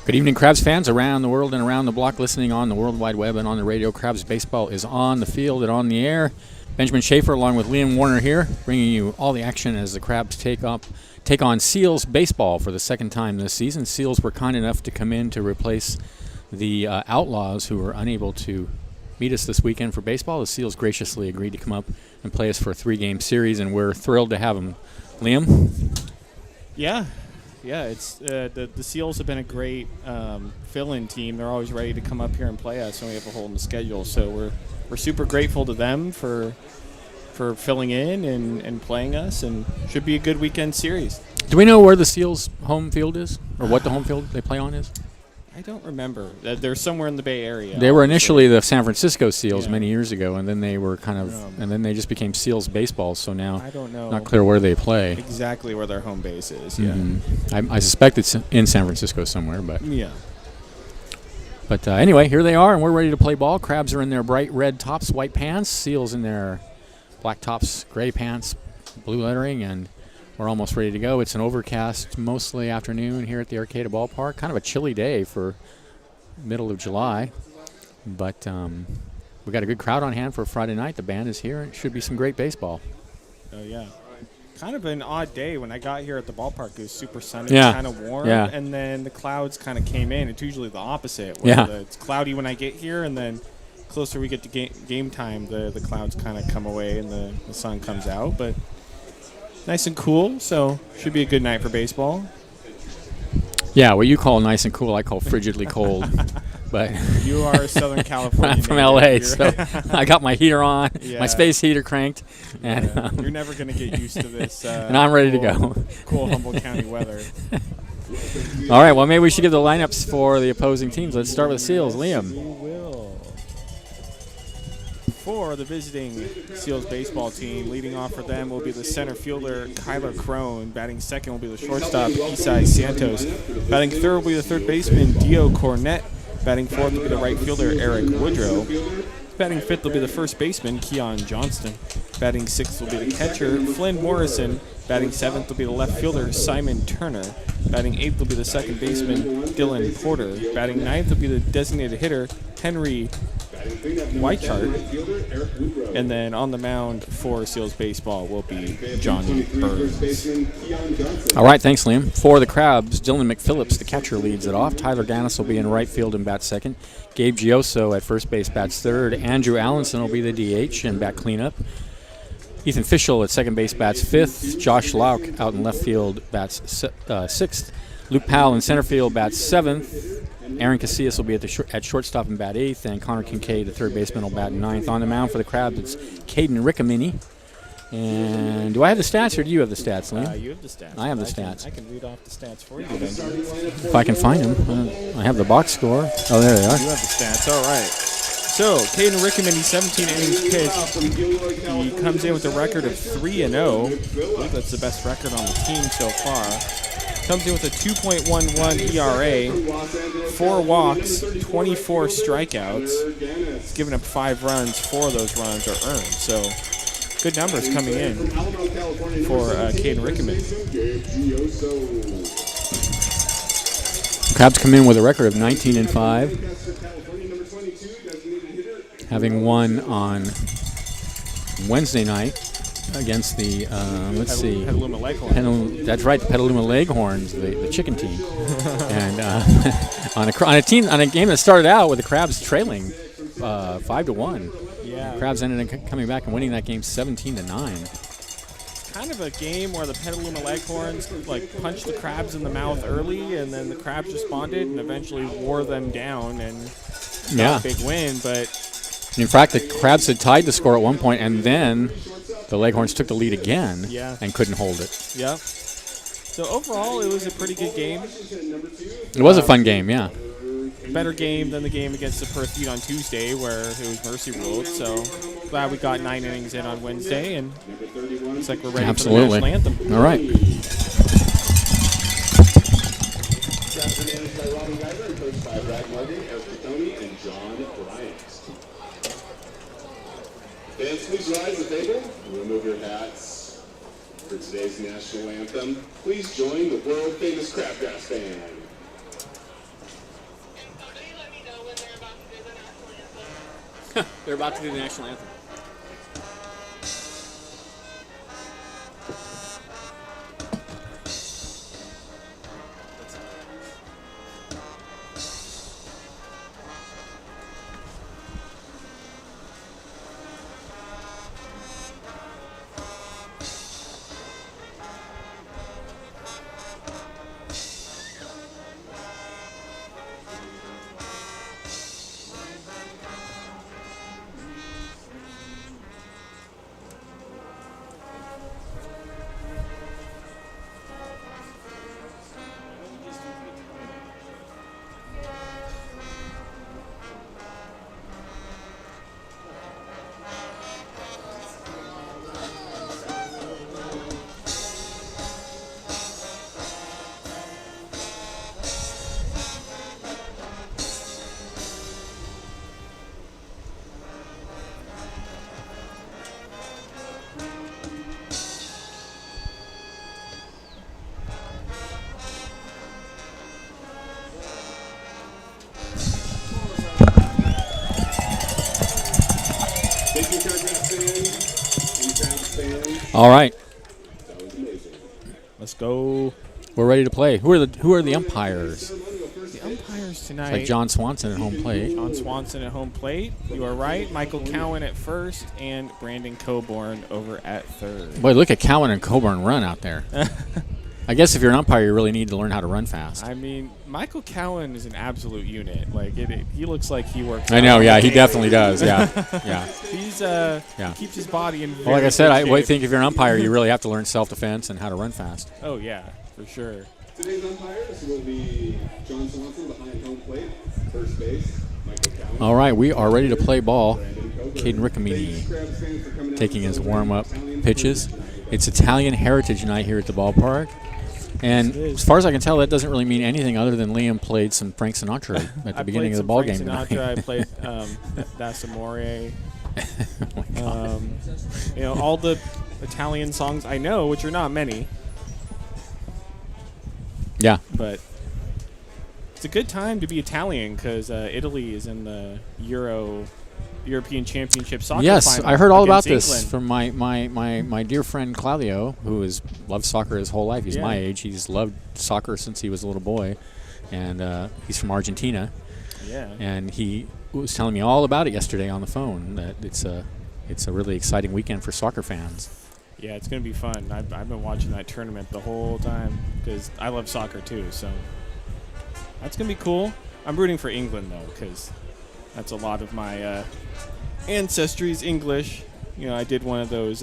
Good evening, Crabs fans around the world and around the block, listening on the World Wide Web and on the radio. Crabs baseball is on the field and on the air. Benjamin Schaefer along with Liam Warner here, bringing you all the action as the Crabs take on Seals baseball for the second time this season. Seals were kind enough to come in to replace the Outlaws, who were unable to meet us this weekend for baseball. The Seals graciously agreed to come up and play us for a 3-game series, and we're thrilled to have them. Liam? Yeah, it's the Seals have been a great fill-in team. They're always ready to come up here and play us when we have a hole in the schedule. So we're super grateful to them for filling in and playing us, and should be a good weekend series. Do we know where the Seals' home field is, or what the home field they play on is? I don't remember. They're somewhere in the Bay Area. They were initially the San Francisco Seals many years ago, and then they were and then they just became Seals baseball. So now I don't know. Not clear where they play. Exactly where their home base is. Mm-hmm. I suspect it's in San Francisco somewhere, but yeah. But anyway, here they are, and we're ready to play ball. Crabs are in their bright red tops, white pants. Seals in their black tops, gray pants, blue lettering, and we're almost ready to go. It's an overcast, mostly afternoon here at the Arcata Ballpark. Kind of a chilly day for middle of July, but we got a good crowd on hand for Friday night. The band is here, and it should be some great baseball. Oh yeah, kind of an odd day. When I got here at the ballpark, it was super sunny, kind of warm, and then the clouds kind of came in. It's usually the opposite. It's cloudy when I get here, and then closer we get to game time, the clouds kind of come away and the sun comes out, but nice and cool, so should be a good night for baseball. Yeah, what you call nice and cool, I call frigidly cold. But you are Southern California. I'm from LA, so I got my heater on, my space heater cranked, and you're never going to get used to this. And I'm ready to go. Cool Humboldt County weather. All right, well, maybe we should give the lineups for the opposing teams. Let's start with the Seals. Liam. We will. For the visiting Seals baseball team, leading off for them will be the center fielder Kyler Crone. Batting second will be the shortstop Isai Santos. Batting third will be the third baseman Dio Cornett. Batting fourth will be the right fielder Eric Woodrow. Batting fifth will be the first baseman Keon Johnston. Batting sixth will be the catcher Flynn Morrison. Batting seventh will be the left fielder Simon Turner. Batting eighth will be the second baseman Dylan Porter. Batting ninth will be the designated hitter Henry Weichart. And then on the mound for Seals baseball will be Johnny Burns. All right, thanks, Liam. For the Crabs, Dylan McPhillips, the catcher, leads it off. Tyler Gannis will be in right field and bat second. Gabe Gioso at first base bats third. Andrew Allenson will be the DH and bat cleanup. Ethan Fischel at second base bats fifth. Josh Lauk out in left field bats sixth. Luke Powell in center field bats seventh. Aaron Casillas will be at shortstop and bat eighth, and Connor Kincaid, the third baseman, will bat ninth. On the mound for the Crabs, it's Caden Riccomini. And do I have the stats, or do you have the stats, Liam? You have the stats. I have the stats. I can read off the stats for you, Benjamin. If I can find them. I have the box score. Oh, there they are. You have the stats. All right. So, Caden Riccomini, 17 innings pitched. He comes in with a record of 3-0. I believe that's the best record on the team so far. Comes in with a 2.11 ERA, 4 walks, 24 strikeouts. He's given up 5 runs. 4 of those runs are earned. So, good numbers coming in for Caden Riccomini. Crabs come in with a record of 19-5. Having won on Wednesday night against the, Petaluma Leghorns. That's right, the Petaluma Leghorns, the chicken team. And on a game that started out with the Crabs trailing 5-1. Yeah. The Crabs ended up coming back and winning that game 17-9. Kind of a game where the Petaluma Leghorns punched the Crabs in the mouth early, and then the Crabs responded and eventually wore them down and got a big win. But in fact, the Crabs had tied the score at one point, and then the Leghorns took the lead again and couldn't hold it. Yeah. So overall, it was a pretty good game. It was a fun game, yeah. Better game than the game against the Perth Heat on Tuesday, where it was mercy ruled. So glad we got 9 innings in on Wednesday, and looks like we're ready for the national anthem. All right. Fans, please rise at the table and remove your hats for today's national anthem. Please join the world-famous Crabgrass Band. They're about to do the national anthem. All right, Let's go. we're ready to play. Who are the umpires? The umpires tonight. Like John Swanson at home plate. John Swanson at home plate. You are right. Michael Cowan at first and Brandon Coburn over at third. Boy, look at Cowan and Coburn run out there. I guess if you're an umpire, you really need to learn how to run fast. I mean, Michael Cowan is an absolute unit. Like he looks like he works. I know, out yeah, all he day. definitely does, yeah, yeah. He's Yeah. keeps his body in. Well, like I said, I shape. think if you're an umpire, you really have to learn self-defense and how to run fast. Oh yeah, for sure. Today's umpires will be John Swanson behind home plate, first base, Michael Cowan. All right, we are ready to play ball. Brandon Coburn. Caden Riccomini Thanks, Crabs fans, for coming out taking to his celebrate warm-up Italian pitches. food. It's Italian Heritage Night here at the ballpark. And Yes, it is. as far as I can tell, that doesn't really mean anything other than Liam played some Frank Sinatra at the beginning of the ball game Frank tonight. Sinatra, I played Das Amore. Oh my God. All the Italian songs I know, which are not many, Yeah. but it's a good time to be Italian because Italy is in the European Championship soccer Yes, final I heard all about against this England. from my dear friend Claudio, who has loved soccer his whole life. He's Yeah. my age. He's loved soccer since he was a little boy, and he's from Argentina. Yeah. And he was telling me all about it yesterday on the phone. That it's a really exciting weekend for soccer fans. Yeah, it's going to be fun. I've been watching that tournament the whole time because I love soccer too. So that's going to be cool. I'm rooting for England though because that's a lot of my ancestry is English. I did one of those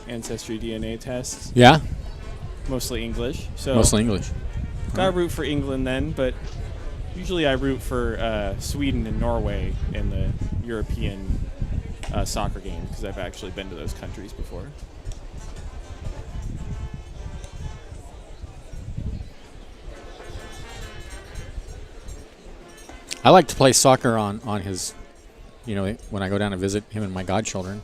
ancestry DNA tests, Yeah, mostly English. So mostly English. gotta root for England then, but usually I root for Sweden and Norway in the European soccer game because I've actually been to those countries before. I like to play soccer on his, when I go down to visit him and my godchildren,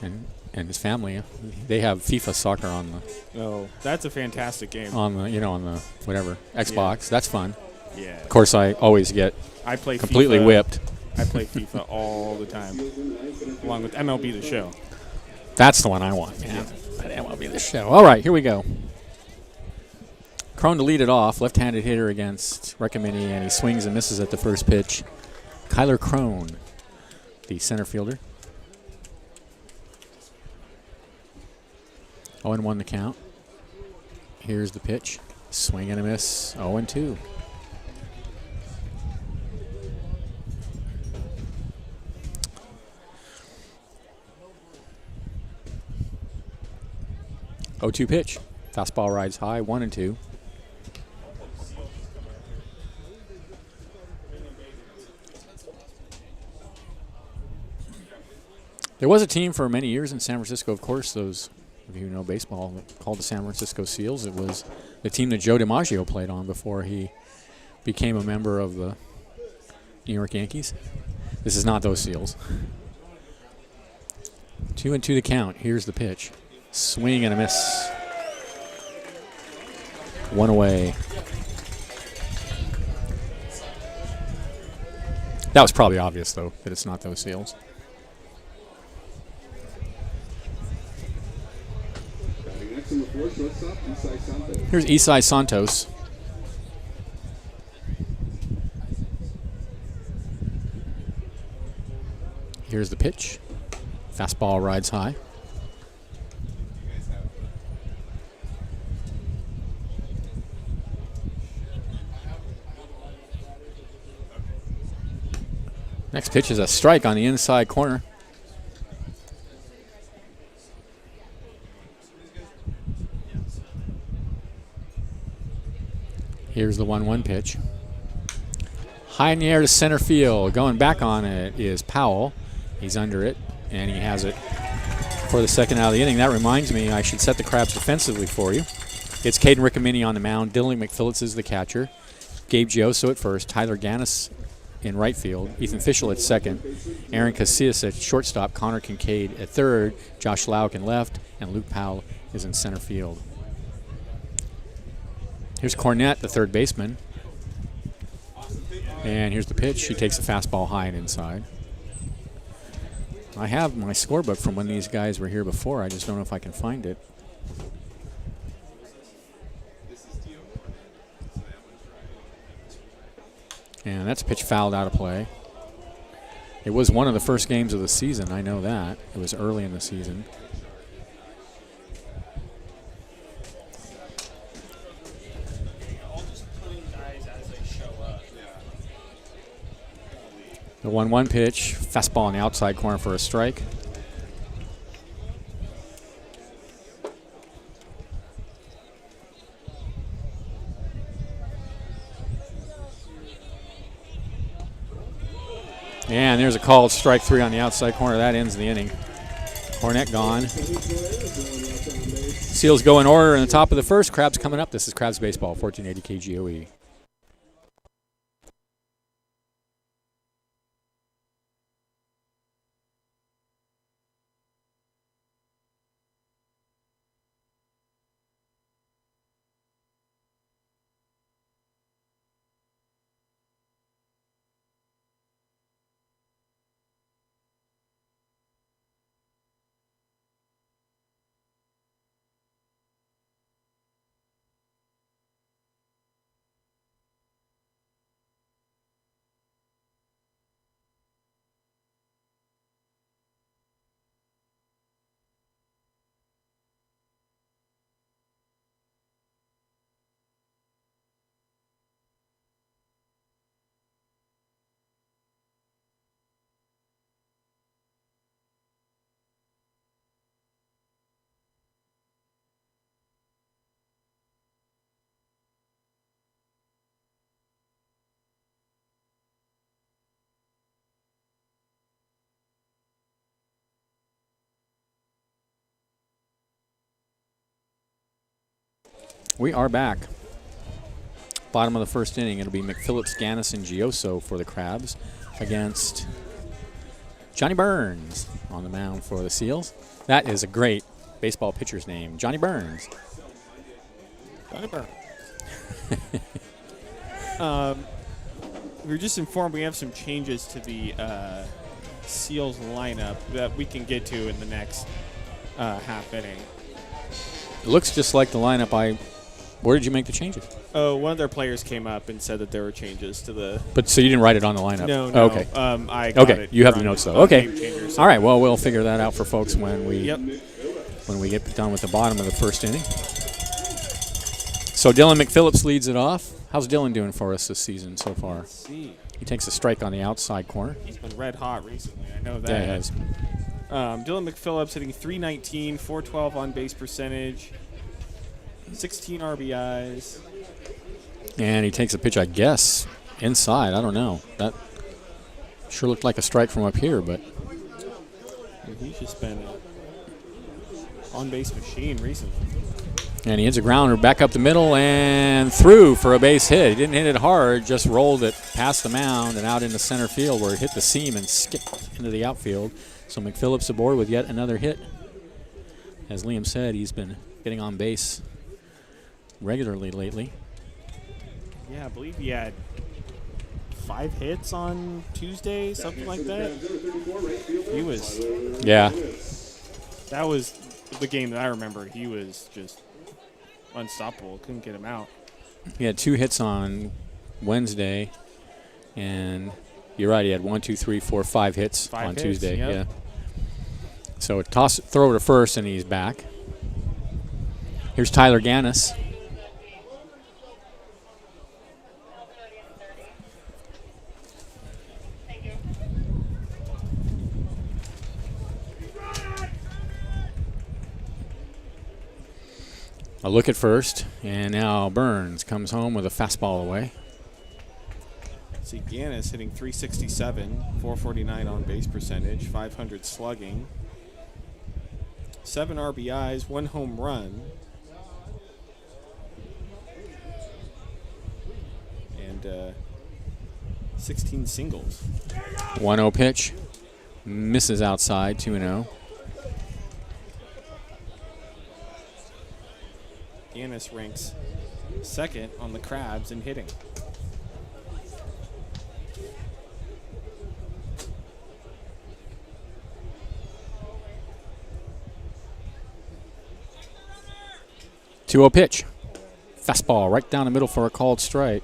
and his family. They have FIFA soccer on Oh, that's a fantastic game. on the whatever Xbox. That's fun. Yeah. Of course, I always get I play completely FIFA. whipped. I play FIFA all the time, along with MLB The Show. That's the one I want. Yeah, that will be the show. All right, here we go. Crone to lead it off, left-handed hitter against Riccomini, and he swings and misses at the first pitch. Kyler Crone, the center fielder. 0-1 the count. Here's the pitch. Swing and a miss. 0-2. Oh-2 pitch. Fastball rides high. 1-2. There was a team for many years in San Francisco, of course, those of you who know baseball, called the San Francisco Seals. It was the team that Joe DiMaggio played on before he became a member of the New York Yankees. This is not those Seals. 2-2 the count. Here's the pitch. Swing and a miss. One away. That was probably obvious, though, that it's not those Seals. for shortstop, Isai Santos. Here's Isai Santos. Here's the pitch. Fastball rides high. Next pitch is a strike on the inside corner. Here's the 1-1 pitch. High in the air to center field. Going back on it is Powell. He's under it, and he has it for the second out of the inning. That reminds me, I should set the Crabs defensively for you. It's Caden Riccomini on the mound. Dylan McPhillips is the catcher. Gabe Gioso at first. Tyler Gannis in right field. Ethan Fischel at second. Aaron Casillas at shortstop. Connor Kincaid at third. Josh Lauk in left. And Luke Powell is in center field. Here's Cornett, the third baseman. And here's the pitch. He takes a fastball high and inside. I have my scorebook from when these guys were here before. I just don't know if I can find it. And that's a pitch fouled out of play. It was one of the first games of the season. I know that. It was early in the season. The 1-1 pitch, fastball on the outside corner for a strike. And there's a called strike 3 on the outside corner. That ends the inning. Cornett gone. Seals go in order in the top of the first. Crabs coming up. This is Crabs Baseball, 1480 KGOE. We are back. Bottom of the first inning, it'll be McPhillips, Gannis, and Gioso for the Crabs against Johnny Burns on the mound for the Seals. That is a great baseball pitcher's name, Johnny Burns. Johnny Burns. We were just informed we have some changes to the Seals lineup that we can get to in the next half inning. It looks just like the lineup. Where did you make the changes? Oh, one of their players came up and said that there were changes to the. But so you didn't write it on the lineup? No. Oh, okay. I got okay. it. You have the notes though. Okay. All right. Well, we'll figure that out for folks when we get done with the bottom of the first inning. So Dylan McPhillips leads it off. How's Dylan doing for us this season so far? Let's see. He takes a strike on the outside corner. He's been red hot recently. I know that. Yeah, he has. Dylan McPhillips hitting .319, .412 on base percentage, 16 RBIs. And he takes a pitch, I guess, inside. I don't know. That sure looked like a strike from up here, but. He's just been an on-base machine recently. And he hits a grounder back up the middle and through for a base hit. He didn't hit it hard, just rolled it past the mound and out into center field where it hit the seam and skipped into the outfield. So McPhillips aboard with yet another hit. As Liam said, he's been getting on base regularly lately. Yeah, I believe he had 5 hits on Tuesday, something like that. He was. Yeah. That was the game that I remember. He was just unstoppable. Couldn't get him out. He had 2 hits on Wednesday, and you're right. He had 1, 2, 3, 4, 5 hits 5 on hits, Tuesday. yep. Yeah. So throw to first, and he's back. Here's Tyler Gannis. A look at first, and now Burns comes home with a fastball away. See Gannis hitting .367, .449 on base percentage, .500 slugging, 7 RBIs, 1 home run, and 16 singles. 1-0 pitch, misses outside, 2-0. Gannis ranks second on the Crabs in hitting. Two-0 pitch. Fastball right down the middle for a called strike.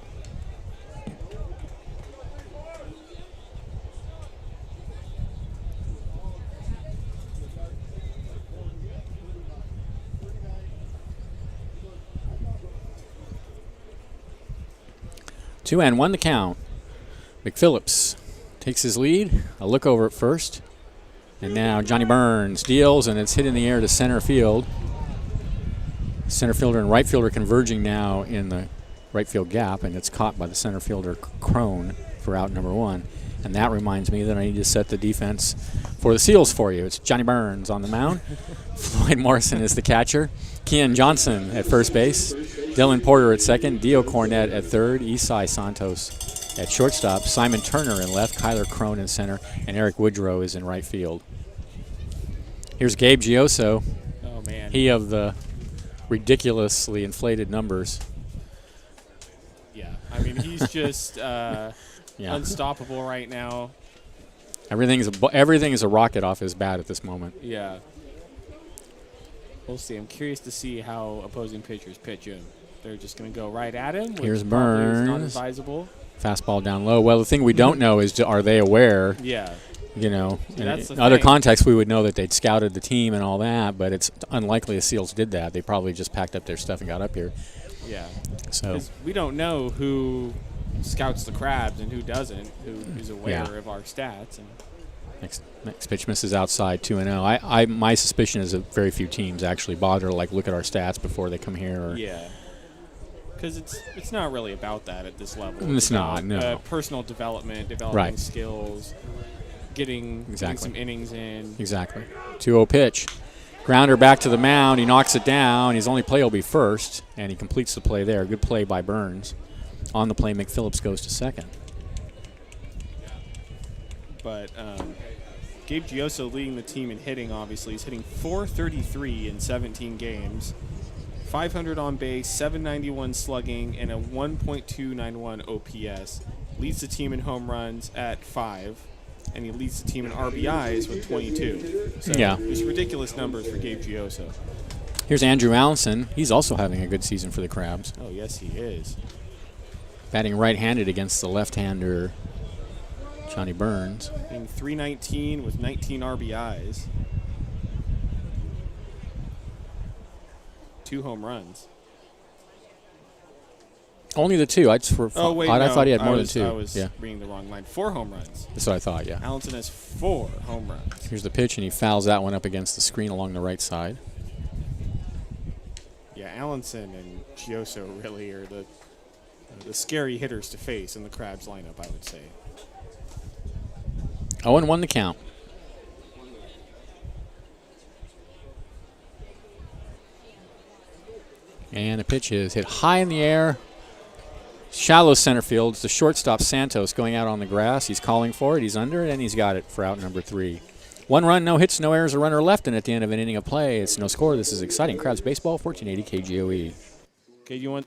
Two and one the count. McPhillips takes his lead. A look over at first. And now Johnny Burns deals, and it's hit in the air to center field. Center fielder and right fielder converging now in the right field gap, and it's caught by the center fielder Crone for out number 1. And that reminds me that I need to set the defense for the Seals for you. It's Johnny Burns on the mound. Floyd Morrison is the catcher. Kian Johnson at first base. Dylan Porter at second. Dio Cornett at third. Isai Santos at shortstop. Simon Turner in left. Kyler Crone in center. And Eric Woodrow is in right field. Here's Gabe Gioso. Oh, man. He of the ridiculously inflated numbers. Yeah, I mean, he's just unstoppable right now. Everything is a rocket off his bat at this moment. Yeah. We'll see. I'm curious to see how opposing pitchers pitch him. They're just going to go right at him. Here's which probably is Burns. not advisable. Fastball down low. Well, the thing we don't know is, are they aware? Yeah. You know, That's in the other thing. contexts, we would know that they'd scouted the team and all that, but it's unlikely the Seals did that. They probably just packed up their stuff and got up here. Yeah. So 'Cause we don't know who scouts the Crabs and who doesn't, who is aware of our stats. And next pitch misses outside, 2-0. My suspicion is that very few teams actually bother to look at our stats before they come here. Or yeah. Because it's not really about that at this level. It's not, about, no. Personal development, developing Right. skills, getting some innings in. Exactly. 2-0 pitch. Grounder back to the mound. He knocks it down. His only play will be first, and he completes the play there. Good play by Burns. On the play, McPhillips goes to second. But Gabe Gioso leading the team in hitting, obviously. He's hitting .433 in 17 games. 500 on base, 791 slugging, and a 1.291 OPS. Leads the team in home runs at 5, and he leads the team in RBIs with 22. So Yeah. Just ridiculous numbers for Gabe Gioso. Here's Andrew Allenson. He's also having a good season for the Crabs. Oh, yes, he is. Batting right-handed against the left-hander Johnny Burns. Hitting .319 with 19 RBIs. 2 home runs. Only the 2. I thought he had more than 2. I was reading the wrong line. 4 home runs. That's what I thought, yeah. Allenson has 4 home runs. Here's the pitch, and he fouls that one up against the screen along the right side. Yeah, Allenson and Gioso really are the scary hitters to face in the Crabs lineup, I would say. 0-1 the count. And the pitch is hit high in the air. Shallow center field. It's the shortstop Santos going out on the grass. He's calling for it. He's under it, and he's got it for out number 3. 1 run, no hits, no errors, a runner left, and at the end of an inning of play, it's no score. This is exciting. Crabs baseball, 1480 KGOE. Okay, you want...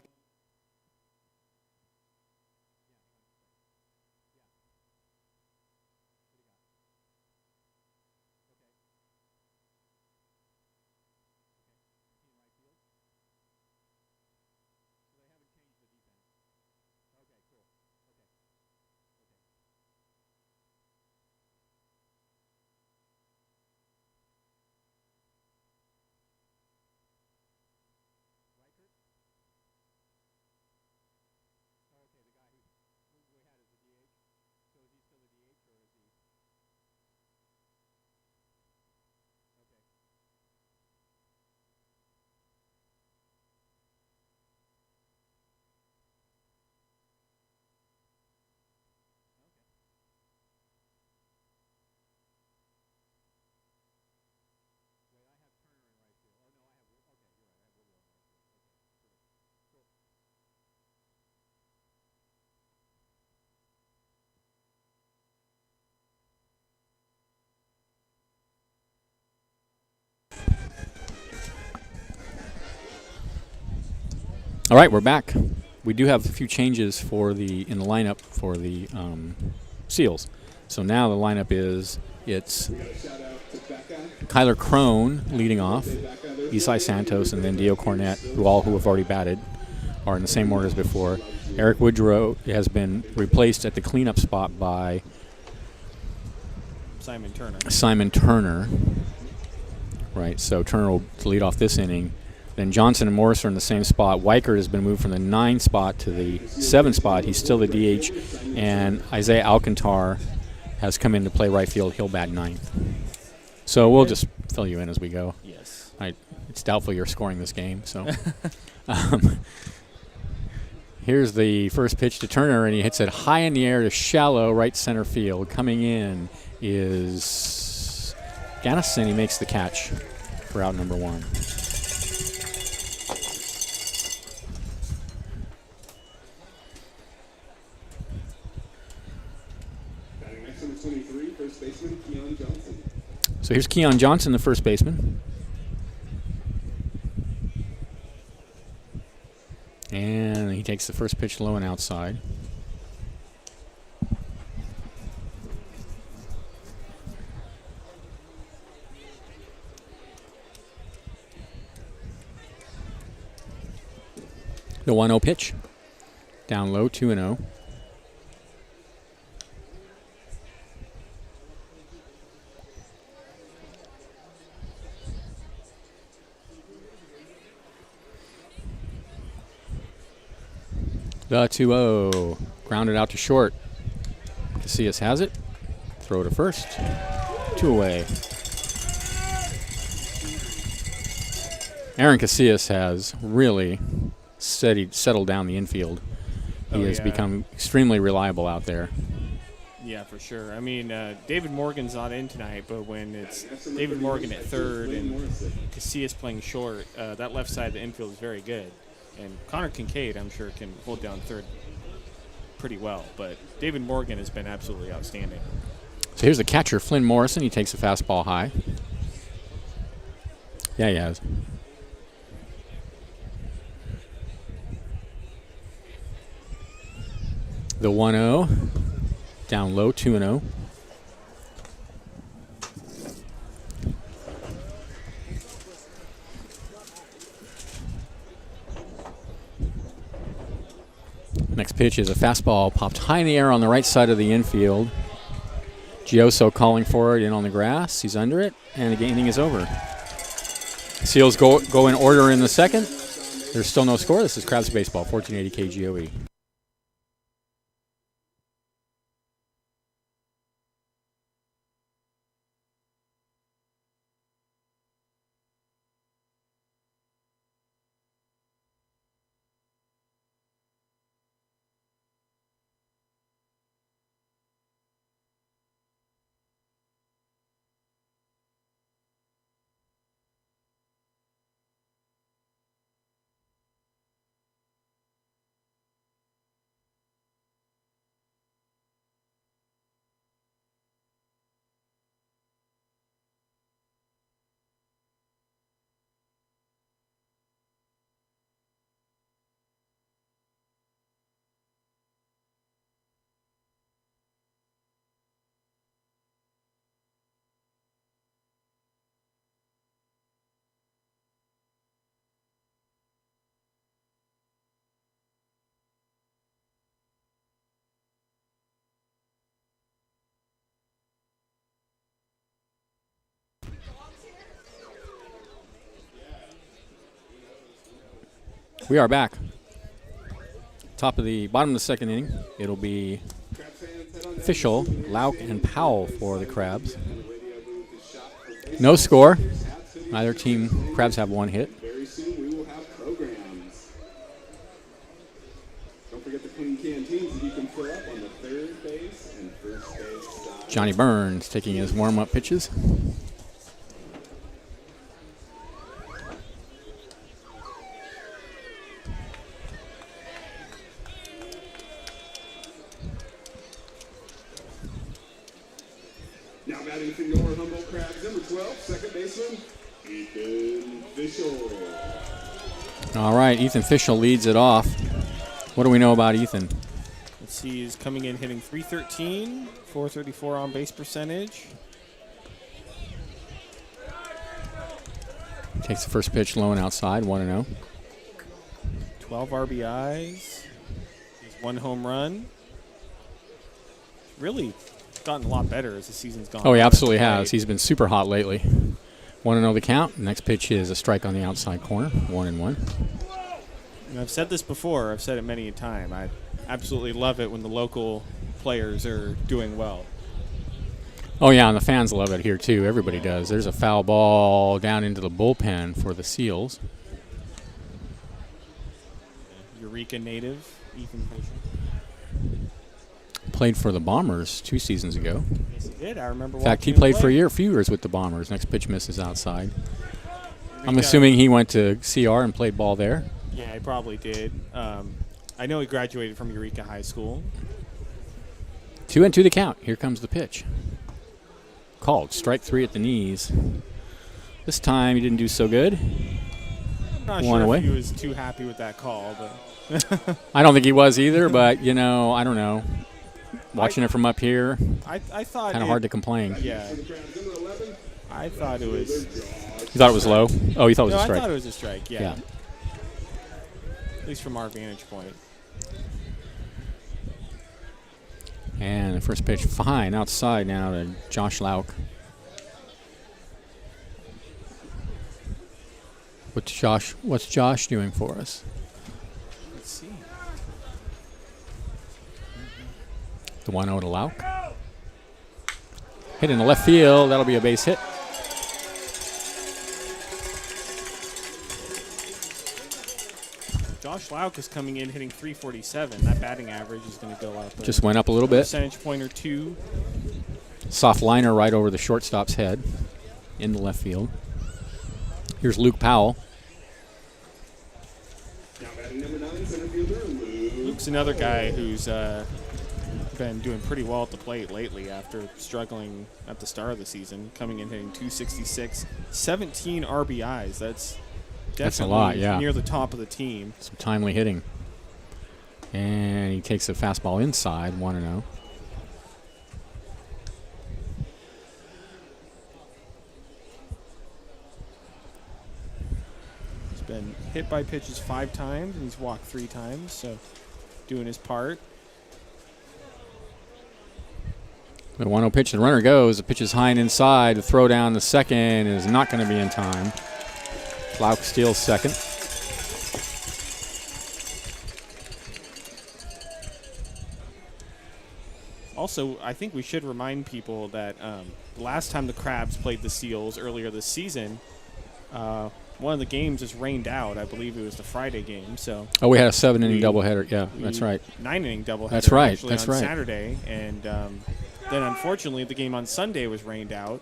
All right, we're back. We do have a few changes in the lineup for the Seals. So now the lineup it's Kyler Crone leading off, Isai Santos, and then Dio Cornette, who have already batted, are in the same order as before. Eric Woodrow has been replaced at the cleanup spot by Simon Turner. Right, so Turner will lead off this inning. Then Johnson and Morris are in the same spot. Weichert has been moved from the 9 spot to the 7 spot. He's still the DH. And Isaiah Alcantar has come in to play right field. He'll bat 9th. So we'll just fill you in as we go. Yes. It's doubtful you're scoring this game. So here's the first pitch to Turner, and he hits it high in the air to shallow right center field. Coming in is Gannison. He makes the catch for out number 1. So here's Keon Johnson, the first baseman. And he takes the first pitch low and outside. The 1-0 pitch. Down low, 2-0. The 2-0. Grounded out to short. Casillas has it. Throw to first. 2 away. Aaron Casillas has really settled down the infield. He has become extremely reliable out there. Yeah, for sure. I mean, David Morgan's not in tonight, but when it's David Morgan at third and Casillas playing short, that left side of the infield is very good. And Connor Kincaid, I'm sure, can hold down third pretty well. But David Morgan has been absolutely outstanding. So here's the catcher, Flynn Morrison. He takes a fastball high. Yeah, he has. The 1-0. Down low, 2-0. Next pitch is a fastball popped high in the air on the right side of the infield. Gioso calling for it in on the grass. He's under it, and the inning is over. Seals go in order in the second. There's still no score. This is Crabs Baseball, 1480 KGOE. We are back. Bottom of the second inning. It'll be Fischel, Lauk, and Powell for the Crabs. No score. Neither team. Crabs have 1 hit. Very soon we will have programs. Don't forget the clean canteens that you can fill up on the third base and first base side. Johnny Burns taking his warm-up pitches. Now batting for your Humboldt Crabs, number 12, second baseman, Ethan Fischel. All right, Ethan Fischel leads it off. What do we know about Ethan? Let's see, he's coming in hitting .313, .434 on base percentage. Takes the first pitch low and outside, 1-0. 12 RBIs. He's 1 home run. Really gotten a lot better as the season's gone on. Oh, he absolutely has. He's been super hot lately. 1-0 the count. Next pitch is a strike on the outside corner, 1-1. And I've said this before. I've said it many a time. I absolutely love it when the local players are doing well. Oh, yeah, and the fans love it here, too. Everybody does. There's a foul ball down into the bullpen for the Seals. Eureka native, Ethan Fischel. Played for the Bombers 2 seasons ago. Yes, he did. I remember. In fact, he watching him played for play. a few years with the Bombers. Next pitch misses outside. I'm assuming he went to CR and played ball there. Yeah, he probably did. I know he graduated from Eureka High School. 2-2 the count. Here comes the pitch. Called. Strike 3 at the knees. This time he didn't do so good. I'm not One sure away. if he was too happy with that call, but I don't think he was either, but, I don't know. Watching it from up here, I thought kind of hard to complain. Yeah, I thought it was. You thought it was low? Oh, you thought it was No, a I strike. thought it was a strike. Yeah. Yeah. At least from our vantage point. And the first pitch fine outside now to Josh Lauk. What's Josh doing for us? Let's see. The 1-0 to Lauk. Hit in the left field. That'll be a base hit. Josh Lauk is coming in hitting .347. That batting average is going to go up. Just went up a little bit. Percentage point or two. Soft liner right over the shortstop's head in the left field. Here's Luke Powell. Now batting number 9, center fielder Luke. Luke's another guy who's been doing pretty well at the plate lately after struggling at the start of the season. Coming in hitting .266, 17 RBIs. That's a lot, yeah. Near the top of the team. Some timely hitting. And he takes a fastball inside, 1-0. He's been hit by pitches 5 times, and he's walked 3 times, so doing his part. The 1-0 pitch, the runner goes. The pitch is high and inside. The throw down the second is not going to be in time. Lauk steals second. Also, I think we should remind people that the last time the Crabs played the Seals earlier this season, one of the games is rained out. I believe it was the Friday game. So Oh, we had a 7-inning doubleheader. Yeah, that's right. 9-inning doubleheader. That's right. Actually That's on right. Saturday, and then unfortunately the game on Sunday was rained out.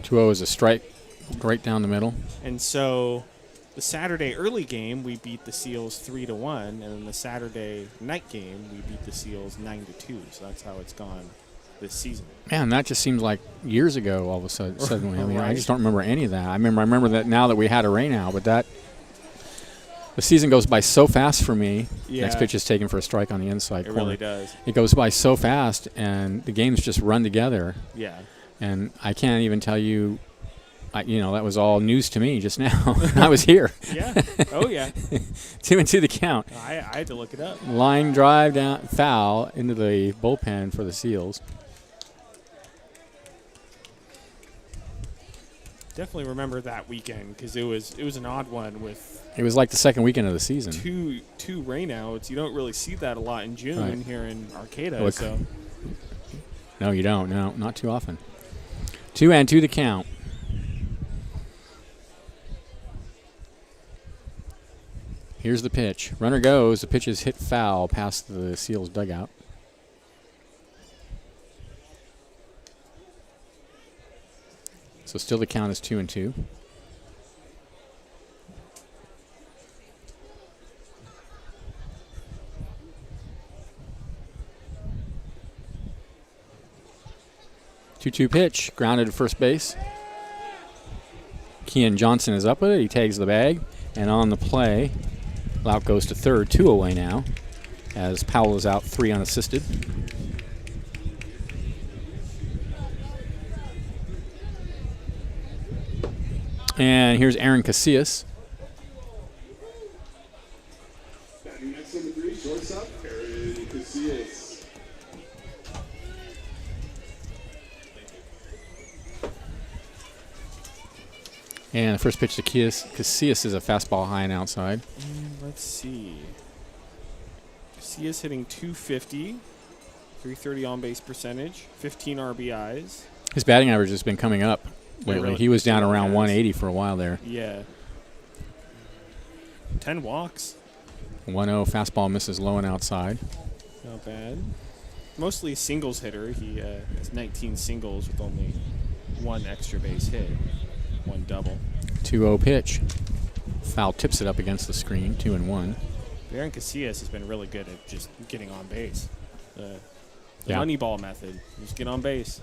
2-0 is a strike right down the middle. And so the Saturday early game, we beat the Seals 3-1, and then the Saturday night game, we beat the Seals 9-2. So that's how it's gone this season. Man, that just seems like years ago. All of a sudden, suddenly, I mean, I Right. just don't remember any of that. I remember that now that we had a rain out, but the season goes by so fast for me. Yeah. Next pitch is taken for a strike on the inside It corner. really does. It goes by so fast, and the games just run together. Yeah. And I can't even tell you. That was all news to me just now. I was here. Yeah. Oh, yeah. 2-2 the count. I had to look it up. Line drive down, foul into the bullpen for the Seals. Definitely remember that weekend because it was an odd one with It was like the second weekend of the season. two rainouts. You don't really see that a lot in June Right. here in Arcata. Look. So No, you don't. No, not too often. 2-2 the count. Here's the pitch. Runner goes. The pitch is hit foul past the Seals dugout. So still the count is 2-2. Two-two pitch, grounded to first base. Kean Johnson is up with it. He tags the bag. And on the play, Laut goes to third, 2 away now, as Powell is out 3 unassisted. And here's Aaron Casillas. Batting next number 3, shortstop, Aaron Casillas. And the first pitch to Casillas is a fastball high and outside. Let's see. Casillas hitting 250, 330 on-base percentage, 15 RBIs. His batting average has been coming up lately. Really? He was down around 180 for a while there. Yeah. 10 walks. 1-0 fastball misses low and outside. Not bad. Mostly a singles hitter. He has 19 singles with only 1 extra base hit, 1 double. 2-0 pitch. Foul tips it up against the screen, 2-1. Aaron Casillas has been really good at just getting on base. The Yeah. Moneyball method. Just get on base.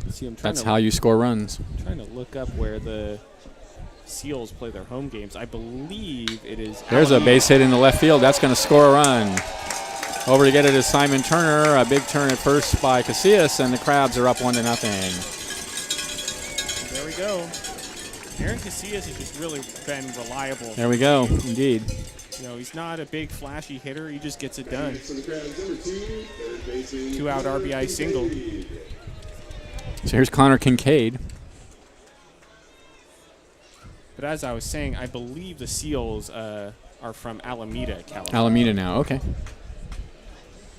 See, That's how you score runs. I'm trying to look up where the Seals play their home games. I believe it is. There's a base hit in the left field. That's going to score a run. Over to get it is Simon Turner. A big turn at first by Casillas, and the Crabs are up 1-0. There we go. Aaron Casillas has just really been reliable. There we go, indeed. You know, he's not a big, flashy hitter. He just gets it done. So the Crabs number 2, third baseman. 2-out RBI single. So here's Connor Kincaid. But as I was saying, I believe the Seals are from Alameda, California. Alameda now, okay.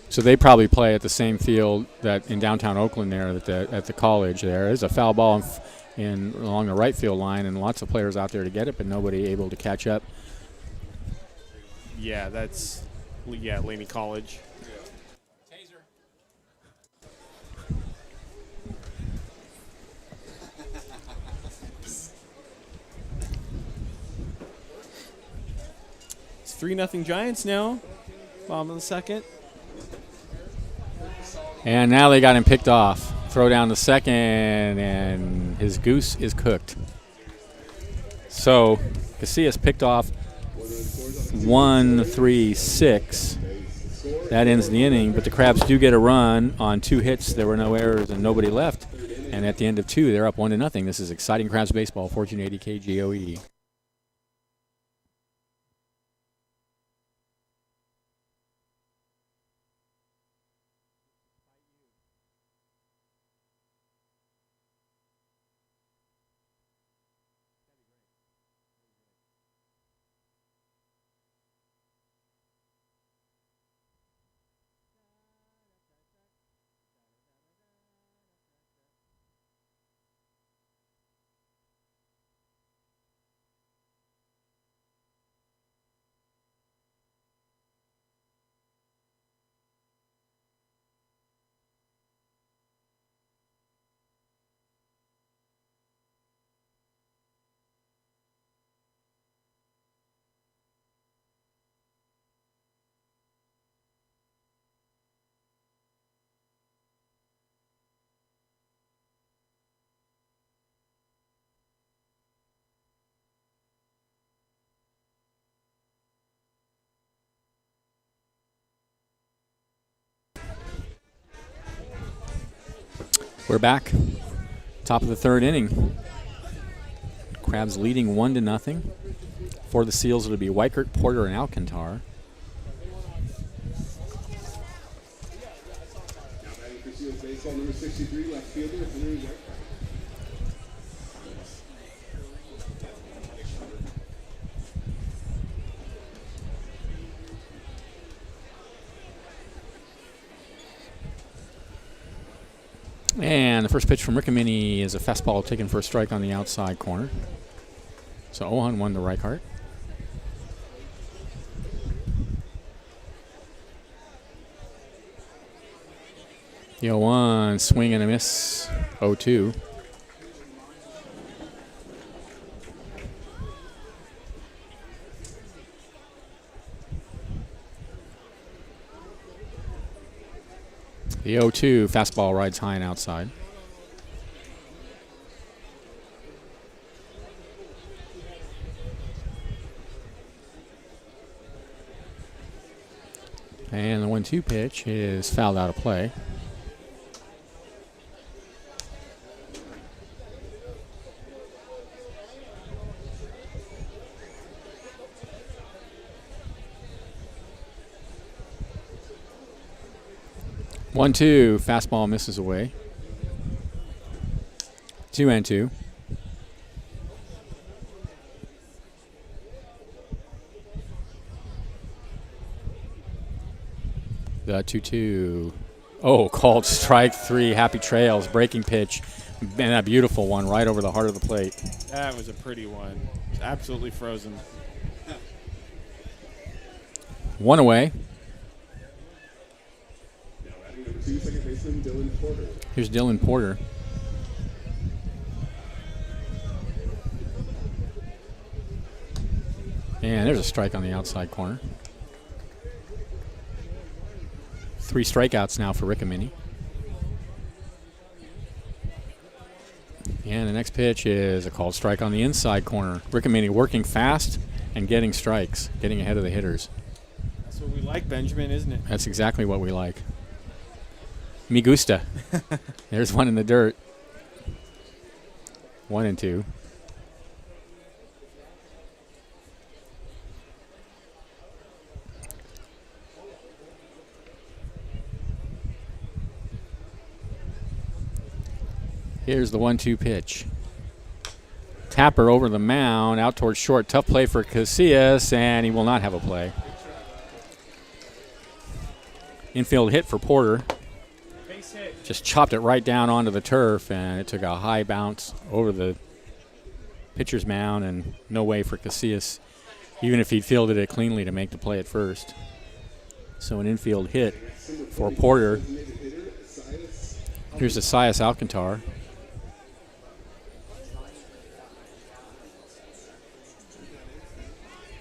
So they probably play at the same field that in downtown Oakland there at the college there. There's a foul ball along the right field line, and lots of players out there to get it, but nobody able to catch up. Yeah, that's Laney College. It's 3-0 Giants now. Bottom of the second. And now they got him picked off. Throw down the second, and his goose is cooked. So Casillas picked off 1, 3, 6. That ends the inning, but the Crabs do get a run on 2 hits. There were no errors and nobody left. And at the end of 2, they're up 1-0. This is exciting Crabs baseball, 1480 KGOE. We're back. Top of the 3rd inning. Crabs leading 1-0. For the Seals, it'll be Weichert, Porter, and Alcantar. Now batting for Seals baseball, number 63, left fielder, Henry Weichert. And the first pitch from Riccomini is a fastball taken for a strike on the outside corner. So 0-1 to Reichart. The 0-1, swing and a miss, 0-2. The 0-2 fastball rides high and outside. And the 1-2 pitch is fouled out of play. One, two, fastball misses away. 2-2. The 2-2. Oh, called strike 3. Happy Trails. Breaking pitch. And a beautiful one right over the heart of the plate. That was a pretty one. It's absolutely frozen. One away. Second baseman Dylan Porter. Here's Dylan Porter. And there's a strike on the outside corner. 3 strikeouts now for Rickamini. And the next pitch is a called strike on the inside corner. Rickamini working fast and getting strikes, getting ahead of the hitters. That's what we like, Benjamin, isn't it? That's exactly what we like. Me gusta. There's one in the dirt. 1-2. Here's the 1-2 pitch. Tapper over the mound, out towards short. Tough play for Casillas, and he will not have a play. Infield hit for Porter. Just chopped it right down onto the turf, and it took a high bounce over the pitcher's mound, and no way for Casillas, even if he fielded it cleanly, to make the play at first. So an infield hit for Porter. Here's Asias Alcantar.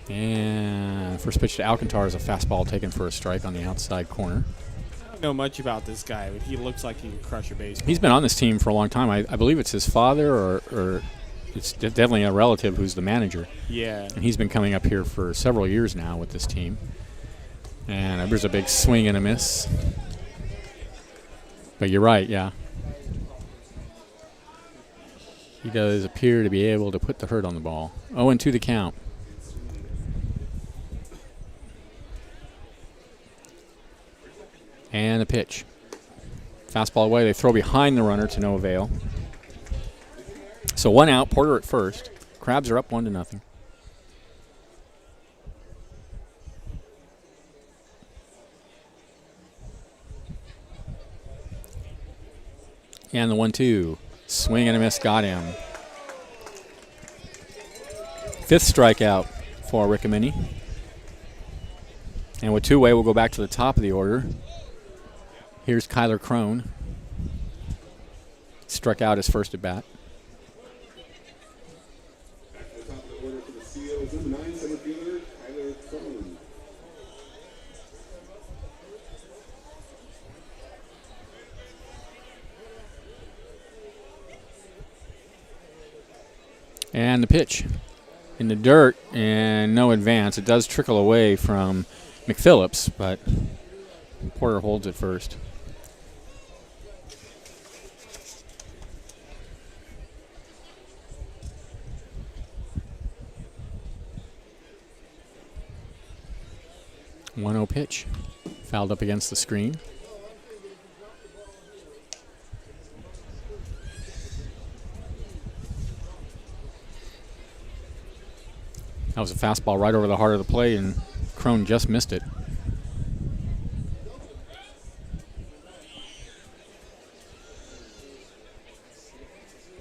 And first pitch to Alcantar is a fastball taken for a strike on the outside corner. I don't know much about this guy, but he looks like he could crush a baseball. He's been on this team for a long time. I believe it's his father, or it's definitely a relative who's the manager. Yeah. And he's been coming up here for several years now with this team. And there's a big swing and a miss. But you're right, yeah. He does appear to be able to put the hurt on the ball. 0-2 the count. And the pitch. Fastball away. They throw behind the runner to no avail. So 1 out, Porter at first. Crabs are up 1-0. And the 1-2. Swing and a miss, got him. 5th strikeout for Rickamini. And with 2 away, we'll go back to the top of the order. Here's Kyler Crone. Struck out his first at bat. Back to the top of the order for the Seals, number 9 center fielder Kyler Crone. And the pitch in the dirt, and no advance. It does trickle away from McPhillips, but Porter holds it first. One-0 pitch, fouled up against the screen. That was a fastball right over the heart of the plate, and Crone just missed it.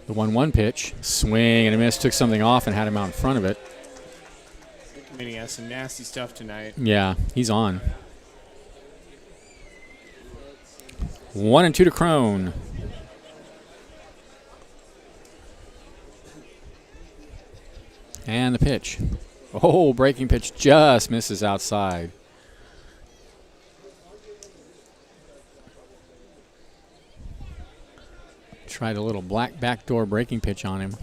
The 1-1 pitch, swing and a miss, took something off and had him out in front of it. He has some nasty stuff tonight. Yeah, he's on. 1-2 to Crone. And the pitch. Oh, breaking pitch just misses outside. Tried a little black backdoor breaking pitch on him.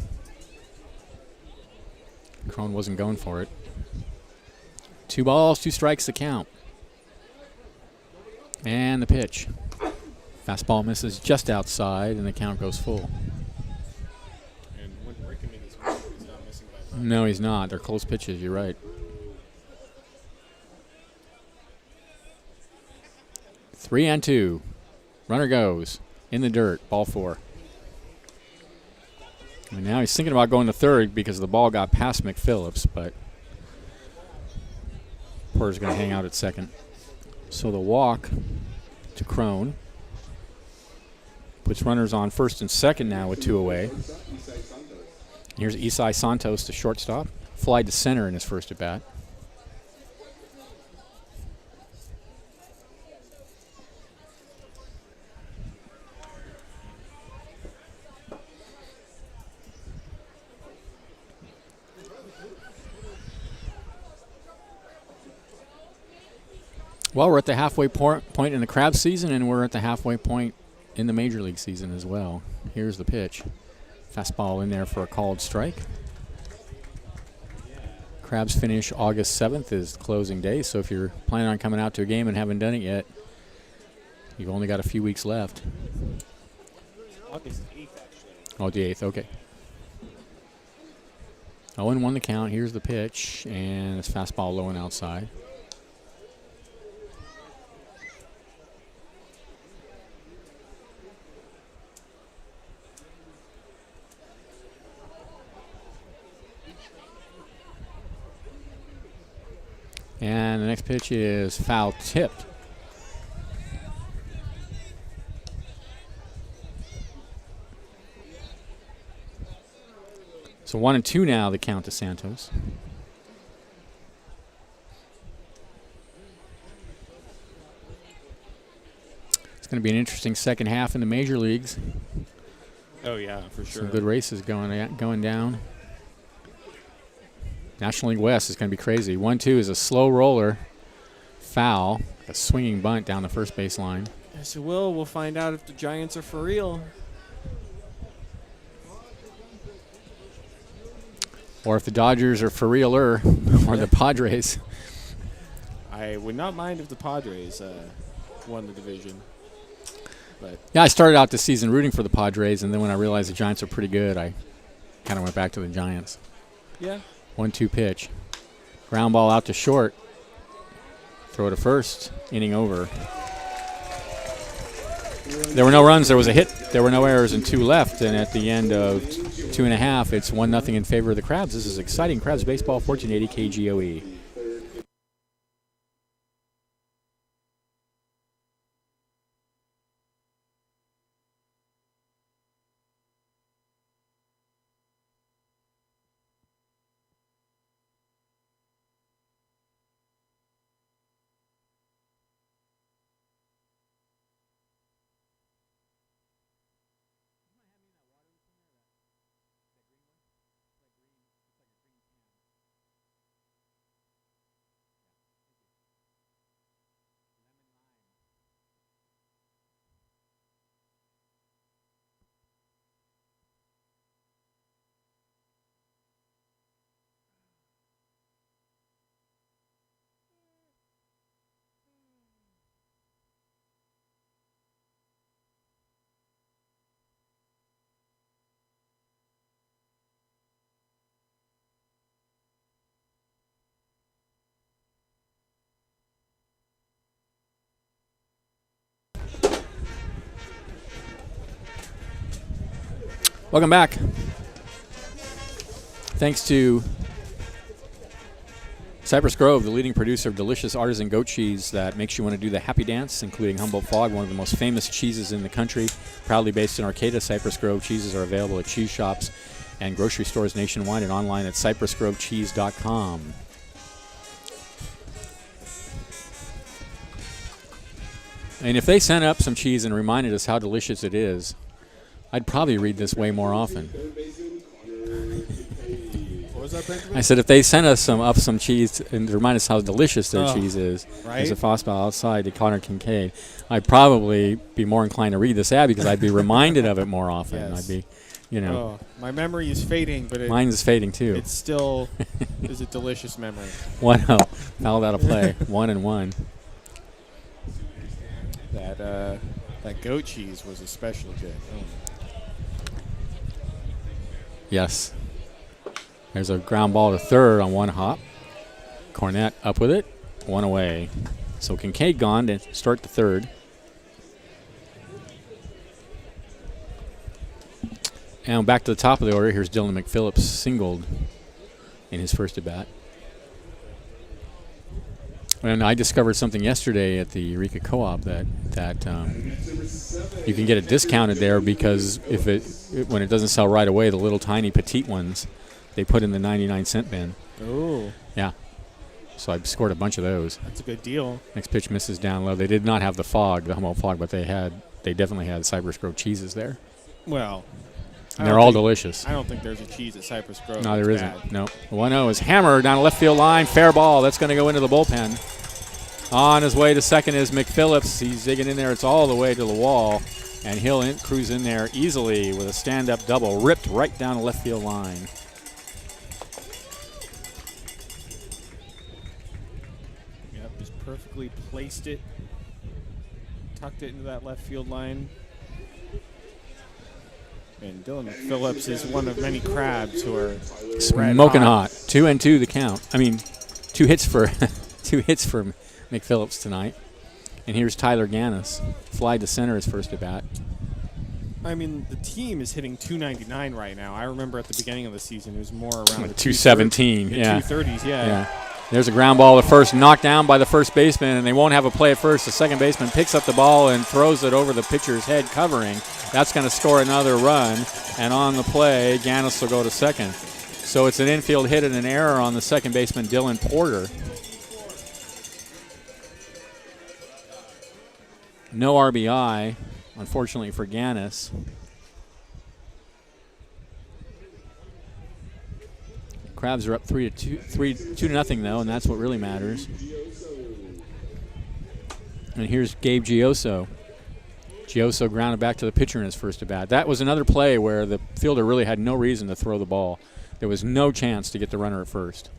Crone wasn't going for it. 2 balls, 2 strikes to count. And the pitch. Fastball misses just outside, and the count goes full. And when Rickman is moving, he's not missing by much. No, he's not. They're close pitches. You're right. 3-2. Runner goes in the dirt. Ball 4. And now he's thinking about going to third because the ball got past McPhillips, but Porter's going to hang out at second. So the walk to Crone puts runners on first and second now with 2 away. Here's Isai Santos, the shortstop. Fly to center in his first at bat. Well, we're at the halfway point in the Crabs season, and we're at the halfway point in the Major League season as well. Here's the pitch. Fastball in there for a called strike. Crabs finish August 7th is closing day, so if you're planning on coming out to a game and haven't done it yet, you've only got a few weeks left. August 8th, actually. Oh, the 8th, okay. 0-1 the count. Here's the pitch, and it's fastball low and outside. And the next pitch is foul tipped. So 1-2 now, the count to Santos. It's going to be an interesting second half in the major leagues. Oh, yeah, for sure. Some good races going down. National League West is going to be crazy. 1-2 is a slow roller. Foul. A swinging bunt down the first base line. Yes, it will. We'll find out if the Giants are for real. Or if the Dodgers are for realer, or the Padres. I would not mind if the Padres won the division. But Yeah, I started out the season rooting for the Padres, and then when I realized the Giants are pretty good, I kind of went back to the Giants. yeah, 1-2 pitch. Ground ball out to short. Throw to first. Inning over. There were no runs. There was a hit. There were no errors and 2 left. And at the end of 2.5, it's 1-0 in favor of the Crabs. This is exciting Crabs baseball, 1480 KGOE. Welcome back. Thanks to Cypress Grove, the leading producer of delicious artisan goat cheese that makes you want to do the happy dance, including Humboldt Fog, one of the most famous cheeses in the country. Proudly based in Arcata, Cypress Grove cheeses are available at cheese shops and grocery stores nationwide and online at cypressgrovecheese.com. And if they sent up some cheese and reminded us how delicious it is, I'd probably read this way more often. what was that, Benjamin? I said if they sent us some cheese and remind us how delicious their cheese is, right? There's a fastball outside to Connor Kincaid, I'd probably be more inclined to read this ad because I'd be reminded of it more often. Yes. I'd be, you know. Oh, my memory is fading, but Mine is fading too. it still is a delicious memory. 1-0. Fouled out of play. 1-1. That goat cheese was especially good. Yes. There's a ground ball to third on one hop. Cornett up with it, one away. So Kincaid gone to start the third. And back to the top of the order. Here's Dylan McPhillips singled in his first at bat. And I discovered something yesterday at the Eureka Co-op that you can get it discounted there because when it doesn't sell right away, the little tiny petite ones, they put in the 99-cent bin. Oh. Yeah. So I scored a bunch of those. That's a good deal. Next pitch misses down low. They did not have the Humboldt fog, but they definitely had Cypress Grove cheeses there. Well, and they're all delicious. I don't think there's a cheese at Cypress Grove. No, there isn't. No. 1-0 is hammered down the left field line. Fair ball. That's going to go into the bullpen. On his way to second is McPhillips. He's digging in there. It's all the way to the wall. And he'll cruise in there easily with a stand-up double. Ripped right down the left field line. Yep, just perfectly placed it. Tucked it into that left field line. And Dylan Phillips is one of many Crabs who are smoking hot. 2-2 the count. I mean, 2 hits for 2 hits for McPhillips tonight. And here's Tyler Gannis. Fly to center his first at bat. I mean, the team is hitting 299 right now. I remember at the beginning of the season it was more around the 217. Yeah. 230s. Yeah. There's a ground ball to first, knocked down by the first baseman, and they won't have a play at first. The second baseman picks up the ball and throws it over the pitcher's head covering. That's going to score another run, and on the play, Gannis will go to second. So it's an infield hit and an error on the second baseman, Dylan Porter. No RBI, unfortunately for Gannis. Crabs are up 3-2 though, and that's what really matters. And here's Gabe Gioso. Gioso grounded back to the pitcher in his first at bat. That was another play where the fielder really had no reason to throw the ball. There was no chance to get the runner at first.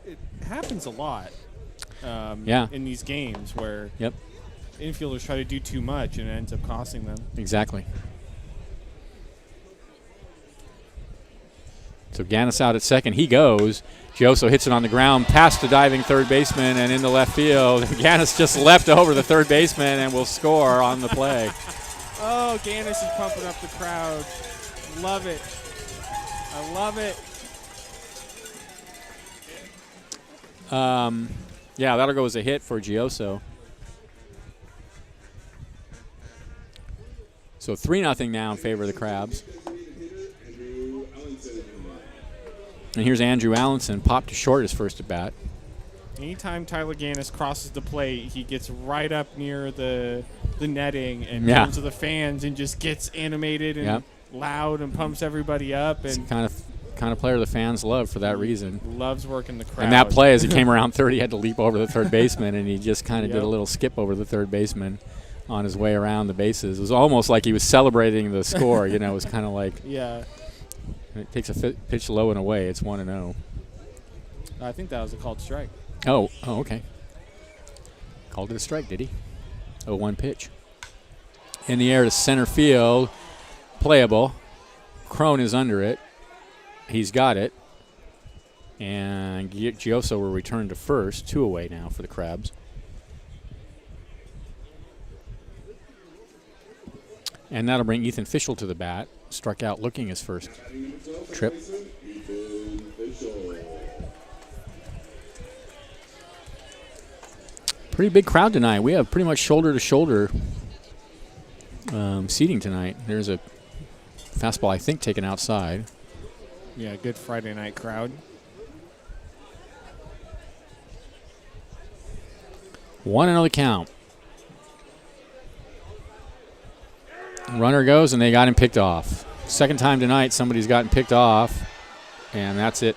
It happens a lot in these games where infielders try to do too much and it ends up costing them. Exactly. So Gannis out at second. He goes. Gioso hits it on the ground past the diving third baseman and into left field. Gannis just leapt over the third baseman and will score on the play. Oh, Gannis is pumping up the crowd. Love it. I love it. Yeah, that'll go as a hit for Gioso. So 3-0 now in favor of the Crabs. And here's Andrew Allenson, popped to short his first at bat. Anytime Tyler Gannis crosses the plate, he gets right up near the netting and turns to the fans and just gets animated and loud and pumps everybody up. It's the kind of player the fans love for that reason. Loves working the crowd. And that play, as he came around third, he had to leap over the third baseman, and he just kind of did a little skip over the third baseman on his way around the bases. It was almost like he was celebrating the score. You know, it was kind of like it takes a pitch low and away. It's 1-0. I think that was a called strike. Oh, okay. Called it a strike, did he? 0-1 pitch. In the air to center field. Playable. Crone is under it. He's got it. And Gioso will return to first. 2 away now for the Crabs. And that'll bring Ethan Fischel to the bat. Struck out looking his first trip. Pretty big crowd tonight. We have pretty much shoulder-to-shoulder seating tonight. There's a fastball, I think, taken outside. Yeah, good Friday night crowd. 1-0 the count. Runner goes, and they got him picked off. Second time tonight somebody's gotten picked off, and that's it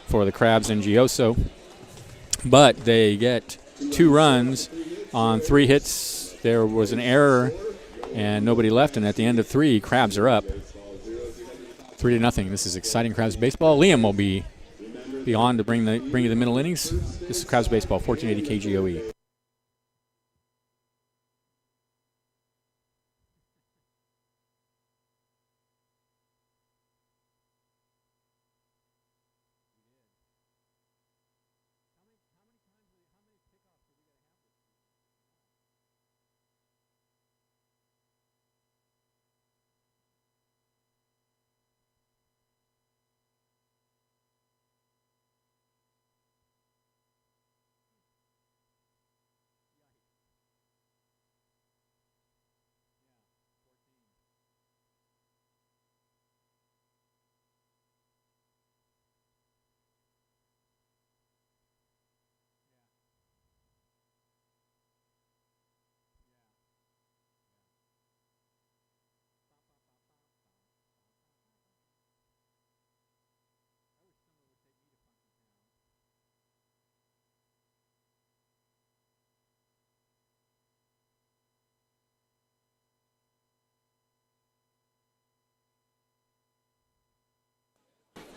for the Crabs and Gioso. But they get 2 runs on 3 hits. There was an error, and nobody left, and at the end of 3, Crabs are up 3-0. This is exciting Crabs baseball. Liam will be on to bring you the middle innings. This is Crabs baseball, 1480 KGOE.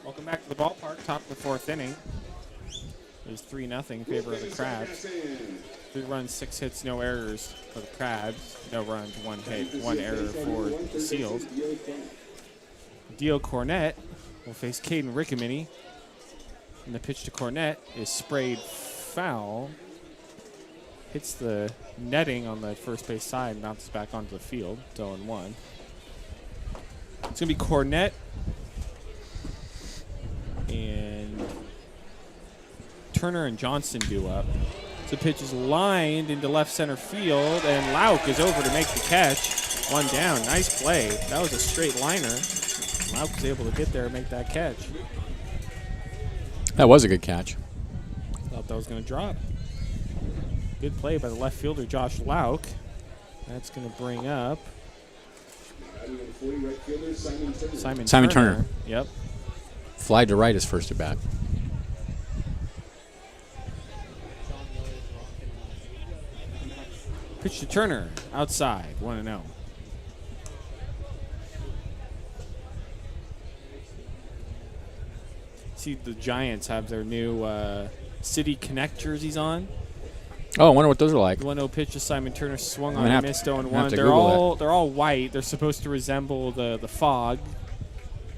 Welcome back to the ballpark. Top of the fourth inning. It's 3-0 in favor of the Crabs. 3 runs, 6 hits, no errors for the Crabs. No runs, 1 hit, 1 error for the Seals. Dio Cornett will face Caden Riccomini. And the pitch to Cornett is sprayed foul. Hits the netting on the first base side and bounces back onto the field. It's 0-1. It's going to be Cornett and Turner and Johnson due up. The pitch is lined into left center field, and Lauk is over to make the catch. 1 down. Nice play. That was a straight liner. Lauk was able to get there and make that catch. That was a good catch. Thought that was going to drop. Good play by the left fielder, Josh Lauk. That's going to bring up Simon Turner. Yep. Fly to right his first at bat. Pitch to Turner, outside, 1-0. See, the Giants have their new City Connect jerseys on. Oh, I wonder what those are like. The 1-0 pitch to Simon Turner swung I'm on gonna and have missed to- 0-1. to They're Google all white. They're supposed to resemble the fog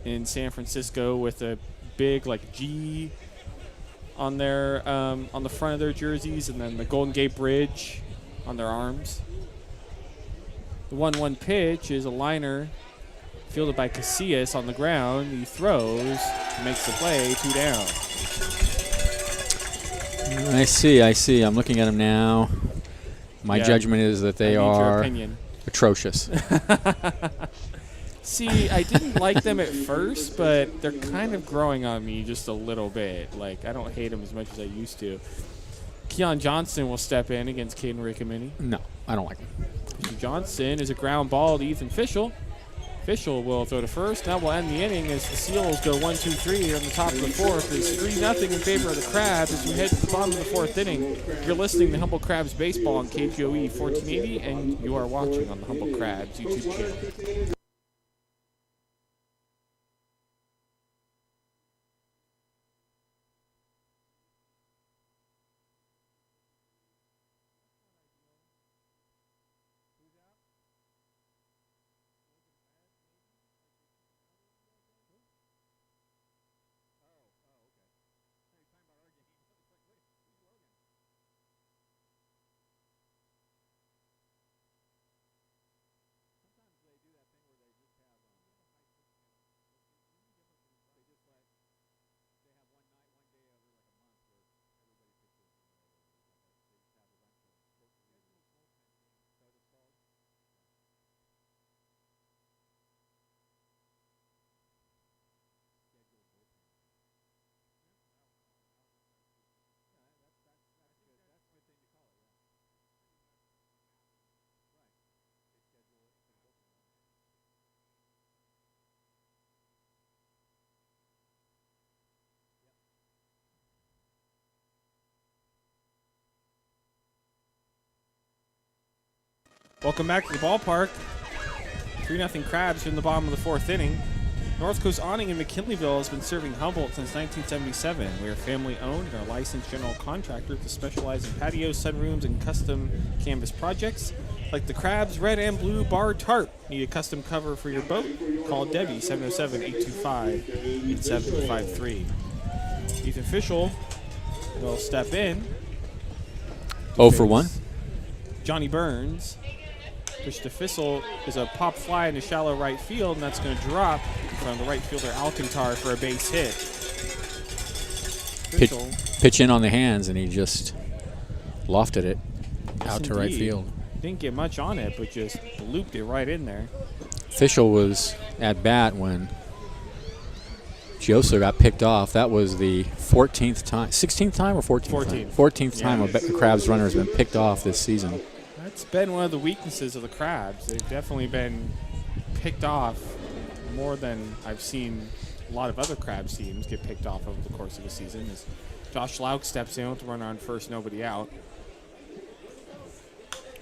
in San Francisco with a big like G on their on the front of their jerseys, and then the Golden Gate Bridge on their arms. The 1-1 pitch is a liner fielded by Casillas on the ground. He throws, makes the play, 2 down. I see. I'm looking at them now. My Yeah. judgment is that they I need your are opinion. atrocious. See, I didn't like them at first, but they're kind of growing on me just a little bit. Like, I don't hate them as much as I used to. Keon Johnson will step in against Caden Riccomini. No, I don't like them. Mr. Johnson is a ground ball to Ethan Fischel. Fischel will throw to first. That will end the inning as the Seals go 1-2-3 on the top of the fourth. It's 3-0 in favor of the Crabs as we head to the bottom of the fourth inning. You're listening to Humble Crabs Baseball on KGOE 1480, and you are watching on the Humble Crabs YouTube channel. Welcome back to the ballpark. 3-0 Crabs in the bottom of the fourth inning. North Coast Awning in McKinleyville has been serving Humboldt since 1977. We are family owned and are licensed general contractor to specialize in patios, sunrooms, and custom canvas projects. Like the Crabs red and blue bar tarp. Need a custom cover for your boat? Call Debbie, 707-825-8753. Ethan Fischel will step in. 0 for 1. Johnny Burns. Pitch to Fischel is a pop fly into shallow right field, and that's going to drop in front of the right fielder Alcantar for a base hit. Pitch in on the hands, and he just lofted it out to right Indeed. field. Didn't get much on it, but just looped it right in there. Fischel was at bat when Gioso got picked off. That was the 14th time, 16th time or 14th time? 14th time a Crabs runner has been picked off this season. That's been one of the weaknesses of the Crabs. They've definitely been picked off more than I've seen a lot of other Crabs teams get picked off over the course of the season. As Josh Lauk steps in with the runner on first, nobody out.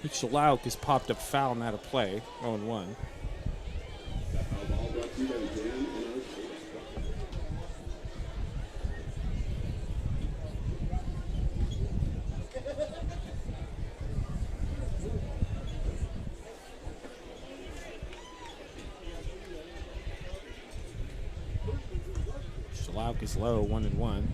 Mitchell Lauk has popped up foul and out of play, 0-1. Lauk is low, 1-1.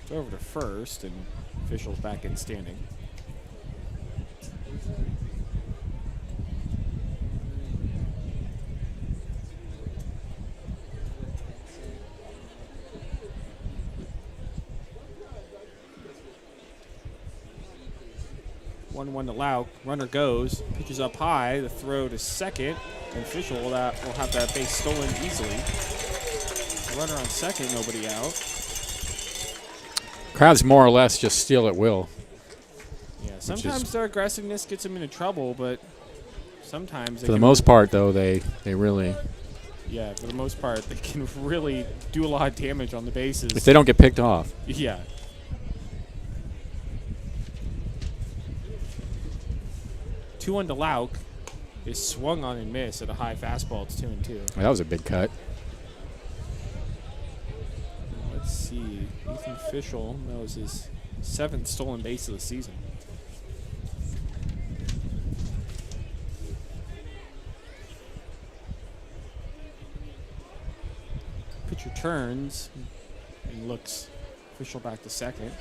It's over to first, and officials back in standing. One to Lauk. Runner goes, pitches up high. The throw to second, and official will have that base stolen easily. Runner on second, nobody out. Crabs more or less just steal at will. Yeah, sometimes their aggressiveness gets them into trouble, but sometimes for the most part, though, they really. Yeah, for the most part, they can really do a lot of damage on the bases. If they don't get picked off. Yeah. Two on to Lauk is swung on and missed at a high fastball. It's 2-2. That was a big cut. Let's see. Ethan Fischel knows his 7th stolen base of the season. Pitcher turns and looks. Fischel back to second.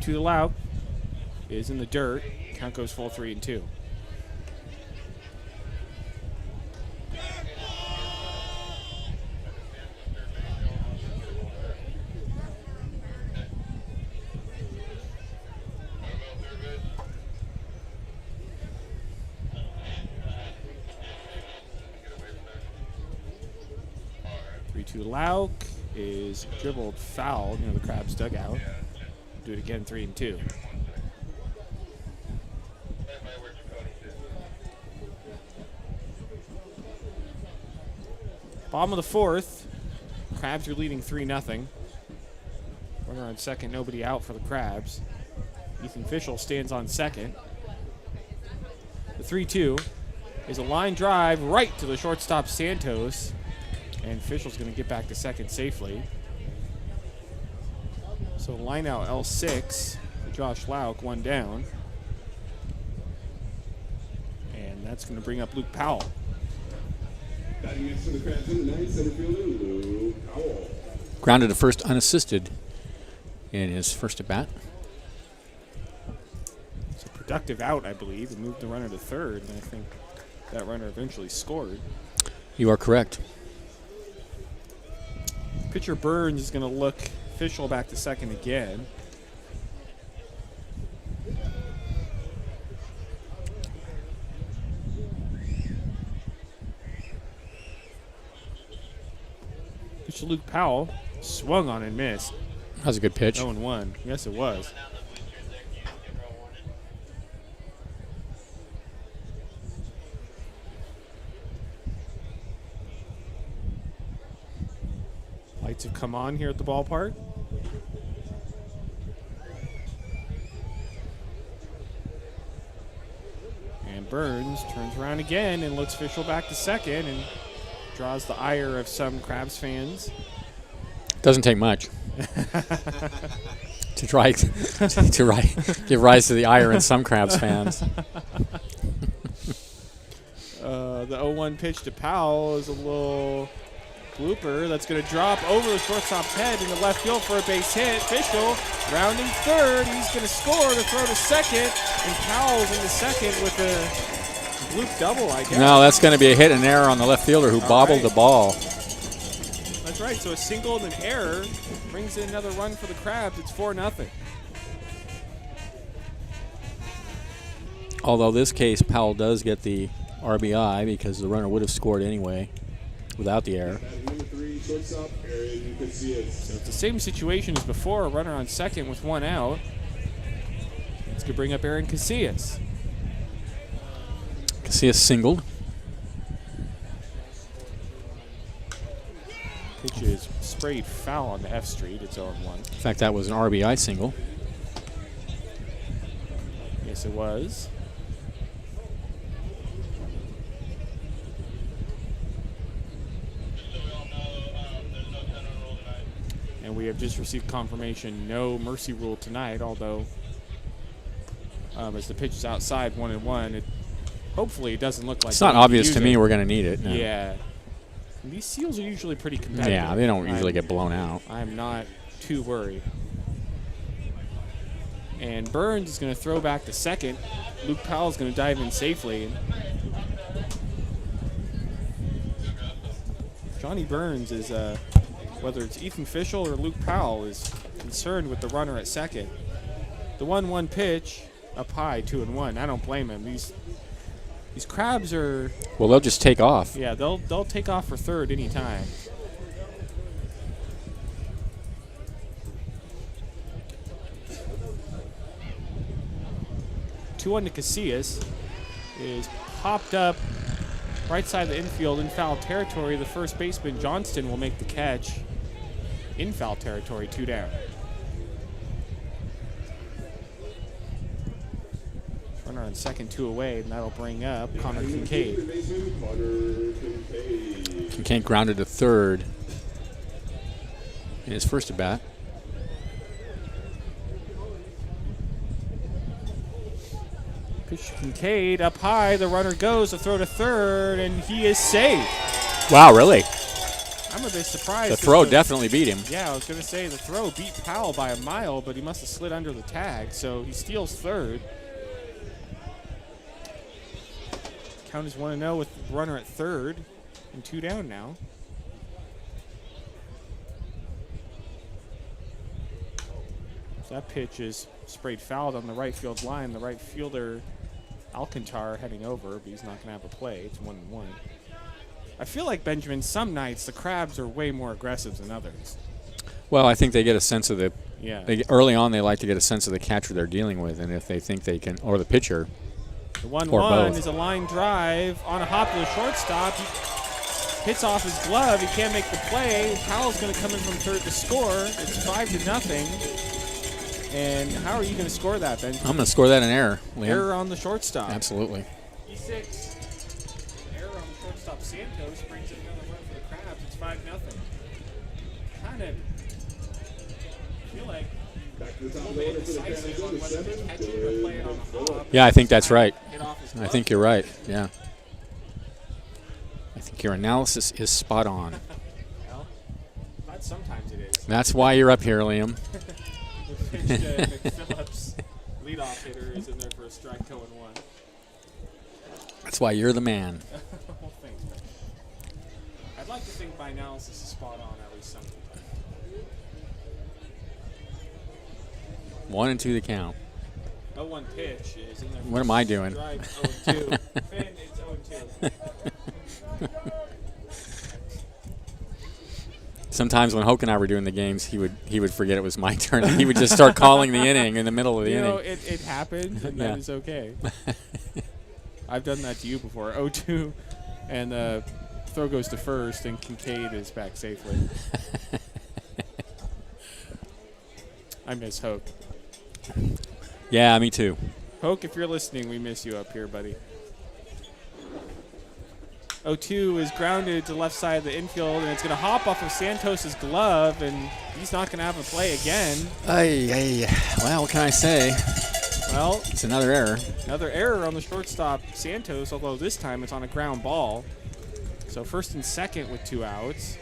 To the Lauk is in the dirt. Count goes full 3-2. To Lauk is dribbled foul near the Crabs dugout. Do it again, 3-2. Bottom of the 4th. Crabs are leading 3-0. Runner on second, nobody out for the Crabs. Ethan Fischel stands on second. The 3-2 is a line drive right to the shortstop Santos. And Fischel's going to get back to second safely. So line out L6 for Josh Lauk, 1 down. And that's going to bring up Luke Powell. Batting next for the Crabs in the 9th, center fielder Luke Powell. Grounded to first unassisted in his first at bat. It's a productive out, I believe. It moved the runner to third, and I think that runner eventually scored. You are correct. Pitcher Burns is going to look Fischel back to second again. Pitcher Luke Powell swung on and missed. That was a good pitch. 0-1. Yes, it was. Lights have come on here at the ballpark. And Burns turns around again and looks Fischel back to second and draws the ire of some Crabs fans. Doesn't take much to try to give rise to the ire in some Crabs fans. The 0-1 pitch to Powell is a little blooper that's going to drop over the shortstop's head in the left field for a base hit. Fischel rounding third. He's going to score to throw to second, and Powell's in the second with a bloop double, I guess. No, that's going to be a hit and error on the left fielder who bobbled the ball. That's right. So a single and an error brings in another run for the Crabs. It's 4-0. Although this case, Powell does get the RBI because the runner would have scored anyway without the error. So it's the same situation as before. A runner on second with 1 out. It's going to bring up Aaron Casillas. Casillas singled. Pitch is sprayed foul on the F Street. It's 0-1. In fact, that was an RBI single. Yes, it was. we have just received confirmation, no mercy rule tonight, although as the pitch is outside 1-1, hopefully it doesn't look like it's not obvious to me we're going to need it. No. Yeah. And these seals are usually pretty competitive. Yeah, they don't usually get blown out. I'm not too worried. And Burns is going to throw back to second. Luke Powell is going to dive in safely. Johnny Burns is, whether it's Ethan Fischel or Luke Powell, is concerned with the runner at second. The 1-1 pitch up high, 2-1. I don't blame him. These crabs are. Well, they'll just take off. Yeah, they'll take off for third anytime. Two-1 to Casillas is popped up right side of the infield in foul territory. The first baseman, Johnston, will make the catch in foul territory, 2 down. Runner on second, 2 away, and that'll bring up Connor Kincaid. Kincaid grounded to third in his first at bat. Pitch Kincaid up high. The runner goes to throw to third, and he is safe. Wow, really? I'm a bit surprised. The throw definitely beat him. Yeah, I was going to say the throw beat Powell by a mile, but he must have slid under the tag, so he steals third. Count is 1-0 with the runner at third and 2 down now. So that pitch is sprayed fouled on the right field line. The right fielder, Alcantar, heading over, but he's not going to have a play. It's 1-1. I feel like, Benjamin, some nights the Crabs are way more aggressive than others. Well, I think they get a sense of the Yeah. early on, they like to get a sense of the catcher they're dealing with, and if they think they can, or the pitcher. The Or 1-1 both. is a line drive on a hop to the shortstop. He hits off his glove. He can't make the play. Powell's going to come in from third to score. It's 5-0. And how are you going to score that, Ben? I'm going to score that an error, Liam. Error on the shortstop. Absolutely. E6. Error on the shortstop. Santos brings in another run for the Crabs. It's 5-0. Kind of feel like a little bit indecisive on whether to catch it or play it on the hop. Yeah, I think that's right. Hit off his I glove. think you're right, yeah. I think your analysis is spot on. Well, but sometimes it is. That's why you're up here, Liam. The pitch to McPhillips, leadoff hitter, is in there for a strike, 0-1. That's why you're the man. Well, thanks, man. I'd like to think my analysis is spot on at least sometimes. 1-2 the count. 0-1 pitch is in there for What am I doing? strike, 0-2. Finn, it's 0-2. Sometimes when Hoke and I were doing the games, he would forget it was my turn. He would just start calling the inning in the middle of the You know, inning. it happens, and Yeah. that is okay. I've done that to you before. 0-2, and the throw goes to first, and Kincaid is back safely. I miss Hoke. Yeah, me too. Hoke, if you're listening, we miss you up here, buddy. 0-2 is grounded to the left side of the infield, and it's going to hop off of Santos' glove, and he's not going to have a play again. Well, what can I say? Well, It's another error. another error on the shortstop, Santos, although this time it's on a ground ball. So first and second with 2 outs.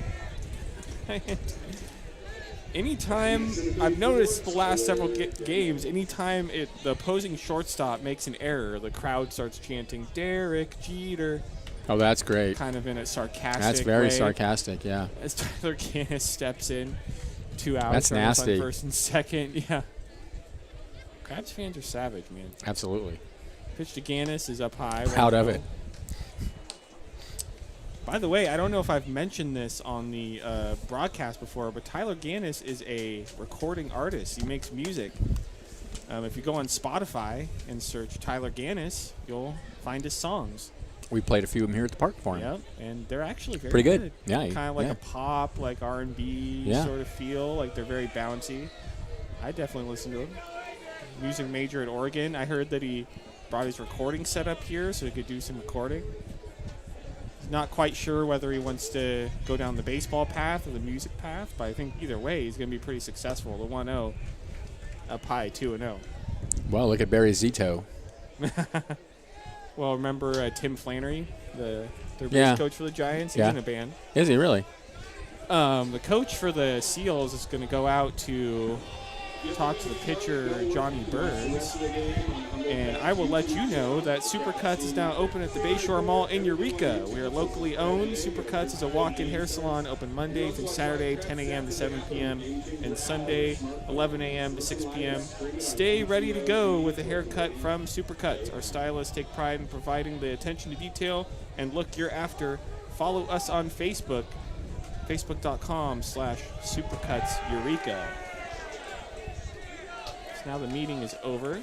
Anytime, I've noticed the last several games, anytime the opposing shortstop makes an error, the crowd starts chanting, Derek Jeter, Oh, that's great. kind of in a sarcastic That's very way. sarcastic, yeah. As Tyler Ganis steps in, 2 outs. That's runners on nasty. first and second, yeah. Crabs fans are savage, man. Absolutely. Pitch to Ganis is up high. Proud of 1-0. it. By the way, I don't know if I've mentioned this on the broadcast before, but Tyler Ganis is a recording artist. He makes music. If you go on Spotify and search Tyler Ganis, you'll find his songs. We played a few of them here at the park for him. Yep, and they're actually very Pretty good. Yeah, kind of like yeah. a pop, like R&B Yeah. sort of feel. Like they're very bouncy. I definitely listen to him. Music major at Oregon. I heard that he brought his recording set up here so he could do some recording. not quite sure whether he wants to go down the baseball path or the music path, but I think either way he's going to be pretty successful. The 1-0 up high, 2-0. Well, look at Barry Zito. Well, remember Tim Flannery, their base coach for the Giants? He's in a band. Is he really? The coach for the Seals is going to go out to talk to the pitcher, Johnny Burns, and I will let you know that Supercuts is now open at the Bayshore Mall in Eureka. We are locally owned. Supercuts is a walk-in hair salon open Monday through Saturday, 10 a.m. to 7 p.m., and Sunday, 11 a.m. to 6 p.m. Stay ready to go with a haircut from Supercuts. Our stylists take pride in providing the attention to detail and look you're after. Follow us on Facebook, facebook.com/SupercutsEureka. Now the meeting is over.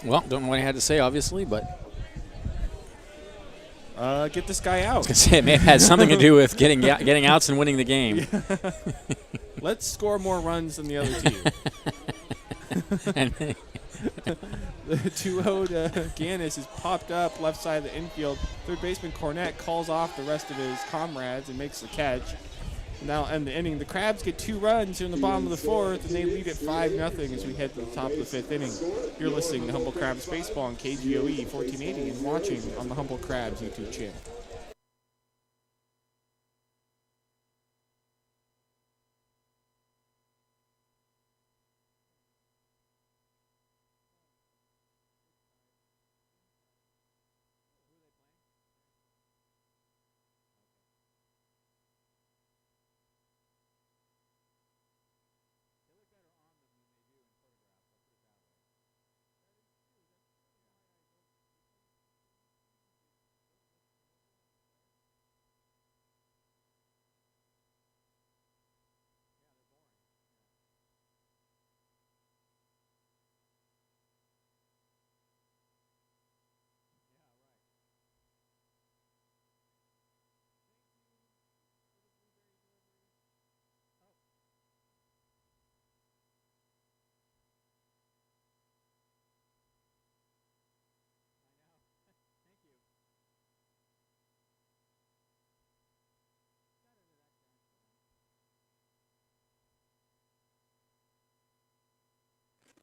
Well, don't know what he had to say, obviously, but get this guy out. I was going to say it may have had something to do with getting outs and winning the game. Let's score more runs than the other team. And The 2-0 to Gannis is popped up left side of the infield. Third baseman Cornett calls off the rest of his comrades and makes the catch. Now end the inning. The Crabs get 2 runs here in the bottom of the 4th, and they lead at 5-0 as we head to the top of the 5th inning. You're listening to Humble Crabs Baseball on KGOE 1480 and watching on the Humble Crabs YouTube channel.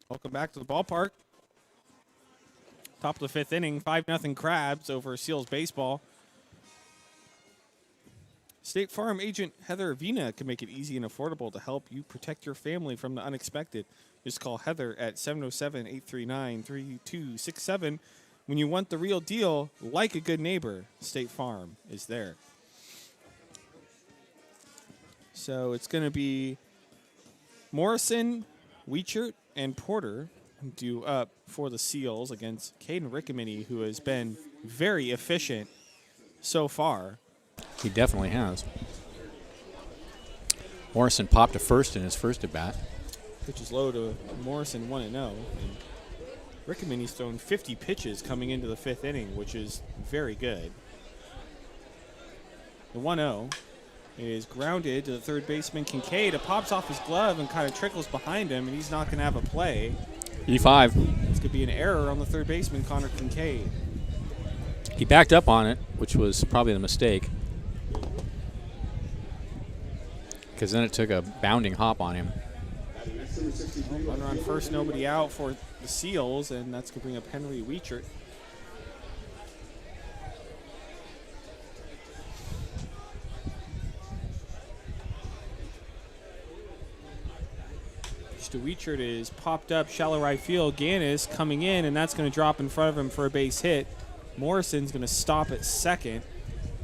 Welcome back to the ballpark. Top of the 5th inning, 5-0 Crabs over Seals baseball. State Farm agent Heather Vina can make it easy and affordable to help you protect your family from the unexpected. Just call Heather at 707-839-3267. When you want the real deal, like a good neighbor, State Farm is there. So it's going to be Morrison, Weichert, and Porter due up for the Seals against Caden Riccomini, who has been very efficient so far. he definitely has. Morrison popped to first in his first at bat. Pitch is low to Morrison, 1-0. And Riccomini's thrown 50 pitches coming into the 5th inning, which is very good. The 1-0 is grounded to the third baseman Kincaid. It pops off his glove and kind of trickles behind him, and he's not going to have a play. E5. This could be an error on the third baseman, Connor Kincaid. He backed up on it, which was probably the mistake, because then it took a bounding hop on him. Runner on first, nobody out for the Seals, and that's going to bring up Henry Weichert. Mr. Weichert is popped up shallow right field. Gannis coming in, and that's going to drop in front of him for a base hit. Morrison's going to stop at second.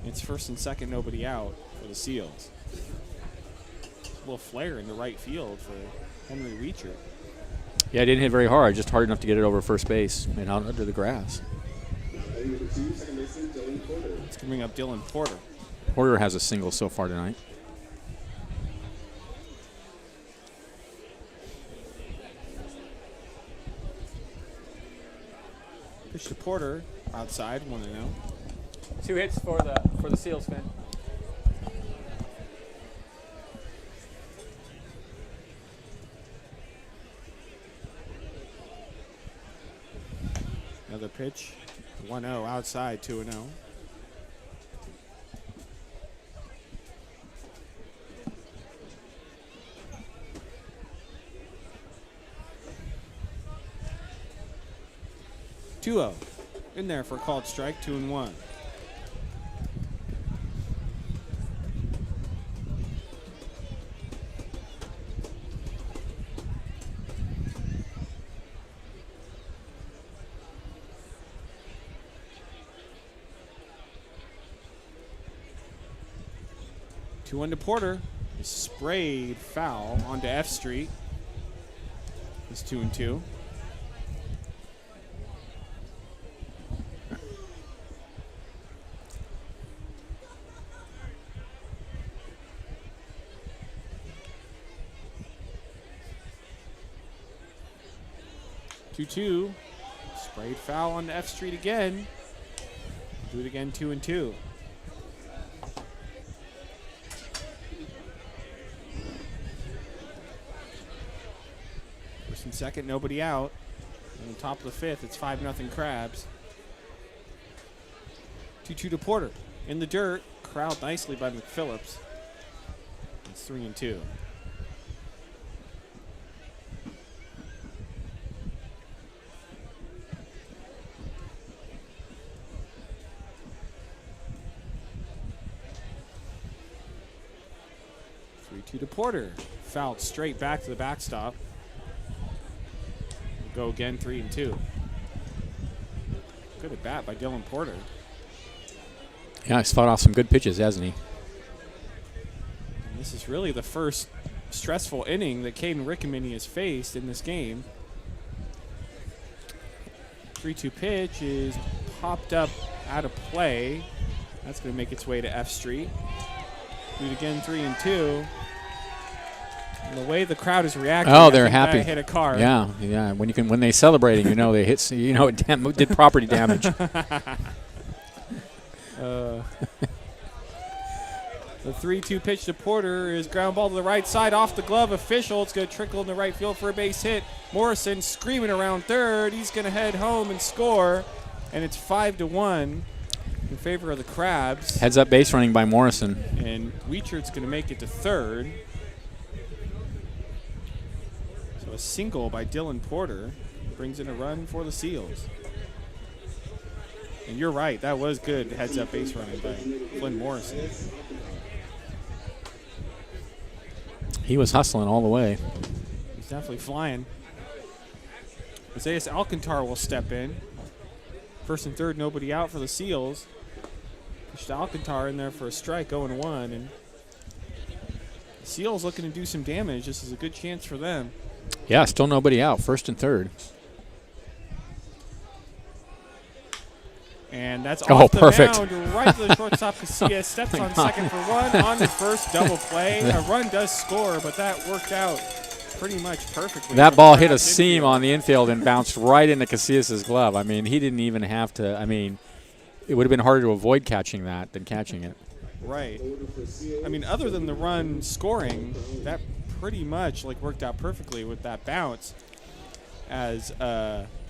It's first and second, nobody out for the Seals. A little flare in the right field for Henry Weichert. Yeah, it didn't hit very hard, just hard enough to get it over first base and out under the grass. It's going to bring up Dylan Porter. Porter has a single so far tonight. Pitch to Porter outside, 1-0. 2 hits for the Seals, Finn. Another pitch 1-0 outside, 2-0. In there for a called strike, 2-1. Two-one to Porter. He sprayed foul onto F Street. It's 2-2. Two-two. Sprayed foul on F Street again. Do it again, 2-2. First and second, nobody out. On the top of the fifth, it's 5-0 Crabs. 2-2 to Porter. In the dirt, corralled nicely by McPhillips. It's 3-2. To Porter. Fouled straight back to the backstop. We'll go again, 3-2. Good at bat by Dylan Porter. Yeah, he's fought off some good pitches, hasn't he? And this is really the first stressful inning that Caden Riccomini has faced in this game. 3-2 pitch is popped up out of play. That's going to make its way to F Street. Do it again, 3-2. And the way the crowd is reacting, oh, they're happy. Hit a car. Yeah, yeah. when they celebrating, they hit. It did property damage. The 3-2 pitch to Porter is ground ball to the right side off the glove. Official. It's going to trickle in the right field for a base hit. Morrison screaming around third. He's going to head home and score, and it's 5-1 in favor of the Crabs. Heads up base running by Morrison. And Weichert's going to make it to third. So a single by Dylan Porter brings in a run for the Seals. And you're right, that was good heads up base running by Flynn Morrison. He was hustling all the way. He's definitely flying. Isaias Alcantar will step in. First and third, nobody out for the Seals. Pushed Alcantar in there for a strike, 0-1. And the Seals looking to do some damage. This is a good chance for them. Yeah, still nobody out. First and third. And that's off the perfect. mound, right to the shortstop. Casillas steps on second for one. On the first, double play. A run does score, but that worked out pretty much perfectly. That ball hit a seam on the infield and bounced right into Casillas' glove. I mean, he didn't even have to. I mean, it would have been harder to avoid catching that than catching it. Right. I mean, other than the run scoring, that pretty much worked out perfectly with that bounce. As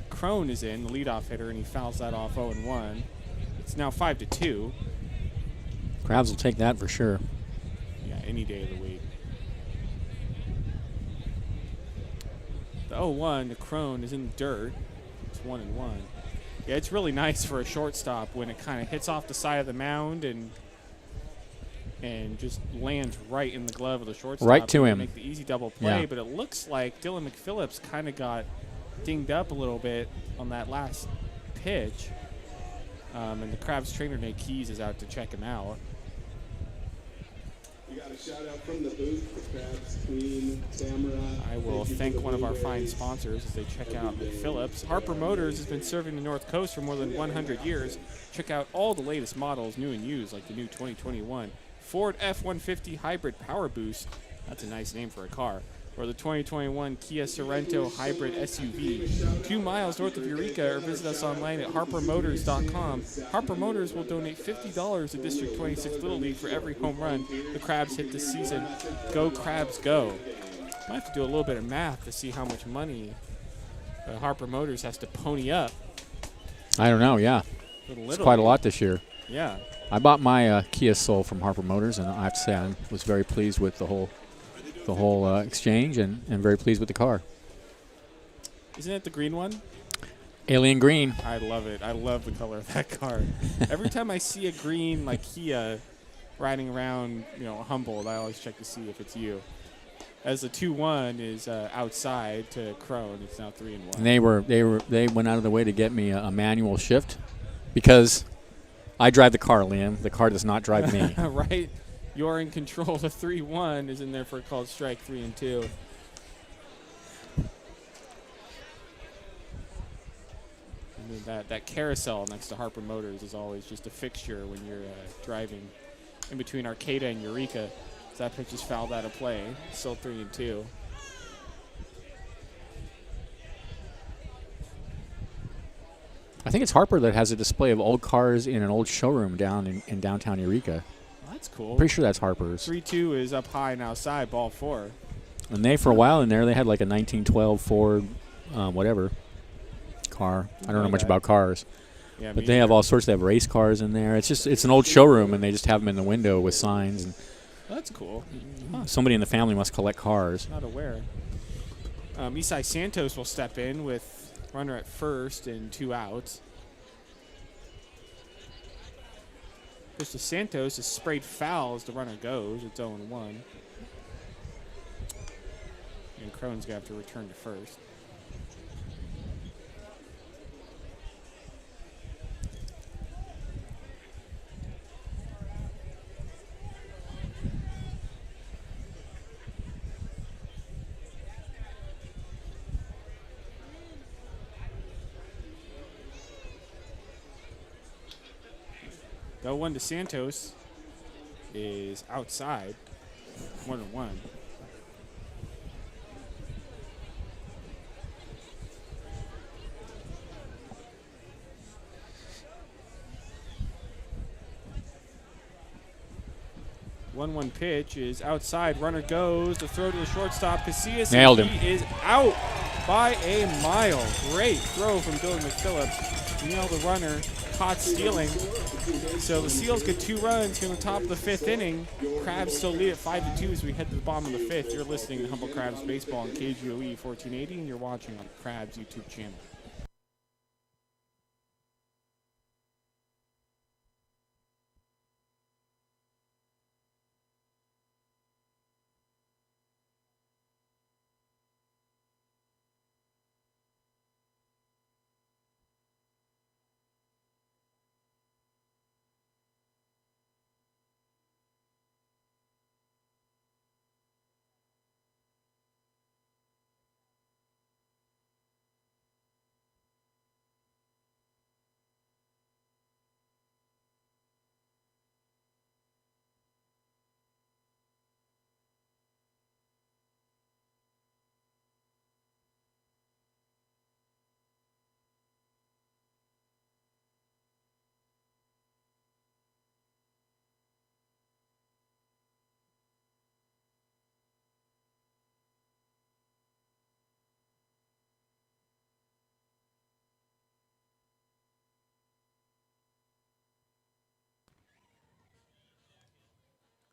Crone is in, the leadoff hitter, and he fouls that off 0-1. It's now 5-2. Crabs will take that for sure. Yeah, any day of the week. The 0-1 to Crone is in the dirt. It's 1-1. Yeah, it's really nice for a shortstop when it kind of hits off the side of the mound and just lands right in the glove of the shortstop. Right to him. Make the easy double play, Yeah. but it looks like Dylan McPhillips kind of got dinged up a little bit on that last pitch. And the Crabs trainer, Nate Keys, is out to check him out. We got a shout out from the booth. Crabs, Queen, Samurai. I will thank one of our fine sponsors as they check out McPhillips. Harper Motors has been serving the North Coast for more than 100 years. Check out all the latest models, new and used, like the new 2021 Ford F-150 Hybrid Power Boost. That's a nice name for a car. Or the 2021 Kia Sorento Hybrid SUV. 2 miles north of Eureka, or visit us online at harpermotors.com. Harper Motors will donate $50 to District 26 Little League for every home run the Crabs hit this season. Go Crabs, go. Might have to do a little bit of math to see how much money Harper Motors has to pony up. I don't know. Yeah, it's quite a lot this year. Yeah. I bought my Kia Soul from Harper Motors, and I have to say I was very pleased with the whole exchange, and very pleased with the car. Isn't it the green one? Alien green. I love it. I love the color of that car. Every time I see a green like Kia riding around, Humboldt, I always check to see if it's you. As the 2-1 is outside to Crone, it's now 3-1. And they went out of the way to get me a manual shift, because I drive the car, Liam. The car does not drive me. Right? You're in control. The 3-1 is in there for a called strike, 3-2. I mean, that carousel next to Harper Motors is always just a fixture when you're driving in between Arcata and Eureka. So that pitch is fouled out of play. Still 3-2. I think it's Harper that has a display of old cars in an old showroom down in downtown Eureka. Well, that's cool. Pretty sure that's Harper's. 3-2 is up high and outside, ball 4. And they, for a while in there, they had like a 1912 Ford, whatever, car. I don't know much about cars. Yeah, but they have all sorts. They have race cars in there. It's an old showroom, and they just have them in the window with signs. And that's cool. somebody in the family must collect cars. Not aware. Isai Santos will step in with runner at first and 2 outs. Mr. Santos is sprayed foul as the runner goes. It's 0-1. And Crone's going to have to return to first. The 1 to Santos is outside, 1-1. One pitch is outside. Runner goes. The throw to the shortstop. Casillas. Nailed him. He is out by a mile. Great throw from Dylan McPhillips. Nailed the runner. Caught stealing. So the Seals get 2 runs here on the top of the 5th inning. Crabs still lead at 5-2 as we head to the bottom of the 5th. You're listening to Humboldt Crabs Baseball on KGOE 1480, and you're watching on the Crabs YouTube channel.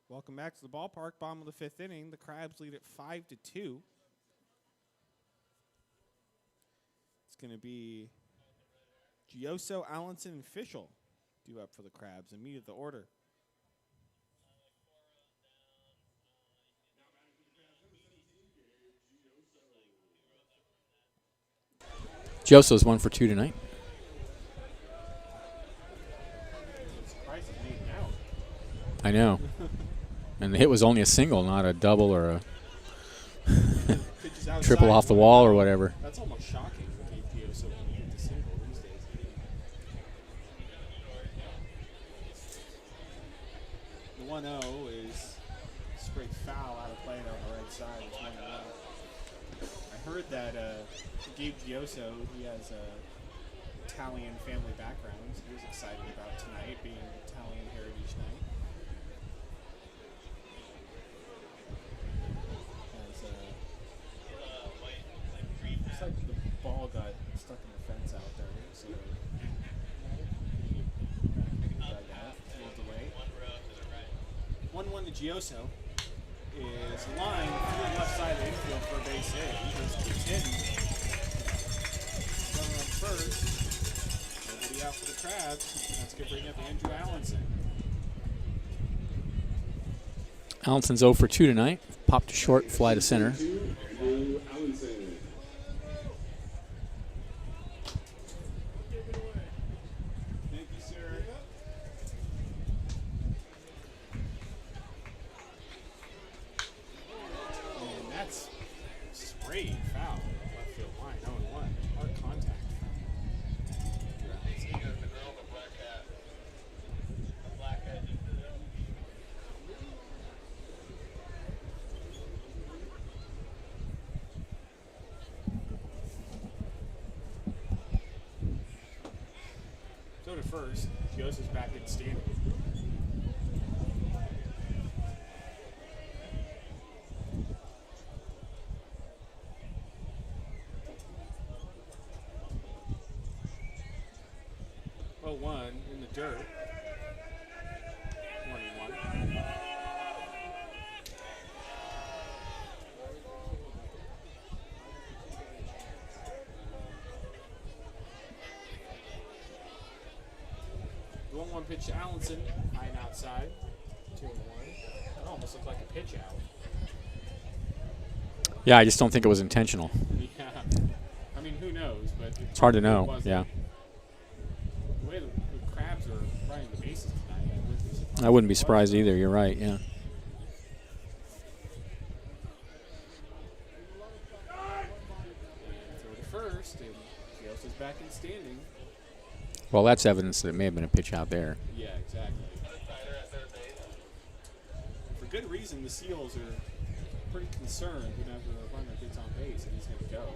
Welcome back to the ballpark. Bottom of the 5th inning. The Crabs lead at 5-2. It's going to be Gioso, Allenson, and Fischel due up for the Crabs. And meet at the order. Gioso's 1 for 2 tonight. I know. And the hit was only a single, not a double or a triple off the wall or whatever. That's almost shocking for Gioso when he hit the single these days. The 1-0 is sprayed foul out of play on the right side. It's 1-1. I heard that Gabe Gioso, he has a Italian family background. So he was excited about tonight being Italian Heritage Night. Looks like the ball got stuck in the fence out there. So Gioso is lined to the left side of the infield for a base hit. He just keeps hitting. Runner on first. Nobody out for the Crabs. That's going to bring up Andrew Allenson. Allison's 0 for 2 tonight. Pop to short, fly to center. Andrew Allenson. Thank you, sir. And that's sprayed foul. Left field line, 0-1. Hard contact. So to first, Gioso's back in standing. Oh, 1 in the dirt. 1-1. The 1-1 pitch to Allenson, high and outside. 2-1. That almost looked like a pitch out. Yeah, I just don't think it was intentional. Yeah. I mean, who knows? But It's hard to probably know. wasn't. Yeah, The way the Crabs are running the bases tonight, I wouldn't be surprised either. You're right. Yeah. And throw to first, and Gioso's back in standing. Well, that's evidence that it may have been a pitch out there. Yeah, exactly. For good reason, the Seals are pretty concerned whenever a runner gets on base and he's going to go.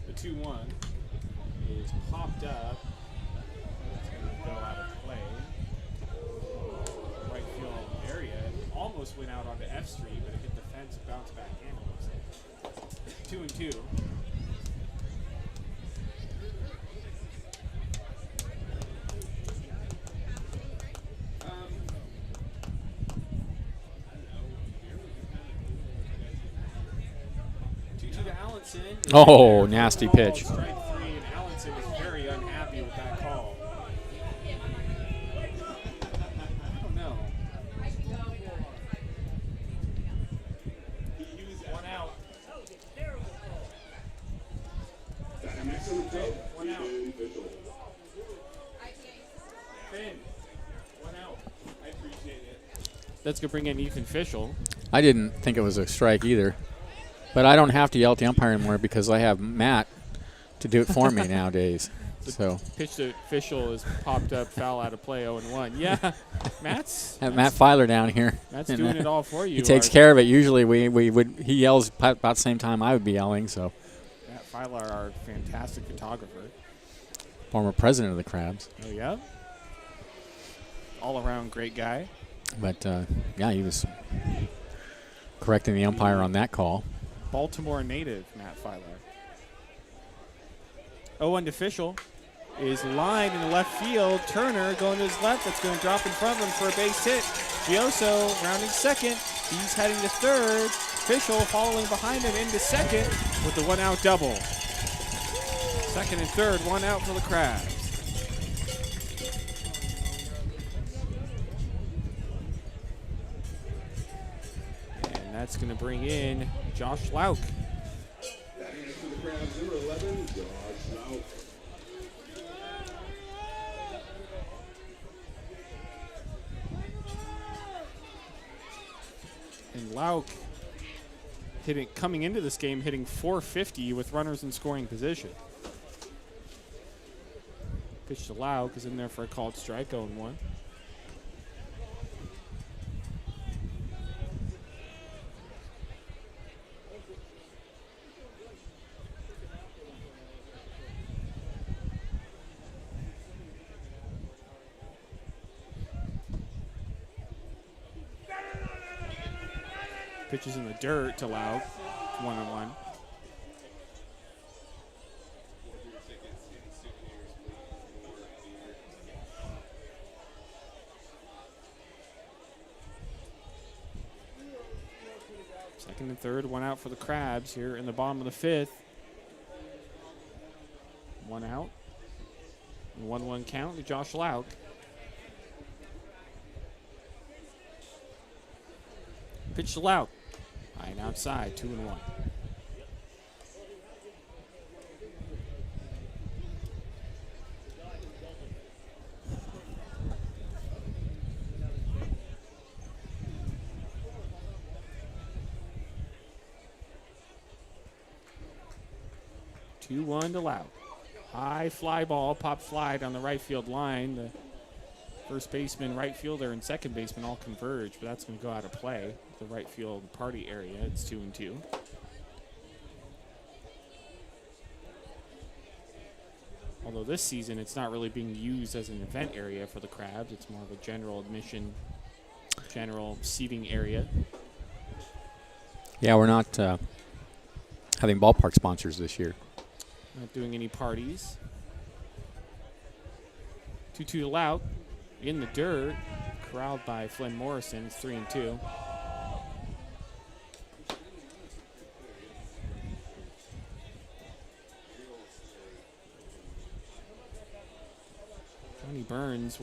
The 2-1 is popped up. It's going to go out of play. Right field area. It almost went out onto F Street, but it hit the fence and bounced back in. 2-2. Oh, nasty pitch. Strike 3, and Allenson is very unhappy with that call. I don't know. 1 out. 1 out. Finn. 1 out. I appreciate it. That's going to bring in Ethan Fischel. I didn't think it was a strike either. But I don't have to yell at the umpire anymore because I have Matt to do it for me nowadays. So Pitch to Fischel is popped up, foul out of play, 0-1. Yeah, Matt's Matt Filer down here. Matt's doing it all for you. He takes care of it. Usually he yells about the same time I would be yelling. So Matt Filer, our fantastic photographer. Former president of the Crabs. Oh yeah. All around great guy. But yeah, he was correcting the umpire on that call. Baltimore native, Matt Filer. 0-1 to Fischel is lined in the left field. Turner going to his left. That's going to drop in front of him for a base hit. Gioso rounding second. He's heading to third. Fischel following behind him into second with the 1-out double. Second and third, 1 out for the Crabs. And that's going to bring in Josh Lauk. Batting next to the Crabs, number 11, Josh Lauk. And Lauk coming into this game hitting .450 with runners in scoring position. Pitch to Lauk is in there for a called strike, 0-1. Pitches in the dirt to Lauk, 1-1. Second and third, one out for the Crabs here in the bottom of the fifth. One out. 1-1 count to Josh Lauk. Pitch to Lauk. High and outside, 2-1. Two one to Lauk. High fly ball, pop fly down the right field line. The first baseman, right fielder, and second baseman all converge, but that's going to go out of play. The right field party area, it's 2-2. Although this season, it's not really being used as an event area for the Crabs. It's more of a general admission, general seating area. Yeah, we're not having ballpark sponsors this year. Not doing any parties. 2-2 to Lauk. In the dirt. Corralled by Flynn Morrison. It's 3-2. Johnny Burns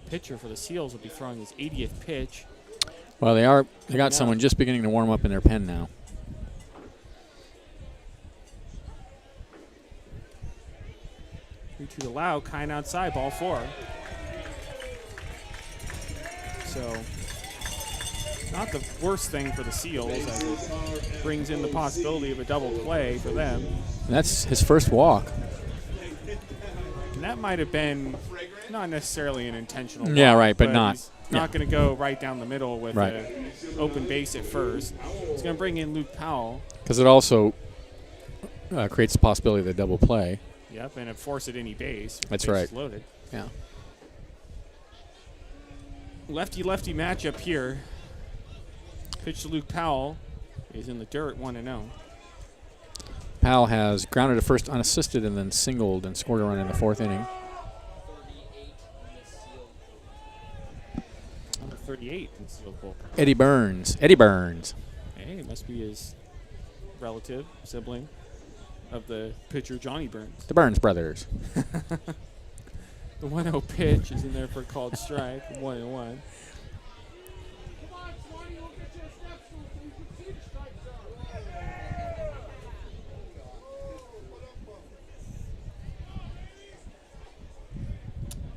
pitcher for the Seals will be throwing his 80th pitch. Well, they got someone just beginning to warm up in their pen now. 3-2 to Lauk, kind outside, ball 4. So, not the worst thing for the Seals as it brings in the possibility of a double play for them. And that's his first walk. And that might have been not necessarily an intentional walk. Yeah, right, but not. He's not going to go right down the middle with an open base at first. He's going to bring in Luke Powell. Because it also creates the possibility of the double play. Yep, and it force at any base. That's base right. is loaded. Yeah. Lefty-lefty matchup here. Pitch to Luke Powell. He's in the dirt, 1-0. Powell has grounded to first unassisted and then singled and scored a run in the 4th inning. Number 38 in Sealed Bullpen. Eddie Burns. Eddie Burns. Hey, it must be his relative, sibling of the pitcher Johnny Burns. The Burns brothers. The 1-0 pitch is in there for a called strike, 1-1.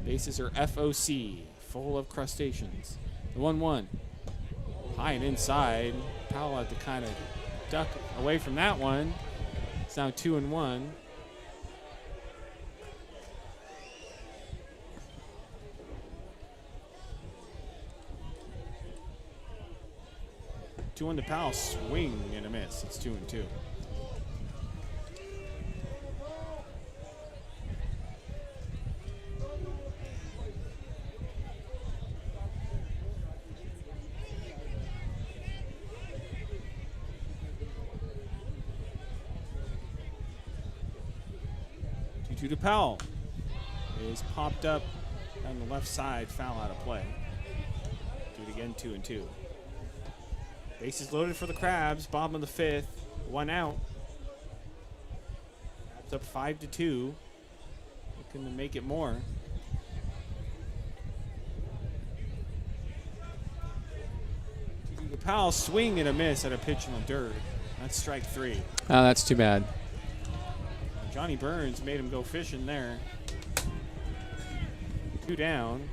Bases are FOC, full of crustaceans. The 1-1. High and inside. Powell had to kind of duck away from that one. It's now 2-1. Two on to Powell, swing and a miss. It's 2-2. To Powell is popped up on the left side, foul out of play. Do it again, 2-2. Bases loaded for the Crabs, bottom of the 5th, 1 out. Crabs up 5-2, looking to make it more. To Powell, swing and a miss at a pitch in the dirt. That's strike 3. Oh, that's too bad. Johnny Burns made him go fishing there. 2 down.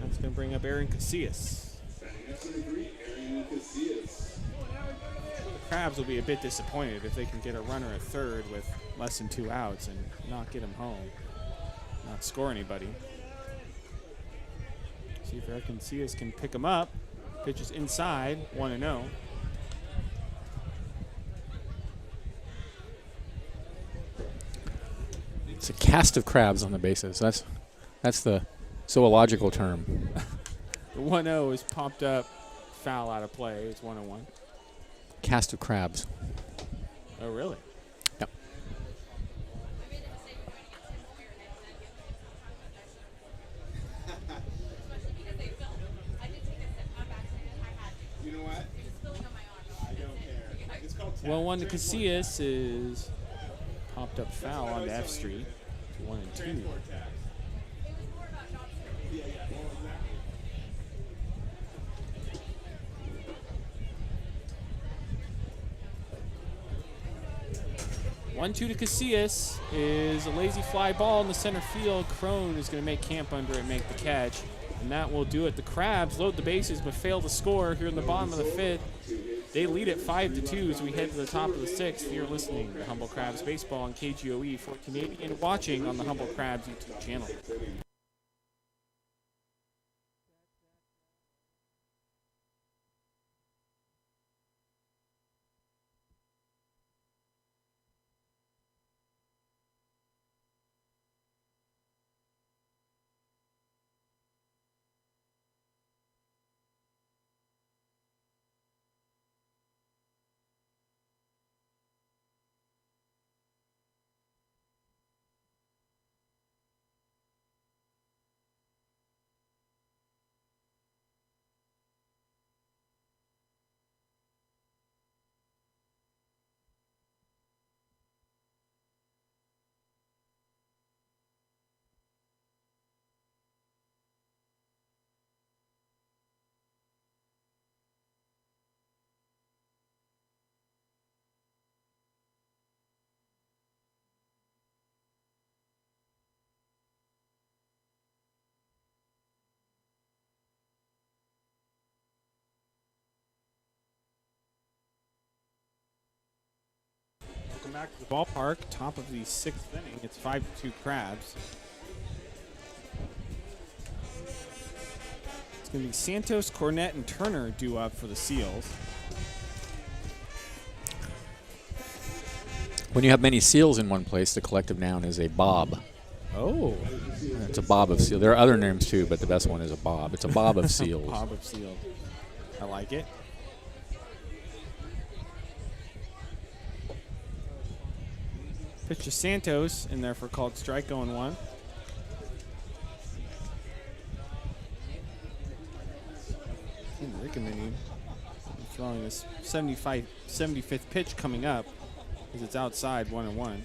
That's going to bring up Aaron Casillas. The Crabs will be a bit disappointed if they can get a runner at third with less than 2 outs and not get him home. Not score anybody. See if Aaron Casillas can pick him up. Pitches inside, 1-0. It's a cast of crabs on the bases. That's the zoological term. The 1-0 is popped up, foul out of play. It's 1-1. Cast of crabs. Oh, really? Yep. You know what? I don't Well, one to Casillas is popped up foul onto F Street. 1 and 2. One-two to Casillas is a lazy fly ball in the center field. Crone is going to make camp under it, make the catch, and that will do it. The Crabs load the bases but fail to score here in the bottom of the 5th. They lead at 5-2 as we head to the top of the 6th. You're listening to Humble Crabs Baseball on KGOE for Canadian, watching on the Humble Crabs YouTube channel. Welcome back to the ballpark, top of the 6th inning. It's 5-2 Crabs. It's going to be Santos, Cornett, and Turner due up for the Seals. When you have many seals in one place, the collective noun is a bob. Oh. It's a bob of seal. There are other names too, but the best one is a bob. It's a bob of seals. Bob of seals. I like it. Pitch to Santos in there for called strike, going 1. Riccomini throwing this 75th pitch coming up as it's outside 1-1.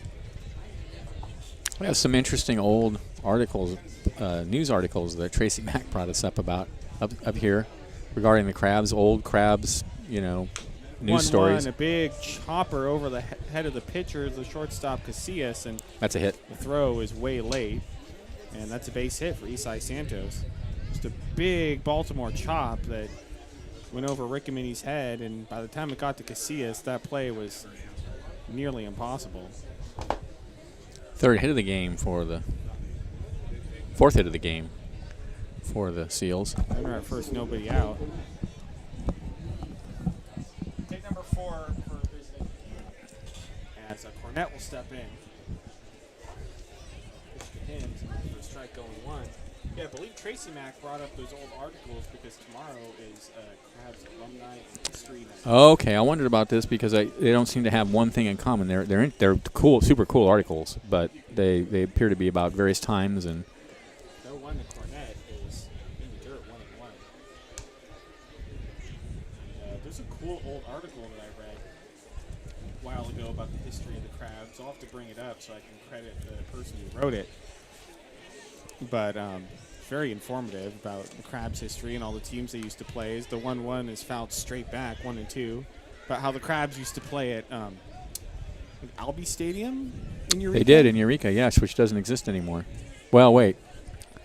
We have some interesting old articles, news articles that Tracy Mack brought us up about up here regarding the Crabs, old Crabs, news stories. A big chopper over the head of the pitcher, the shortstop Casillas, and that's a hit. The throw is way late, and that's a base hit for Isai Santos. Just a big Baltimore chop that went over Riccomini's head, and by the time it got to Casillas, that play was nearly impossible. Third hit of the game for the fourth hit of the game for the Seals. Runner at first, nobody out. Hit number 4 for visiting as Cornett will step in. Pitch to him for a strike going 1. Yeah, I believe Tracy Mack brought up those old articles because tomorrow is Crabs Alumni History Night. Okay, I wondered about this because they don't seem to have one thing in common. They're cool, super cool articles, but they appear to be about various times and. No one to Cornett is in the dirt 1-1. There's a cool old article that I read a while ago about the history of the Crabs. I'll have to bring it up so I can credit the person who wrote it. But very informative about the Crabs' history and all the teams they used to play. The 1-1 is fouled straight back, 1 and 2. About how the Crabs used to play at Albee Stadium in Eureka. They did in Eureka, yes, which doesn't exist anymore. Well, wait.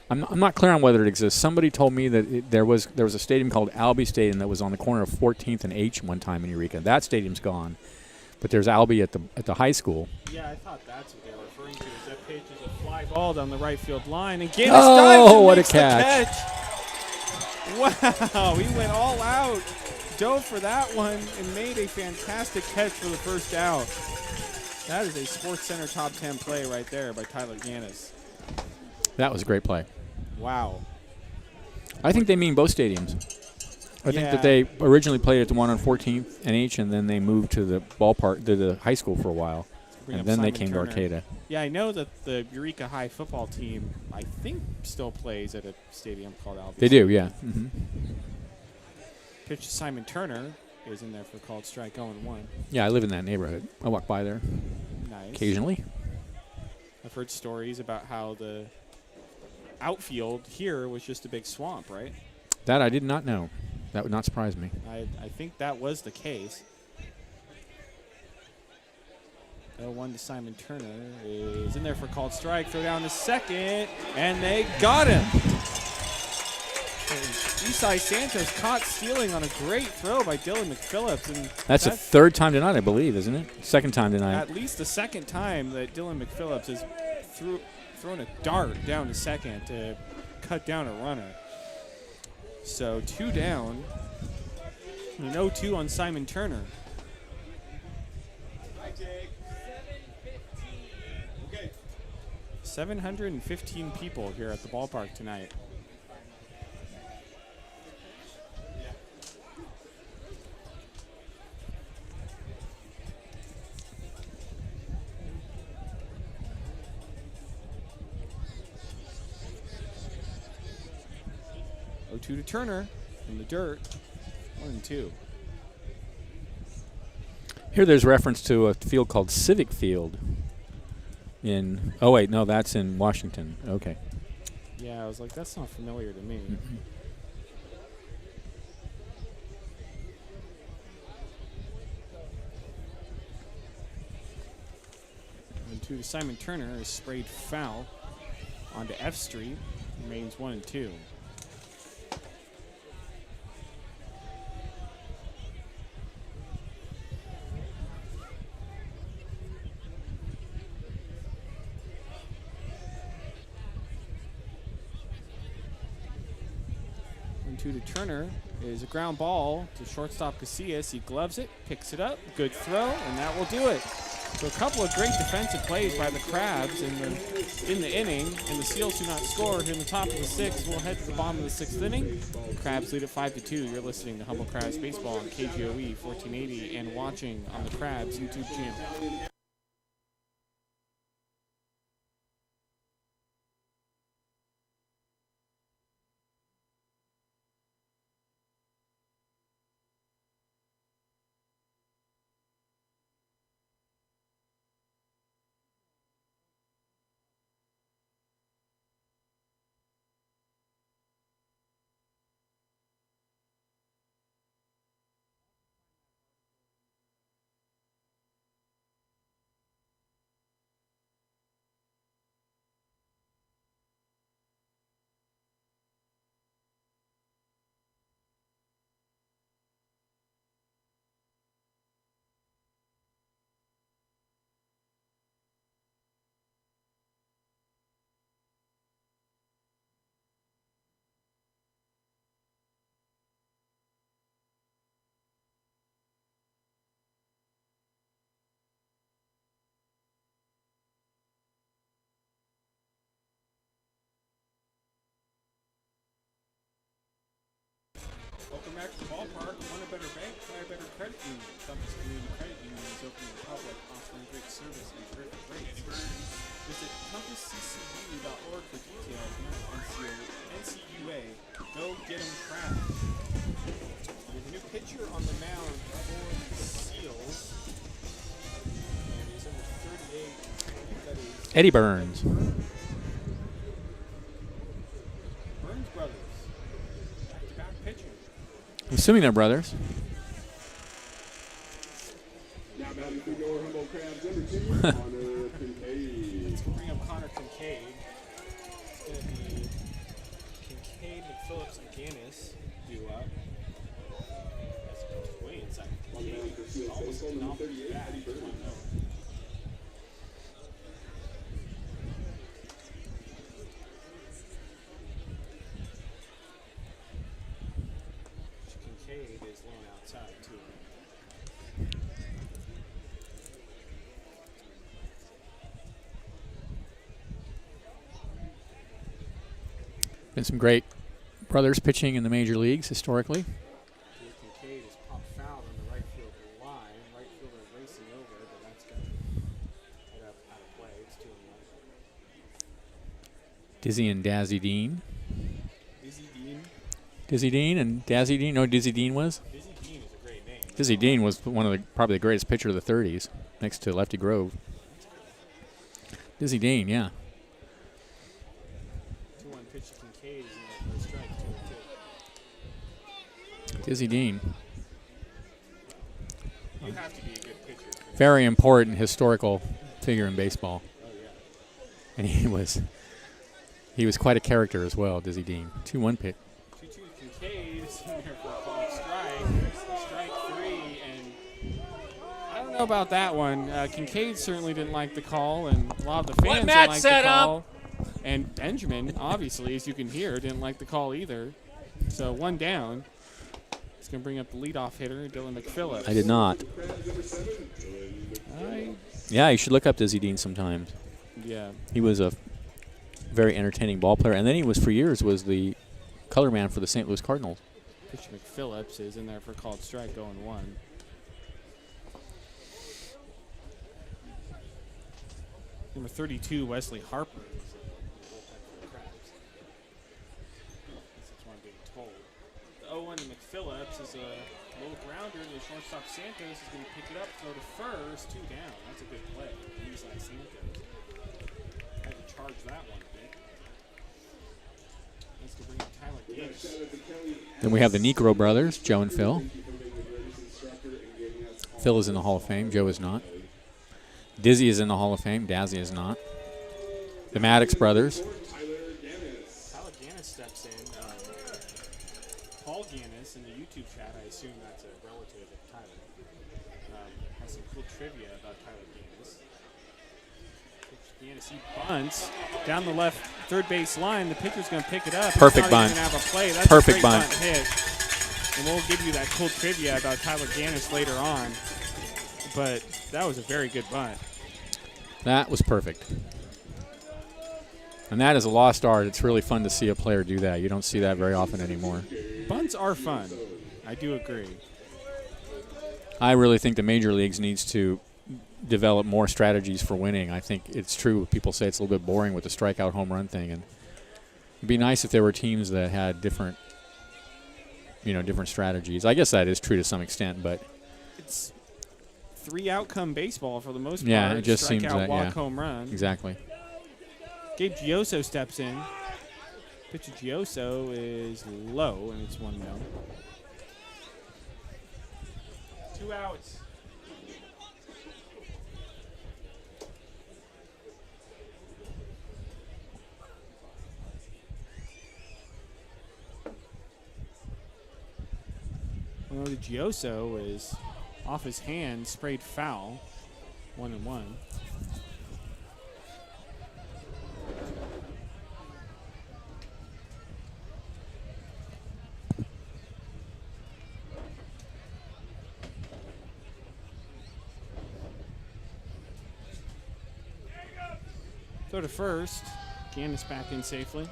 I'm not clear on whether it exists. Somebody told me that there was a stadium called Albee Stadium that was on the corner of 14th and H one time in Eureka. That stadium's gone, but there's Albee at the high school. Yeah, I thought that's what they were referring to. Is that pitch is a fly ball down the right field line, and Gales dives and what makes a catch! Wow, he went all out, dove for that one, and made a fantastic catch for the first out. That is a Sports Center top 10 play right there by Tyler Gannis. That was a great play. Wow. I think they mean both stadiums. I think that they originally played at the one on 14th and H, and then they moved to the ballpark, to the high school for a while, and then they came to Arcata. Yeah, I know that the Eureka High football team, I think, still plays at a stadium called Albee. They do, yeah. Mm-hmm. Pitch to Simon Turner is in there for called strike 0-1. Yeah, I live in that neighborhood. I walk by there Nice. occasionally. I've heard stories about how the outfield here was just a big swamp, right? That I did not know. That would not surprise me. I think that was the case. 0-1 to Simon Turner is in there for called strike. Throw down to second, and they got him. Isai Santos caught stealing on a great throw by Dylan McPhillips. And That's the third time tonight, I believe, isn't it? Second time tonight. at least the second time that Dylan McPhillips has thrown a dart down to second to cut down a runner. So 2 down. An 0-2 on Simon Turner. 715 people here at the ballpark tonight. To Turner in the dirt. 1-2. Here there's reference to a field called Civic Field in, oh wait, no, that's in Washington. Okay. Yeah, I was like, that's not familiar to me. Mm-hmm. And 2 to Simon Turner is sprayed foul onto F Street. Remains 1-2. To Turner is a ground ball to shortstop Casillas. He gloves it, picks it up, good throw, and that will do it. So a couple of great defensive plays by the Crabs in the inning, and the Seals do not score. Here in the top of the 6th, we'll head to the bottom of the 6th inning. The Crabs lead at 5-2. You're listening to Humble Crabs Baseball on KGOE 1480 and watching on the Crabs YouTube channel. Welcome back to the ballpark. Want a better bank? Try a better credit union. Compass Community Credit Union is open in public, offering great service and terrific rates. Visit compassccu.org for details. NCUA. Go get them Crabs. There's a new pitcher on the mound for the Seals. And he's number 38. Eddie Burns. Burns brothers. Back-to-back pitching. I'm assuming they're brothers. Now batting for your Humble Crabs, number 2, Connor Kincaid. Let's bring up Connor Kincaid. It's going to be Kincaid, McPhillips, and Gannis do up. That's way inside. Kincaid almost did not be back. Kincaid is low outside, too. Been some great brothers pitching in the major leagues historically. Kincaid is popped foul on the right field line. Right fielder racing over, but that's going to head up out of play. It's 2-1. Dizzy and Dazzy Dean. Dizzy Dean. Dizzy Dean and Dazzy Dean. No, Dizzy Dean was? Dizzy Dean is a great name. Dizzy Dean was one of the probably the greatest pitcher of the 30s, next to Lefty Grove. Dizzy Dean, yeah. 2-1 pitch to Kincaid is in the strike. 2-2. Dizzy Dean. You have to be a good pitcher. Very important historical figure in baseball. Oh, yeah. And he was quite a character as well, Dizzy Dean. 2-1 pitch. 2-2 Kincaid is in there for a called strike. Strike 3, and I don't know about that one. Kincaid certainly didn't like the call, and a lot of the fans Matt didn't like set the up. call. And Benjamin, obviously, as you can hear, didn't like the call either. So 1 down. It's going to bring up the leadoff hitter, Dylan McPhillips. I did not. Yeah, you should look up Dizzy Dean sometimes. Yeah. He was a very entertaining ball player, and then he was for years was the color man for the St. Louis Cardinals. Pitcher McPhillips is in there for a called strike, going 1. Number 32, Wesley Harper. That's what I'm being told. The 0-1 to McPhillips is a low grounder. The shortstop Santos is going to pick it up, throw to first, 2 down. That's a good play. Use that Santos. Had to charge that one a bit. Let's go bring up Tyler Gates. Then we have the Negro brothers, Joe and Phil. Phil is in the Hall of Fame. Joe is not. Dizzy is in the Hall of Fame. Dazzy is not. The Maddox brothers. Tyler Gannis steps in. Paul Gannis in the YouTube chat, I assume that's a relative of Tyler, has some cool trivia about Tyler Gannis. Gannis, he bunts down the left third base line. The pitcher's going to pick it up. Perfect He's not bunt. even gonna have a play. That's Perfect a great bunt. hit. And we'll give you that cool trivia about Tyler Gannis later on. But that was a very good bunt. That was perfect. And that is a lost art. It's really fun to see a player do that. You don't see that very often anymore. Bunts are fun. I do agree. I really think the major leagues needs to develop more strategies for winning. I think it's true. People say it's a little bit boring with the strikeout home run thing, and it'd be nice if there were teams that had different strategies. I guess that is true to some extent, but It's 3-outcome baseball for the most part. Yeah, it just seems Strikeout, that, walk, yeah. home run. exactly. Gabe Gioso steps in. Pitch of Gioso is low, and it's 1-0. 2 outs. Well, the Gioso is off his hand, sprayed foul. 1-1. Throw to first. Gannis back in safely.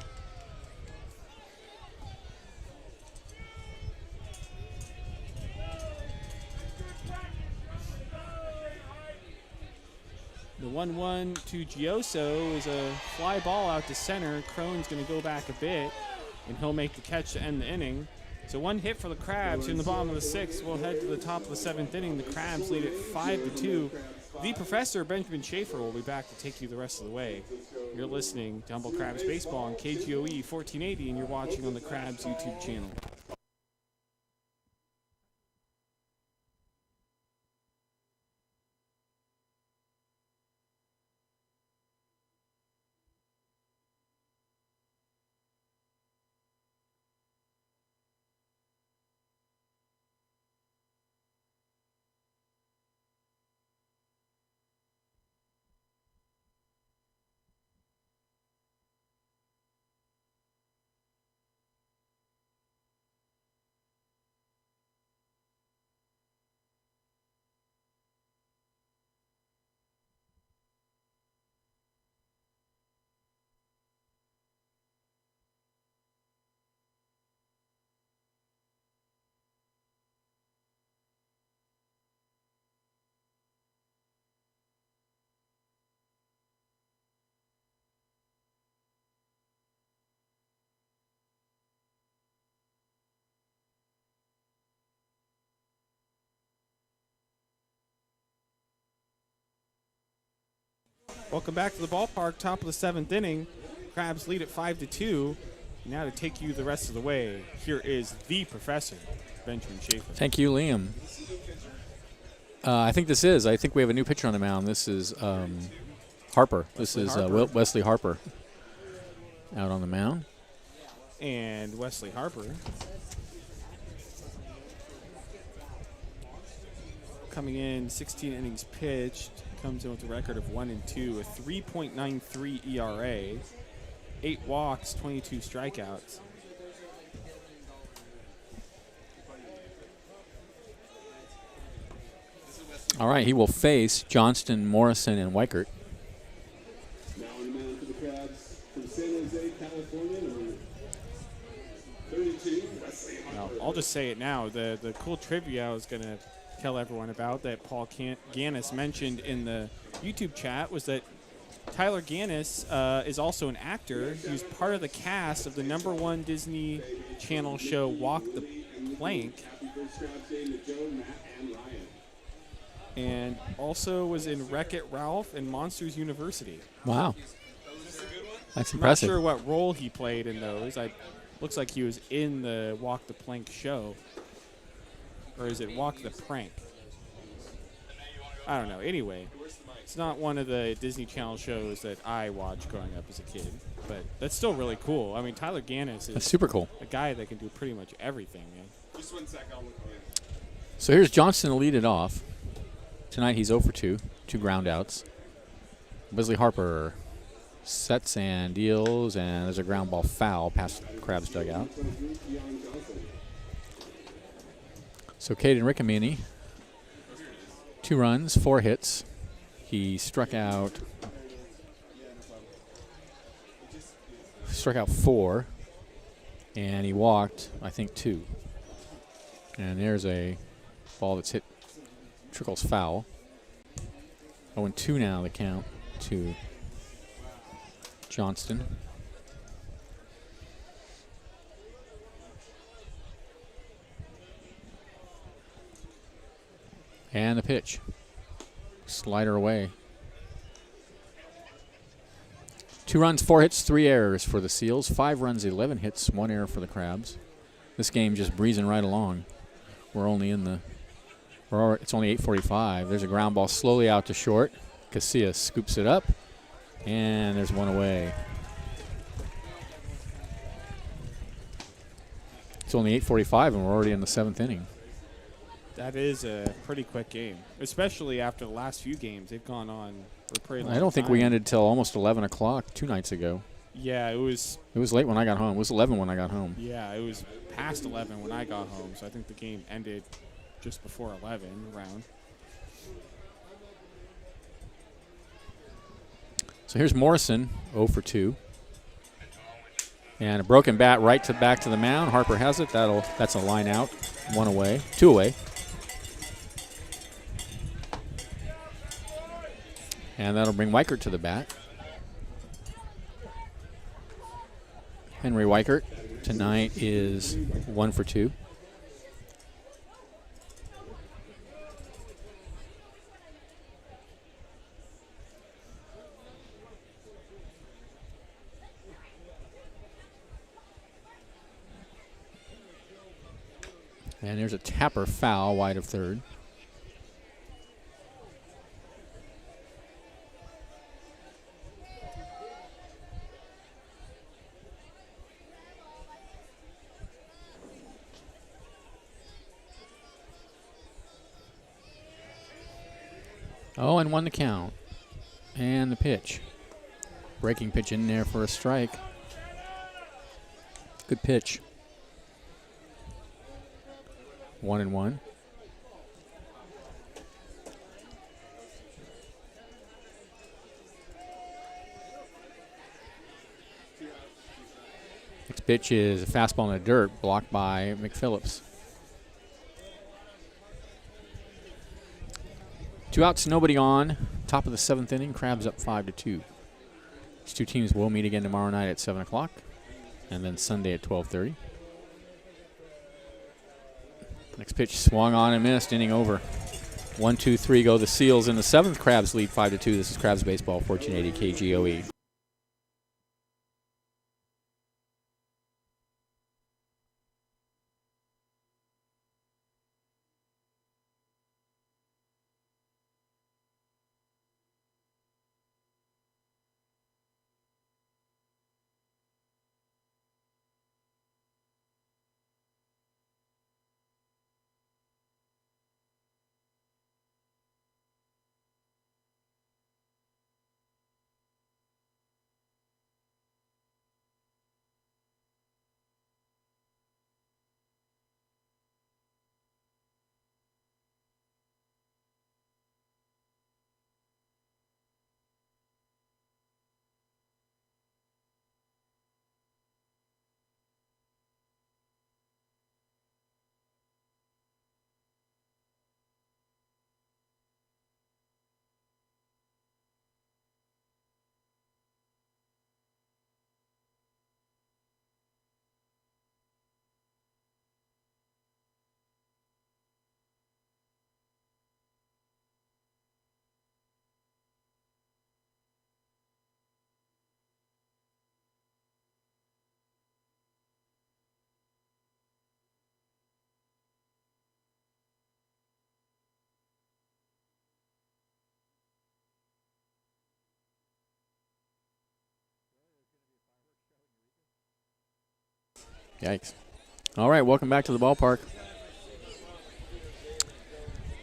The 1-1 to Gioso is a fly ball out to center. Crone's going to go back a bit, and he'll make the catch to end the inning. So 1 hit for the Crabs in the bottom of the 6th. We'll head to the top of the 7th inning. The Crabs lead it 5-2. The Professor, Benjamin Schaefer, will be back to take you the rest of the way. You're listening to Humble Crabs Baseball on KGOE 1480, and you're watching on the Crabs YouTube channel. Welcome back to the ballpark. Top of the 7th inning. Crabs lead at 5-2. Now to take you the rest of the way, here is the professor, Benjamin Schaefer. Thank you, Liam. I think we have a new pitcher on the mound. This is Harper. Wesley Harper out on the mound. And Wesley Harper coming in 16 innings pitched, comes in with a record of 1-2, a 3.93 ERA, 8 walks, 22 strikeouts. All right, he will face Johnston, Morrison, and Weichert. Now on the mound for the Crabs from San Jose, California, number 32, Wesley Harper. I'll just say it now. The cool trivia I was going to tell everyone about that Paul Gannis mentioned in the YouTube chat was that Tyler Gannis is also an actor. He was part of the cast of the #1 Disney Channel show Walk the Plank. Happy first Crabs Day to Joe, Matt, and Ryan. And also was in Wreck-It Ralph and Monsters University. Wow. That's I'm not impressive. sure what role he played in those. Looks like he was in the Walk the Plank show. Or is it Walk the Prank? I don't know. Anyway, it's not one of the Disney Channel shows that I watched growing up as a kid. But that's still really cool. I mean, Tyler Gannis That's is super cool. a guy that can do pretty much everything, man. Just 1 sec, I'll look at it. So here's Johnston to lead it off. Tonight he's 0 for 2, 2 ground outs. Wesley Harper sets and deals, and there's a ground ball foul past Crab's dugout. So Caden Riccomini, 2 runs, 4 hits. He struck out 4, and he walked, I think, 2. And there's a ball that's hit, trickles foul. 0-2 now the count to Johnston. And the pitch. Slider away. 2 runs, 4 hits, 3 errors for the Seals. 5 runs, 11 hits, 1 error for the Crabs. This game just breezing right along. It's only 8:45. There's a ground ball slowly out to short. Casillas scoops it up, and there's 1 away. It's only 8:45, and we're already in the 7th inning. That is a pretty quick game, especially after the last few games. They've gone on for a pretty long time. I don't think we ended till almost 11 o'clock 2 nights ago. Yeah, it was. It was late when I got home. It was 11 when I got home. Yeah, it was past 11 when I got home, so I think the game ended just before 11 around. So here's Morrison, 0 for 2. And a broken bat back to the mound. Harper has it. That's a line out. 1 away. 2 away. And that'll bring Weichert to the bat. Henry Weichert tonight is 1 for 2. And there's a Tapper foul wide of third. Oh, and 1 to count. And the pitch. Breaking pitch in there for a strike. Good pitch. 1-1. Next pitch is a fastball in the dirt, blocked by McPhillips. 2 outs, nobody on. Top of the 7th inning, Crabs up 5-2. These 2 teams will meet again tomorrow night at 7 o'clock, and then Sunday at 12:30. Next pitch swung on and missed, inning over. 1, 2, 3 go the Seals in the 7th. Crabs lead 5-2. This is Crabs Baseball, 1480 KGOE. Yikes. All right, welcome back to the ballpark.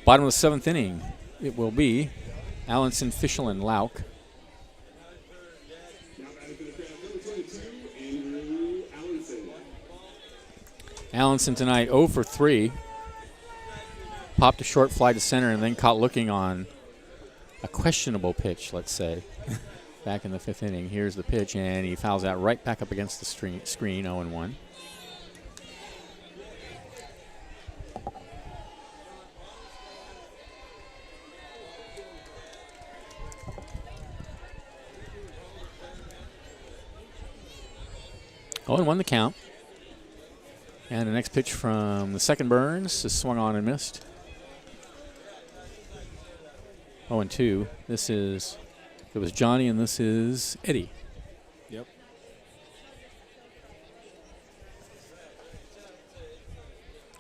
Bottom of the 7th inning, it will be Allenson, Fischel, and Lauk. Now batting for the crowd, number 22, Andrew Allenson. Allenson tonight 0 for 3. Popped a short fly to center and then caught looking on a questionable pitch, let's say, back in the 5th inning. Here's the pitch, and he fouls that right back up against the screen, 0-1. Oh, and 1 the count. And the next pitch from the second Burns is swung on and missed. 0-2. It was Johnny, and this is Eddie. Yep.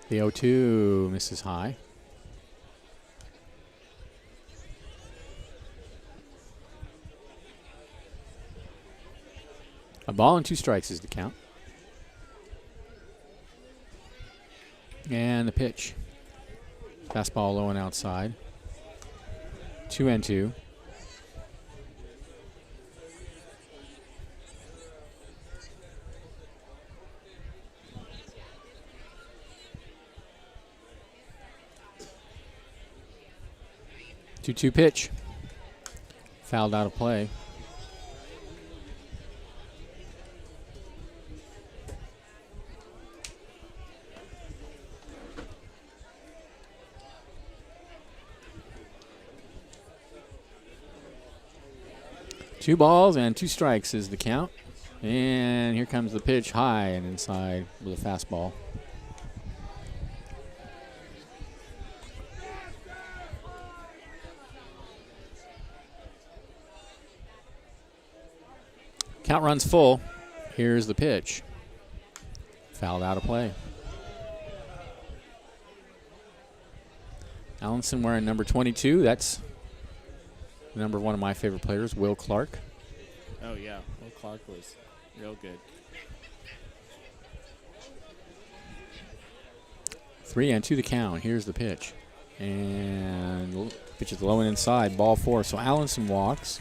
The 0-2 misses high. A ball and 2 strikes is the count. And the pitch. Fastball low and outside. 2-2. Two-two pitch. Fouled out of play. Two balls and 2 strikes is the count. And here comes the pitch, high and inside with a fastball. Count runs full. Here's the pitch. Fouled out of play. Allenson wearing number 22. That's number 1 of my favorite players, Will Clark. Oh, yeah. Will Clark was real good. 3-2 the count. Here's the pitch. And pitch is low and inside, ball 4. So Allenson walks.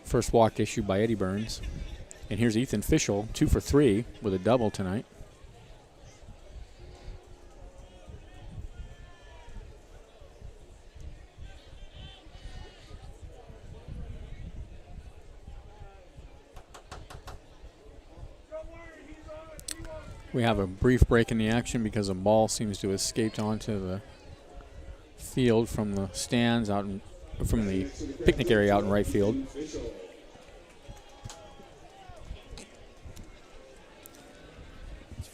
First walk issued by Eddie Burns. And here's Ethan Fischel, 2 for 3 with a double tonight. We have a brief break in the action because a ball seems to have escaped onto the field from the stands from the picnic area out in right field.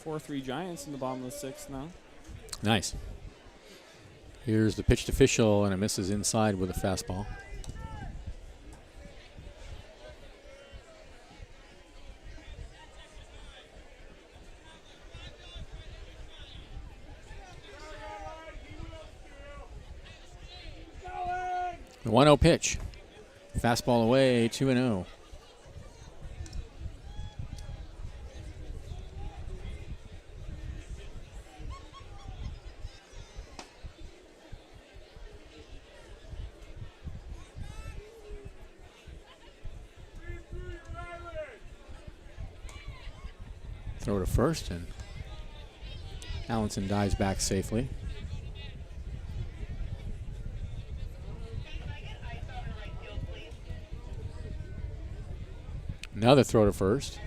4-3 Giants in the bottom of the 6th now. Nice. Here's the pitched official, and it misses inside with a fastball. The 1-0 pitch. Fastball away, 2-0. Throw to first, and Allenson dives back safely. Another throw to first.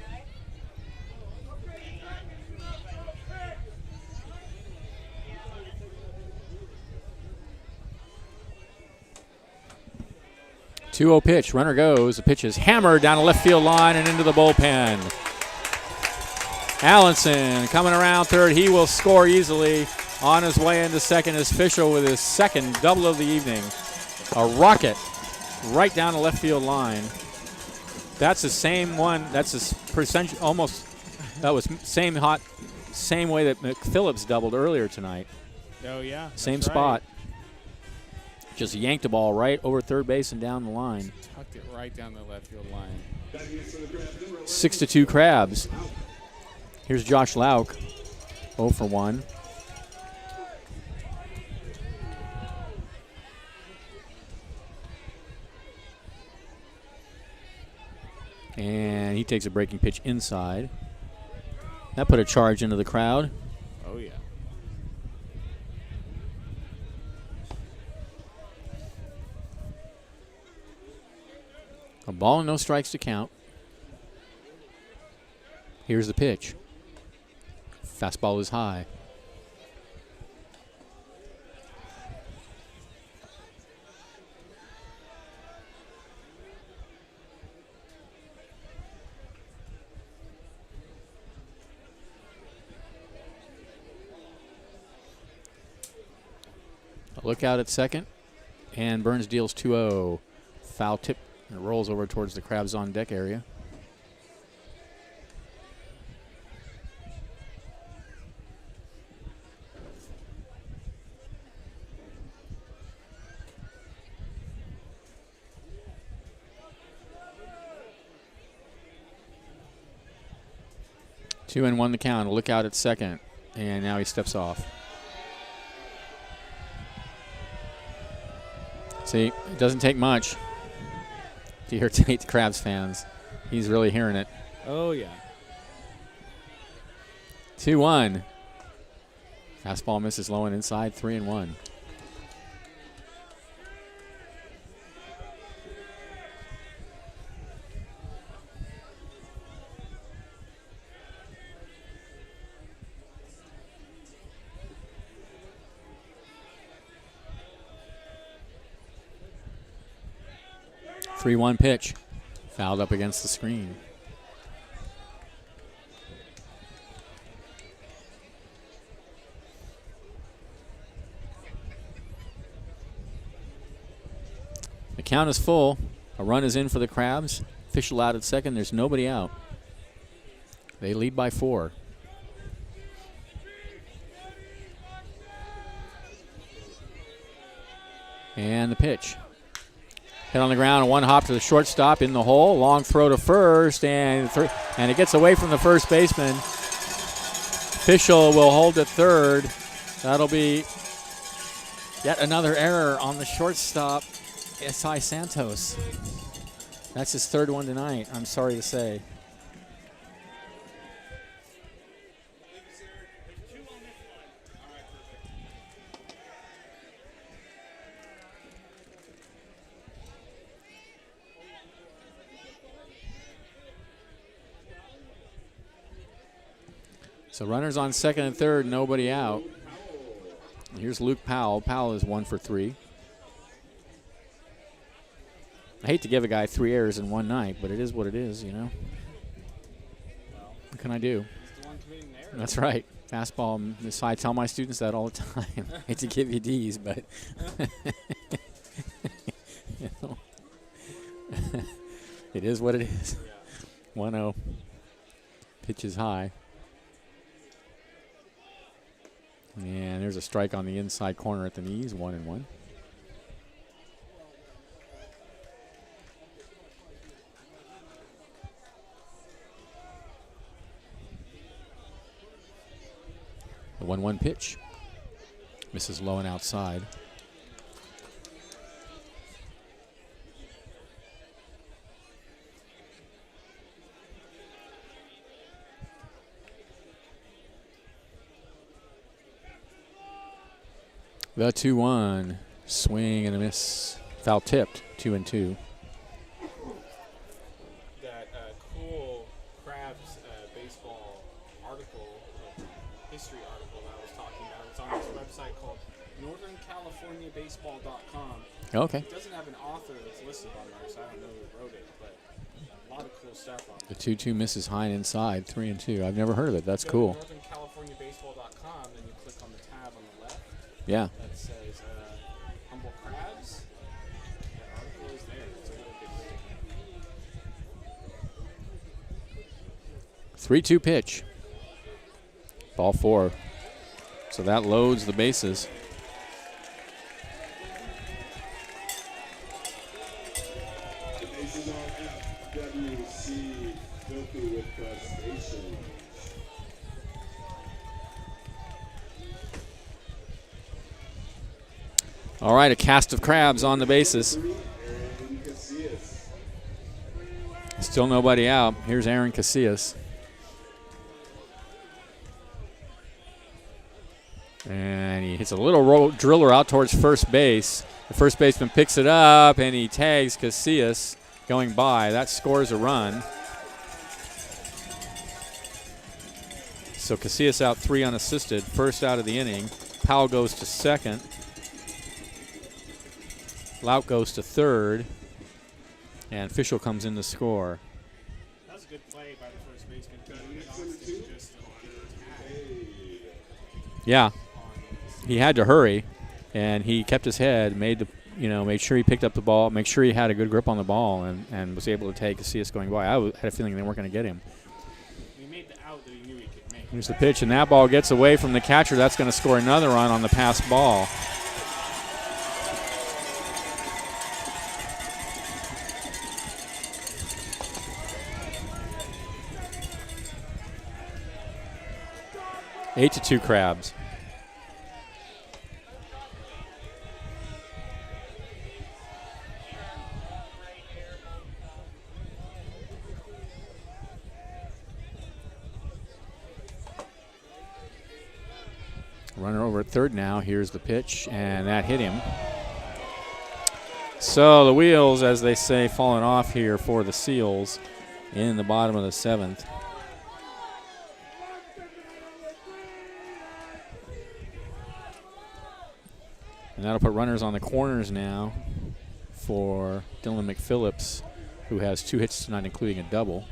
Two-0 pitch. Runner goes. The pitch is hammered down the left field line and into the bullpen. Allenson coming around third. He will score easily. On his way into second is Fischel with his second double of the evening. A rocket right down the left field line. That's the same one. That's a percentage almost. That was same way that McPhillips doubled earlier tonight. Oh yeah. Same spot. Right. Just yanked the ball right over third base and down the line. Tucked it right down the left field line. 6-2 Crabs. Here's Josh Lauk, 0 for 1. And he takes a breaking pitch inside. That put a charge into the crowd. Oh, yeah. A ball and no strikes to count. Here's the pitch. Fastball is high. A look out at second, and Burns deals 2-0. Foul tip, and it rolls over towards the Crabs on deck area. Two and one the count. A look out at second, and now he steps off. See, it doesn't take much to irritate the Crabs fans. He's really hearing it. Oh, yeah. 2-1. Fastball misses low and inside, 3-1. Three-one pitch, fouled up against the screen. The count is full. A run is in for the Crabs. Official out at second. There's nobody out. They lead by 4. And the pitch. Hit on the ground, one hop to the shortstop in the hole. Long throw to first, and it gets away from the first baseman. Fischel will hold at third. That'll be yet another error on the shortstop, S.I. Santos. That's his third one tonight, I'm sorry to say. So runners on second and third, nobody out. Here's Luke Powell. Powell is 1 for 3. I hate to give a guy 3 errors in one night, but it is what it is, you know. What can I do? He's the one committing the errors. That's right. Fastball this high. I tell my students that all the time. Hate to give you D's, but you know, it is what it is. 1-0. Pitch is high. And there's a strike on the inside corner at the knees, 1-1. The 1-1 pitch. Misses low and outside. The 2-1. Swing and a miss. Foul tipped. 2-2. That cool Crabs baseball article, history article that I was talking about. It's on this website called northerncaliforniabaseball.com. Okay. It doesn't have an author that's listed on there, so I don't know who wrote it, but a lot of cool stuff on The it. 2-2 misses high and inside. 3-2. I've never heard of it. That's Go cool. to northerncaliforniabaseball.com, then you click on the tab on the left Yeah. that says Humble Crabs. That article is there. It's a really good read. 3-2 pitch. Ball 4. So that loads the bases. The bases are FWC, filthy with frustration. All right, a cast of crabs on the bases. Aaron Casillas. Still nobody out. Here's Aaron Casillas. And he hits a little driller out towards first base. The first baseman picks it up, and he tags Casillas going by. That scores a run. So Casillas out 3 unassisted, first out of the inning. Powell goes to second. Laut goes to third. And Fischel comes in to score. That was a good play by the first baseman. Johnston just Yeah. He had to hurry, and he kept his head, made sure he picked up the ball, make sure he had a good grip on the ball, and was able to take Casillas going by. I had a feeling they weren't going to get him. he made the out that he knew he could make. Here's the pitch, and that ball gets away from the catcher. That's going to score another run on the pass ball. Eight to 2 Crabs. Runner over at third now. Here's the pitch, and that hit him. So the wheels, as they say, falling off here for the Seals in the bottom of the 7th. And that'll put runners on the corners now for Dylan McPhillips, who has 2 hits tonight, including a double.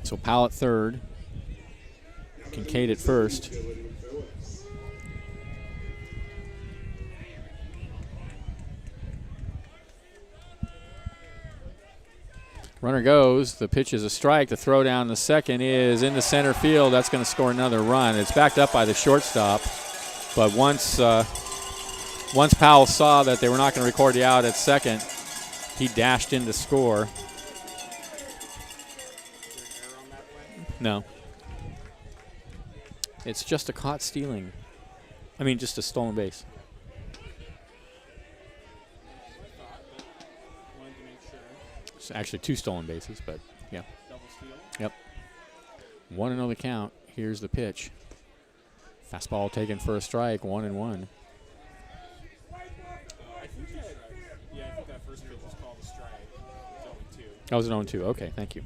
So Powell at third, Kincaid at first. Runner goes. The pitch is a strike. The throw down the second is into center field. That's going to score another run. It's backed up by the shortstop. But once Powell saw that they were not going to record the out at second, he dashed in to score. No. It's just a caught stealing. I mean, just a stolen base. It's actually 2 stolen bases, but yeah. Double steal. Yep. 1-0 the count. Here's the pitch. Fastball taken for a strike, 1-1. I think that first pitch was called a strike. It's 0-2. That was an 0-2. Okay, thank you.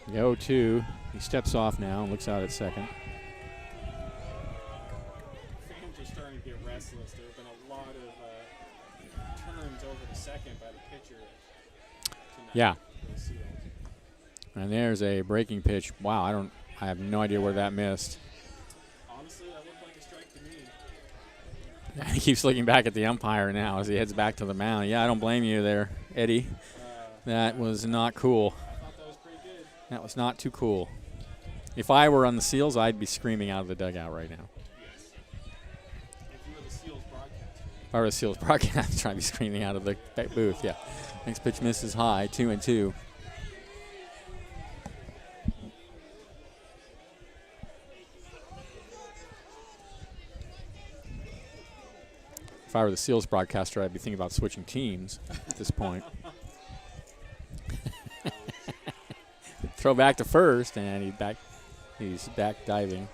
The 0-2. He steps off now and looks out at second. Yeah. for the Seals. And there's a breaking pitch. Wow, I have no idea where that missed. Honestly, that looked like a strike to me. He keeps looking back at the umpire now as he heads back to the mound. Yeah, I don't blame you there, Eddie. That was not cool. I thought that was pretty good. That was not too cool. If I were on the Seals, I'd be screaming out of the dugout right now. Yes. If you were the Seals broadcaster. If I were the Seals broadcast, I'd be screaming out of the booth. Yeah. Next pitch misses high, 2-2. If I were the Seals broadcaster, I'd be thinking about switching teams at this point. Throw back to first, and he's back diving.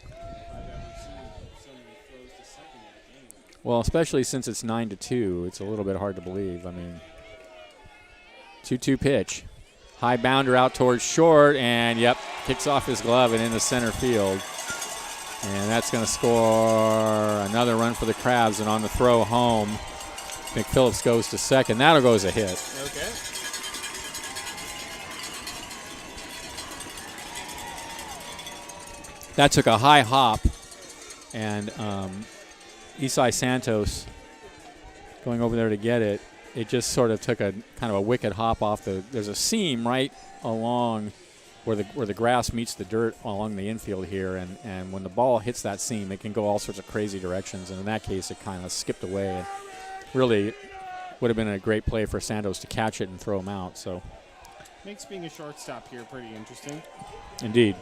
I've ever seen so many throws to second in a game. Well, especially since it's 9-2, it's a little bit hard to believe. I mean, 2-2 pitch. High bounder out towards short, and yep, kicks off his glove and into center field. And that's going to score another run for the Crabs, and on the throw home, McPhillips goes to second. That'll go as a hit. Okay. That took a high hop, and Isai Santos going over there to get it. It just sort of took a kind of a wicked hop off the. There's a seam right along where the grass meets the dirt along the infield here, and when the ball hits that seam, it can go all sorts of crazy directions. And in that case, it kind of skipped away. And really, would have been a great play for Santos to catch it and throw him out. So, Makes being a shortstop here pretty interesting. indeed.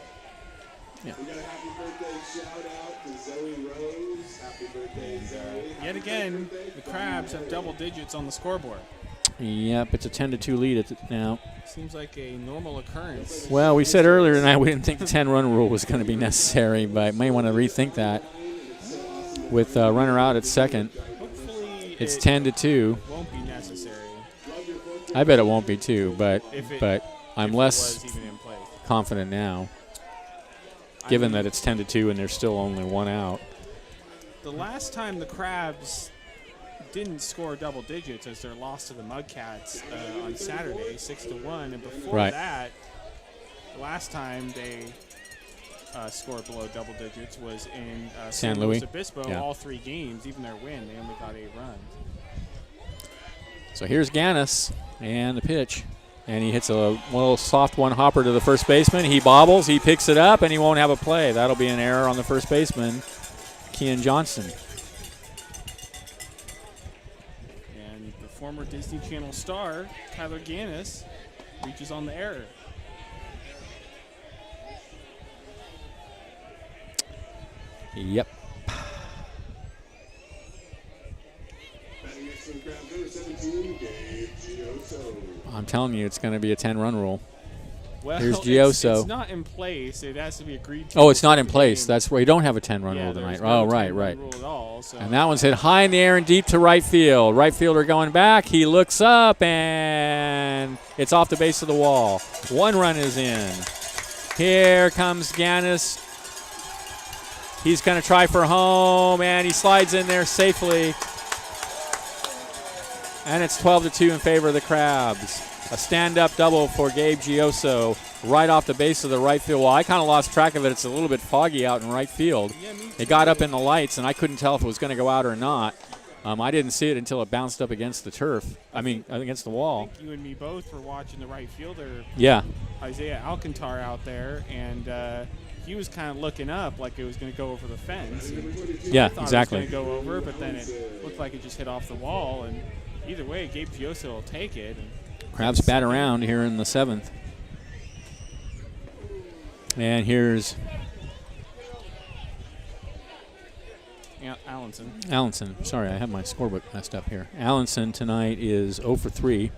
We got a happy birthday shout out to Zoe Rose. Happy birthday, Zoe. Yet again, the Crabs have double digits on the scoreboard. Yep, it's a 10-2 lead now. Seems like a normal occurrence. Well, we said earlier tonight we didn't think the 10-run rule was going to be necessary, but may want to rethink that. With runner out at second, Hopefully it's it 10-2. won't be necessary. I bet it won't be too, but If I'm it less was even in place. confident now, given that it's 10-2 and there's still only one out. The last time the Crabs didn't score double digits as their loss to the Mudcats on Saturday, 6-1, and before Right. that, the last time they scored below double digits was in San Luis Luis? Obispo. Yeah. All 3 games, even their win, they only got 8 runs. So here's Gannis and the pitch. And he hits a little soft one hopper to the first baseman. He bobbles, he picks it up, and he won't have a play. That'll be an error on the first baseman, Kean Johnson. And the former Disney Channel star, Tyler Gannis, reaches on the error. Yep. Batting next to the Crabs, number 17, Gabe Gioso. I'm telling you, it's going to be a 10-run rule. Well, Here's Gioso. It's not in place. It has to be agreed to. Oh, it's not in before the place. game. That's where you don't have a 10-run Yeah, rule there's tonight. no Oh, right, 10-run right. rule at all, so. And that one's hit high in the air and deep to right field. Right fielder going back. He looks up, and it's off the base of the wall. 1 run is in. Here comes Gannis. He's going to try for home, and he slides in there safely. And it's 12-2 in favor of the Crabs. A stand-up double for Gabe Gioso right off the base of the right field wall. I kind of lost track of it. It's a little bit foggy out in right field. Yeah, me It got up in the lights, and I couldn't tell if it was going to go out or not. I didn't see it until it bounced up against the turf. Against the I wall. think you and me both were watching the right fielder, Yeah. Isaiah Alcantar, out there, and he was kind of looking up like it was going to go over the fence. Yeah, I thought exactly. it was going to go over, but then it looked like it just hit off the wall. And either way, Gabe Gioso will take it. And Crabs bat around here in the 7th. And here's Allenson. Sorry, I have my scorebook messed up here. Allenson tonight is 0 for 3,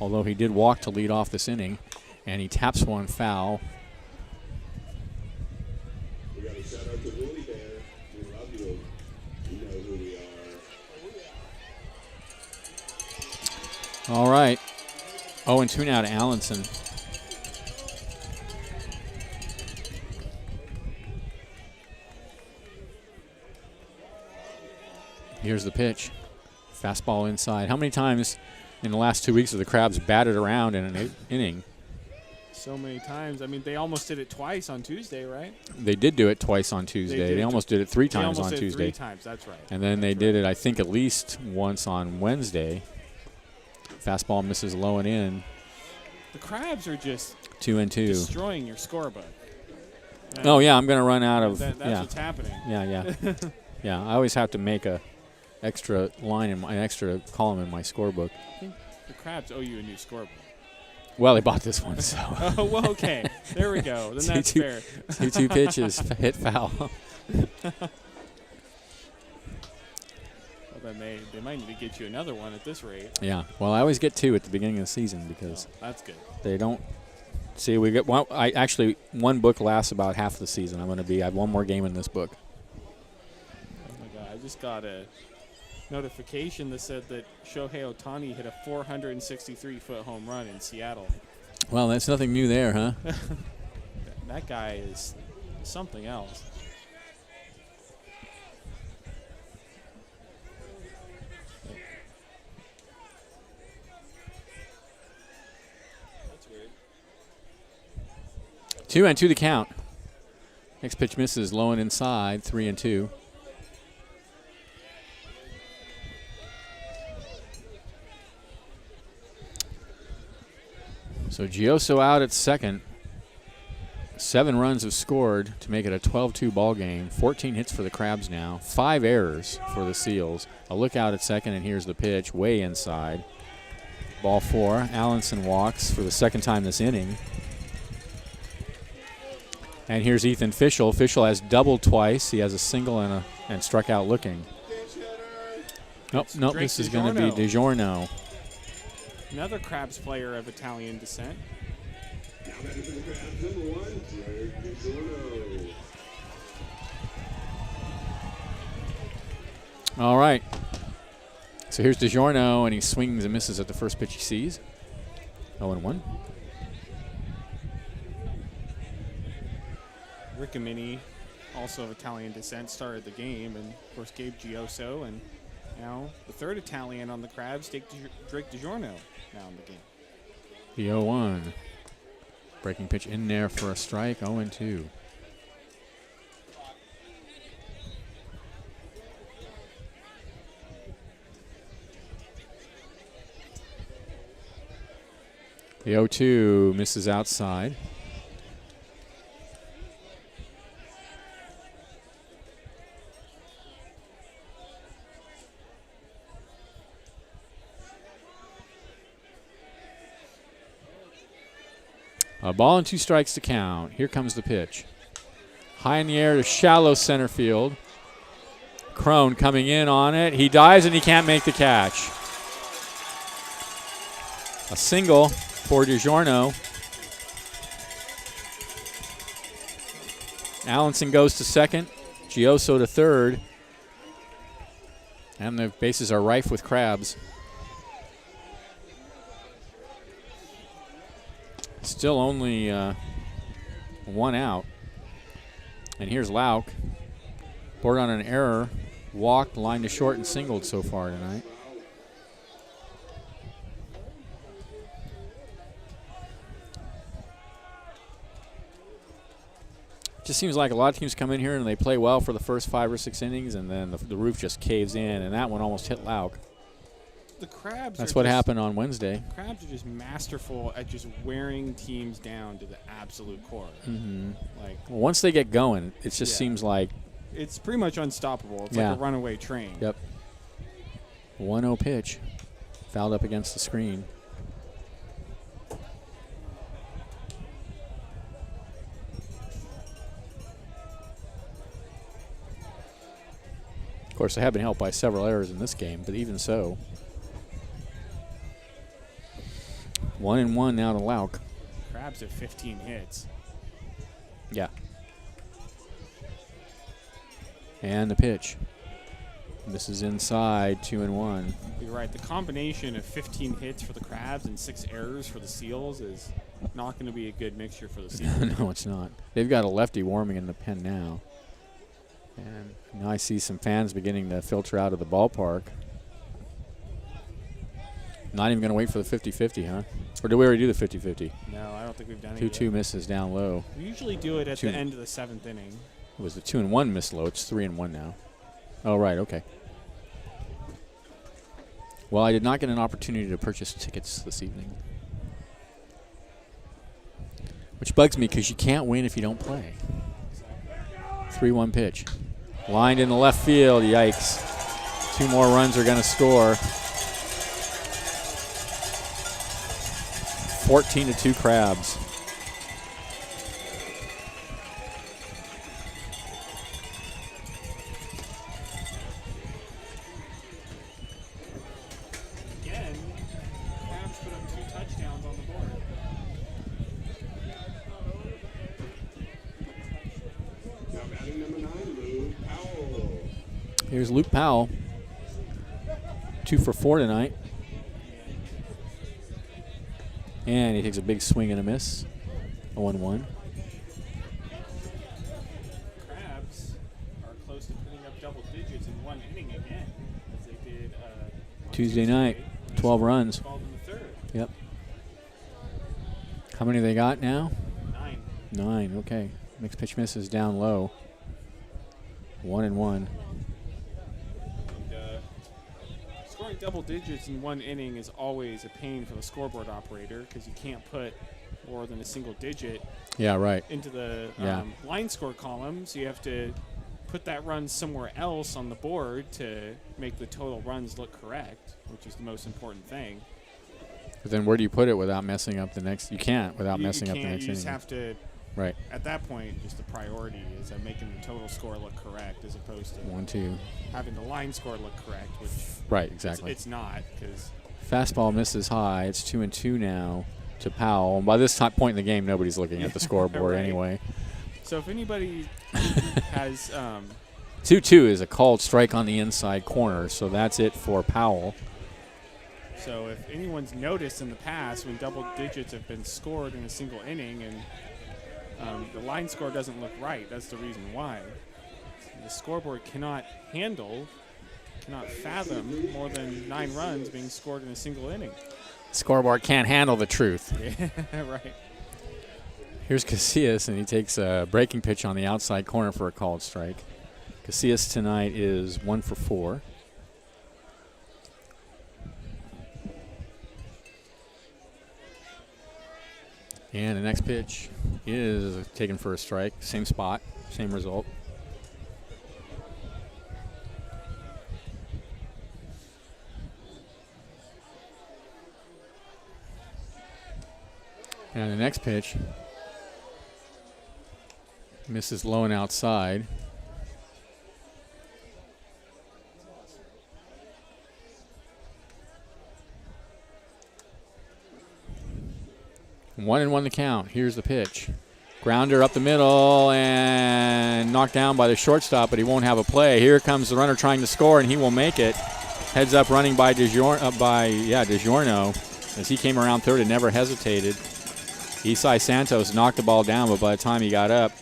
although he did walk to lead off this inning, and he taps one foul. We got a shout out to Willie Bear. We love you. You know who we are. All right. 0-2 now to Allenson. Here's the pitch. Fastball inside. How many times in the last 2 weeks have the Crabs batted around in an inning? So many times. I mean, they almost did it twice on Tuesday, right? They did do it twice on Tuesday. They almost did it 3 times on Tuesday. 3 times, that's right. And then they did it, I think, at least once on Wednesday. Fastball misses low and in. The Crabs are just 2-2. destroying your scorebook. Oh, yeah, I'm going to run out of. That's what's happening. Yeah. Yeah, I always have to make a extra line in my extra column in my scorebook. I think the Crabs owe you a new scorebook. Well, they bought this one, so. Oh, well, okay. There we go. Then that's fair. 2 pitches, hit foul. Well, then they might need to get you another one at this rate. Yeah. Well, I always get 2 at the beginning of the season because that's good. They don't. See, we get one. One book lasts about half the season. I have one more game in this book. Oh my God! I just got a notification that said that Shohei Ohtani hit a 463-foot home run in Seattle. Well, that's nothing new there, huh? That guy is something else. That's weird. 2-2 the count. Next pitch misses low and inside. 3-2. So Gioso out at second. 7 runs have scored to make it a 12-2 ball game. 14 hits for the Crabs now. 5 errors for the Seals. A look out at second, and here's the pitch way inside. Ball 4. Allenson walks for the second time this inning. And here's Ethan Fischel. Fischel has doubled twice. He has a single and struck out looking. Nope. This is going to be DiGiorno. Another Crabs player of Italian descent. Now batting for the Crabs, number 1, DiGiorno. All right. So here's DiGiorno, and he swings and misses at the first pitch he sees. 0-1. Riccomini, also of Italian descent, started the game, and of course Gabe Gioso, and now the third Italian on the Crabs, Drake DiGiorno, now in the game. The 0-1. Breaking pitch in there for a strike. 0-2. The 0-2 misses outside. A ball and 2 strikes to count. Here comes the pitch. High in the air to shallow center field. Crone coming in on it. He dives and he can't make the catch. A single for DiGiorno. Allenson goes to second. Gioso to third. And the bases are rife with Crabs. Still only 1 out. And here's Lauk. Board on an error. Walked, line to short, and singled so far tonight. Just seems like a lot of teams come in here and they play well for the first 5 or 6 innings, and then the roof just caves in, and that one almost hit Lauk. The Crabs. That's what happened on Wednesday. Crabs are just masterful at just wearing teams down to the absolute core. Mm-hmm. Like once they get going, it just seems like it's pretty much unstoppable. It's like a runaway train. Yep. 1-0 pitch, fouled up against the screen. Of course, they have been helped by several errors in this game, but even so. 1-1 now to Lauk. Crabs have 15 hits. Yeah. And the pitch. This is inside, 2-1. You're right. The combination of 15 hits for the Crabs and 6 errors for the Seals is not going to be a good mixture for the Seals. No, it's not. They've got a lefty warming in the pen now. And now I see some fans beginning to filter out of the ballpark. Not even going to wait for the 50-50, huh? Or did we already do the 50-50? No, I don't think we've done it 2-2 misses down low. We usually do it at the end of the 7th inning. It was the 2-1 miss low. It's 3-1 now. Oh, right, okay. Well, I did not get an opportunity to purchase tickets this evening. Which bugs me because you can't win if you don't play. 3-1 pitch. Lined in the left field. Yikes. 2 more runs are going to score. 14-2 Crabs. Again, Crabs put up 2 touchdowns on the board. Now batting number 9, Luke Powell. Here's Luke Powell. 2 for 4 tonight. And he takes a big swing and a miss. 0-1. Crabs are close to putting up double digits in 1 inning again, as they did on Tuesday night. 12 runs. 12 in the 3rd. Yep. How many they got now? 9. 9, okay. Next pitch misses down low. 1-1. And, scoring double digits in 1 inning is always a pain for the scoreboard operator because you can't put more than a single digit Yeah, right. into the Yeah. line score column, so you have to put that run somewhere else on the board to make the total runs look correct, which is the most important thing. But then where do you put it without messing up the next? You can't without You messing up the can't, next you just inning. have to, Right. at that point, just the priority is making the total score look correct as opposed to 1-2. having the line score look correct, which Right, exactly. it's not, because Fastball misses high. It's 2-2 now to Powell. And by this point in the game, nobody's looking at the scoreboard Right. anyway. so if anybody has 2-2 is a called strike on the inside corner, so that's it for Powell. So if anyone's noticed in the past when double digits have been scored in a single inning and the line score doesn't look right, that's the reason why. The scoreboard cannot fathom more than 9 runs being scored in a single inning. Scoreboard can't handle the truth. Yeah, right. Here's Casillas, and he takes a breaking pitch on the outside corner for a called strike. Casillas tonight is 1 for 4. And the next pitch is taken for a strike. Same spot, same result. And the next pitch misses low and outside. One and one the count. Here's the pitch. Grounder up the middle and knocked down by the shortstop, but he won't have a play. Here comes the runner trying to score, and he will make it. Heads up running by DiGiorno as he came around third and never hesitated. Isai Santos knocked the ball down, but by the time he got up,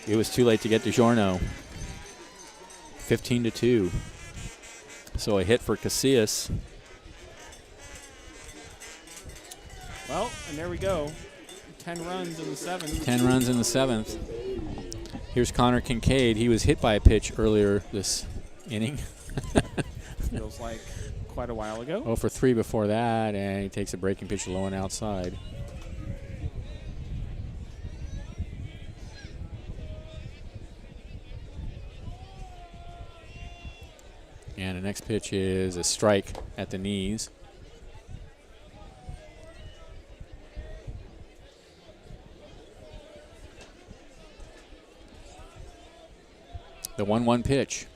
it was too late to get DiGiorno. 15-2. So a hit for Casillas. Well, and there we go. 10 runs in the 7th. 10 runs in the 7th. Here's Connor Kincaid. He was hit by a pitch earlier this inning. Feels like quite a while ago. 0 for 3 before that, and he takes a breaking pitch low and outside. And the next pitch is a strike at the knees. The 1-1 pitch.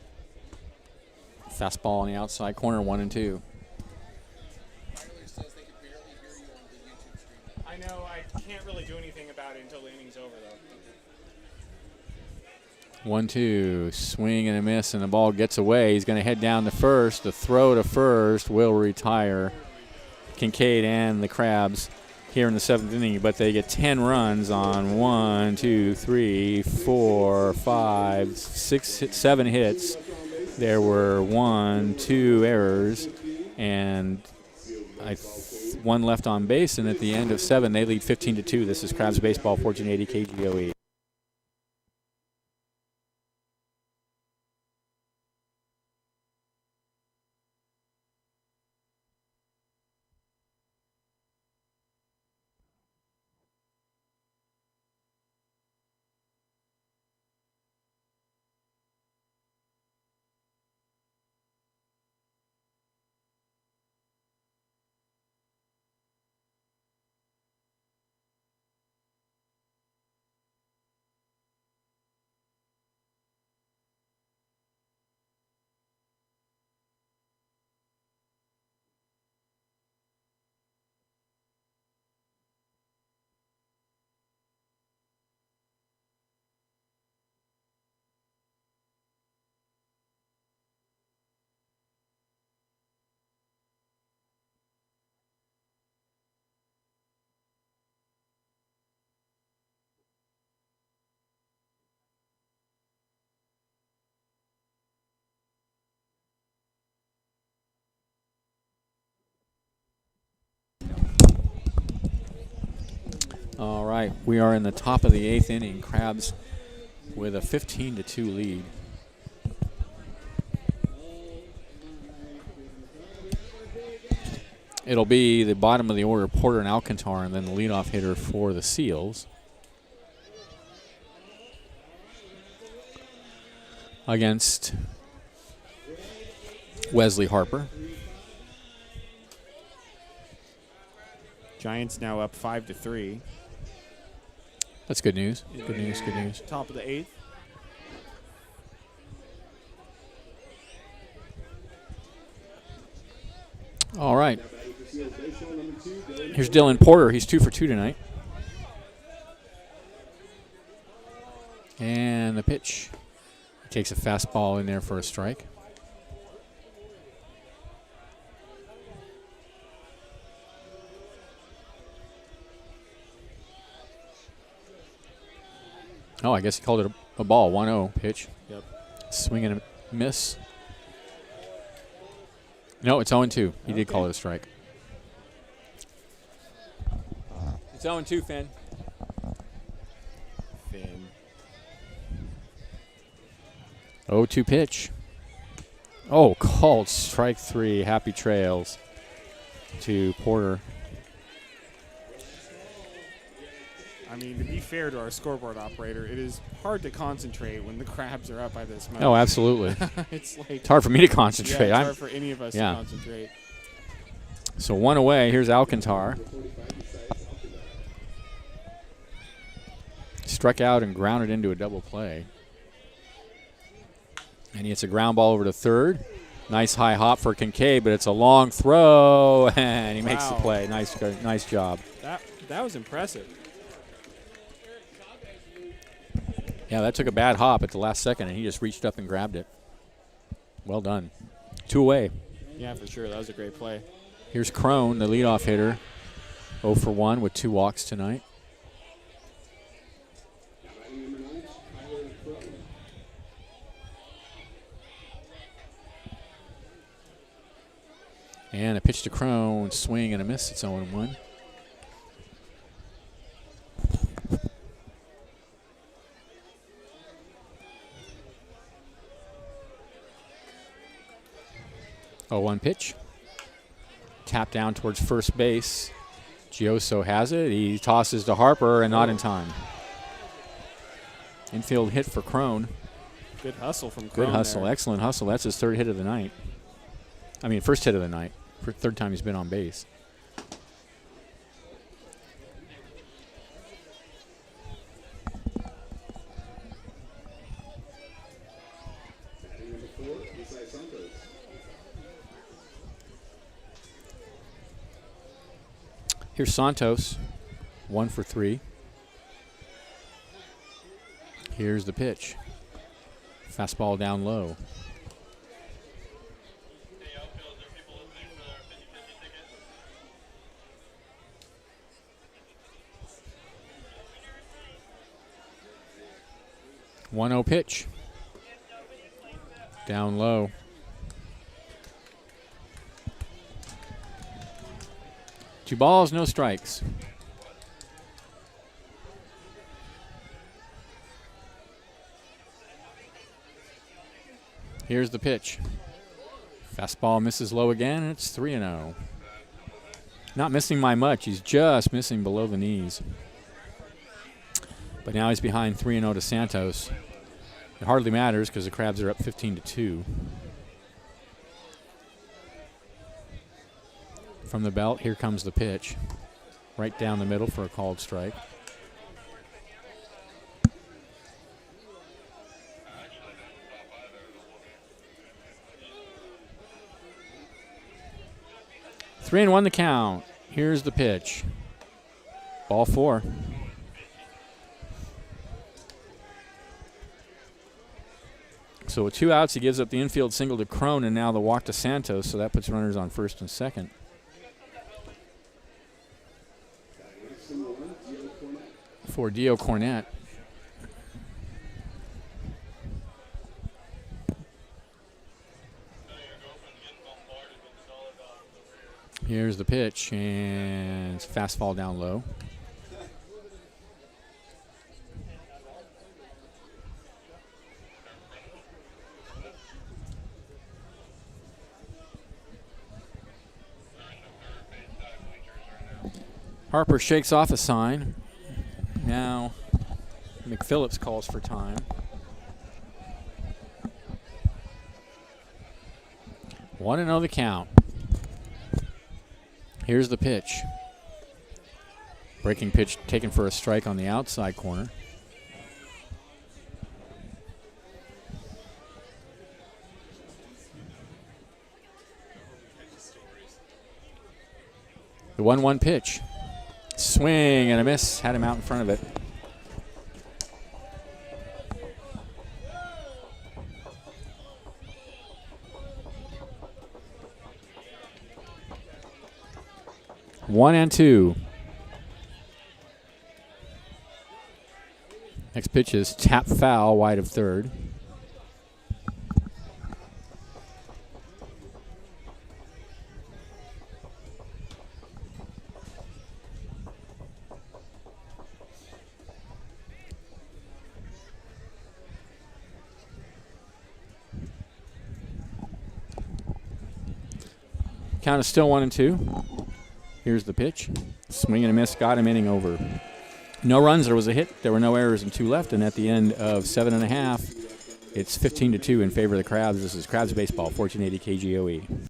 Fastball on the outside corner, 1-2. I know I can't really do anything about it until the inning's over, though. 1-2, swing and a miss, and the ball gets away. He's going to head down to first. The throw to first will retire Kincaid and the Crabs here in the 7th inning, but they get 10 runs on 1, 2, 3, 4, 5, 6, 7 hits. There were 1, 2 errors, and one left on base. And at the end of 7, they lead 15-2. This is Crabs Baseball, 1480 KGOE. All right, we are in the top of the 8th inning. Crabs with a 15-2 lead. It'll be the bottom of the order, Porter and Alcantar, and then the leadoff hitter for the Seals. Against Wesley Harper. Giants now up 5-3. That's good news. Good news, good news. Top of the 8th. All right. Here's Dylan Porter. He's 2 for 2 tonight. And the pitch. He takes a fastball in there for a strike. Oh, I guess he called it a ball. 1-0 pitch. Yep. Swing and a miss. No, it's 0-2. He did call it a strike. It's 0-2, Finn. Finn. 0-2 pitch. Oh, called strike 3. Happy trails to Porter. I mean, to be fair to our scoreboard operator, it is hard to concentrate when the Crabs are up by this much. Oh, absolutely. It's like It's hard for me to concentrate. yeah, it's hard for any of us to concentrate. So 1 away. Here's Alcantar. Struck out and grounded into a double play. And he hits a ground ball over to third. Nice high hop for Kincaid, but it's a long throw, and he makes the play. Nice job. That was impressive. Yeah, that took a bad hop at the last second, and he just reached up and grabbed it. Well done. 2 away. Yeah, for sure. That was a great play. Here's Crone, the leadoff hitter. 0 for 1 with 2 walks tonight. And a pitch to Crone, swing and a miss. It's 0-1. Oh, 1 pitch. Tap down towards first base. Gioso has it. He tosses to Harper and not in time. Infield hit for Crone. Good hustle from Crone. Good hustle. There. Excellent hustle. That's his 3rd hit of the night. I mean, first hit of the night. For 3rd time he's been on base. Here's Santos, 1 for 3. Here's the pitch. Fastball down low. 1-0 pitch. Down low. Two balls, no strikes. Here's the pitch. Fastball misses low again, and it's 3-0. Not missing by much. He's just missing below the knees. But now he's behind 3-0 to Santos. It hardly matters because the Crabs are up 15-2. From the belt, here comes the pitch. Right down the middle for a called strike. Three and one the count. Here's the pitch. Ball 4. So with 2 outs, he gives up the infield single to Crone and now the walk to Santos, so that puts runners on first and second. For Dio Cornette. Here's the pitch, and it's fastball down low. Harper shakes off a sign. Now McPhillips calls for time. One and 0 the count. Here's the pitch. Breaking pitch taken for a strike on the outside corner. The 1-1 pitch. Swing and a miss. Had him out in front of it. One and 2. Next pitch is tap foul wide of third. Count is still 1 and 2. Here's the pitch. Swing and a miss. Got him, inning over. No runs. There was a hit. There were no errors and 2 left. And at the end of 7.5, it's 15-2 in favor of the Crabs. This is Crabs Baseball, 1480 KGOE.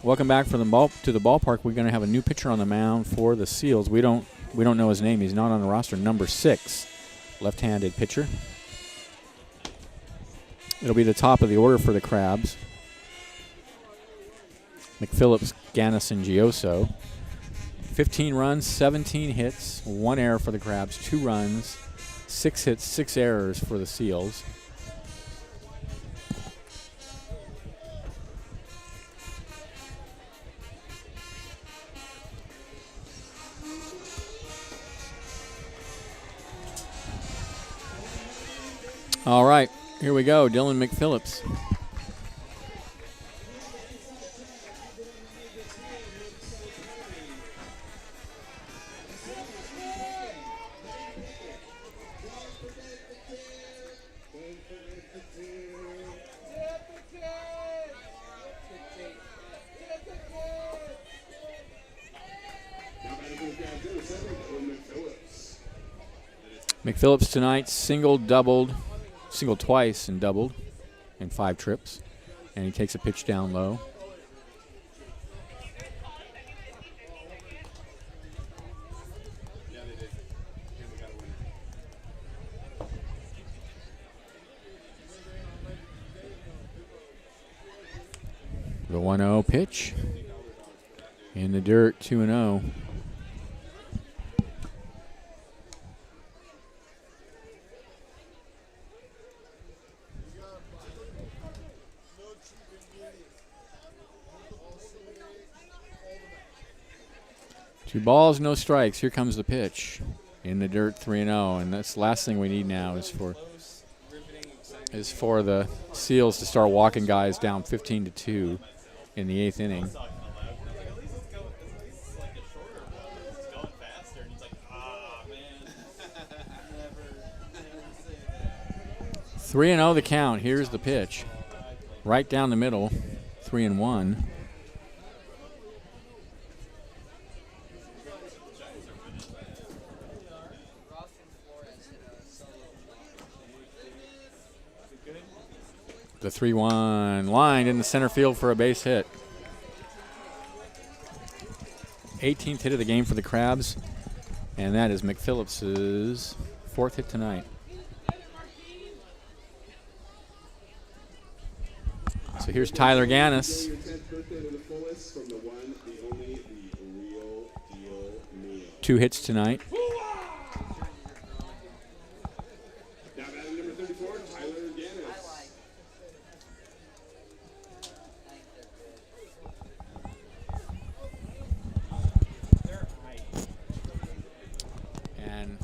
Welcome back from to the ballpark. We're going to have a new pitcher on the mound for the Seals. We don't know his name. He's not on the roster. Number 6, left-handed pitcher. It'll be the top of the order for the Crabs. McPhillips, Gannis, and Gioso. 15 runs, 17 hits, 1 error for the Crabs, 2 runs, 6 hits, 6 errors for the Seals. All right, Here we go, Dylan McPhillips. McPhillips tonight singled twice and doubled in 5 trips. And he takes a pitch down low. The 1-0 pitch. In the dirt, 2-0. Two balls, no strikes. Here comes the pitch. In the dirt, 3-0. And that's the last thing we need now is for the Seals to start walking guys down 15-2 in the 8th inning. Three and 0 the count. Here's the pitch. Right down the middle. 3-1. The 3-1 line in the center field for a base hit. 18th hit of the game for the Crabs, and that is McPhillips' 4th hit tonight. So here's Tyler Gannis. 2 hits tonight.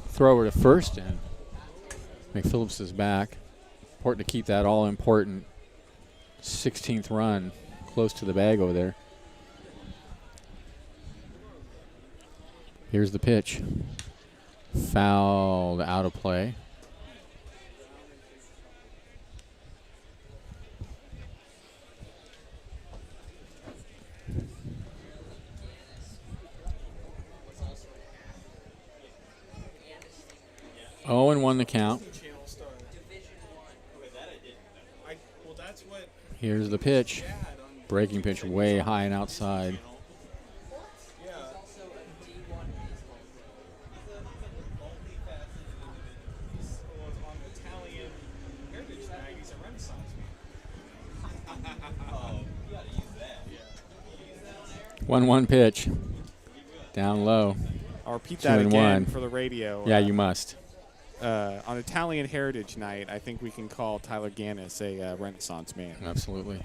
Thrower to first, and McPhillips is back. Important to keep that all-important 16th run close to the bag over there. Here's the pitch. Fouled out of play. Oh, and 1 the count. Here's the pitch. Breaking pitch way high and outside. One pitch. Down low. I'll repeat that again for the radio. Yeah, you must. On Italian Heritage Night, I think we can call Tyler Gannis a Renaissance man. Absolutely.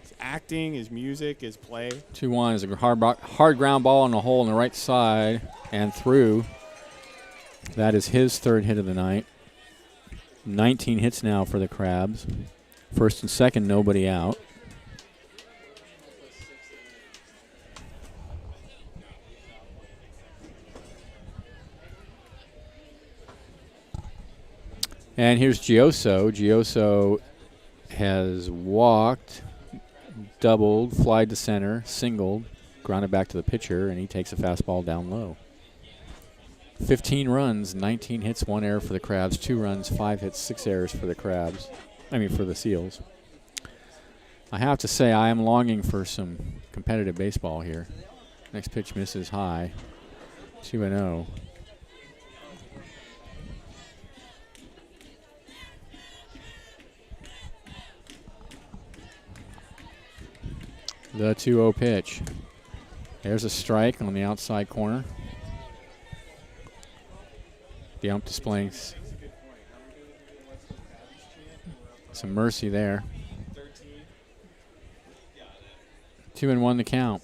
His acting, his music, his play. 2-1 is a hard ground ball on the hole on the right side and through. That is his 3rd hit of the night. 19 hits now for the Crabs. First and second, nobody out. And here's Gioso. Gioso has walked, doubled, flied to center, singled, grounded back to the pitcher, and he takes a fastball down low. 15 runs, 19 hits, 1 error for the Crabs, 2 runs, 5 hits, 6 errors for the for the Seals. I have to say I am longing for some competitive baseball here. Next pitch misses high, 2-0. The 2-0 pitch. There's a strike on the outside corner. The ump displaying some mercy there. 2-1 the count.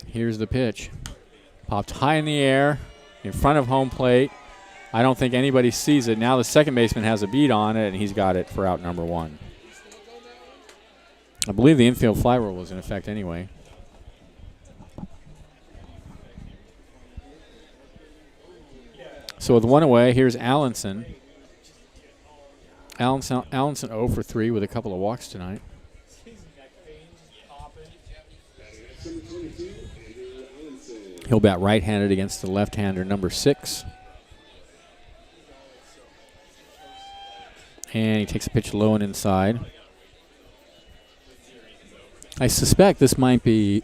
Here's the pitch. Popped high in the air in front of home plate. I don't think anybody sees it. Now the second baseman has a beat on it, and he's got it for out number 1. I believe the infield fly rule was in effect anyway. So with 1 away, here's Allenson. Allenson 0 for 3 with a couple of walks tonight. He'll bat right-handed against the left-hander, number 6. And he takes a pitch low and inside. I suspect this might be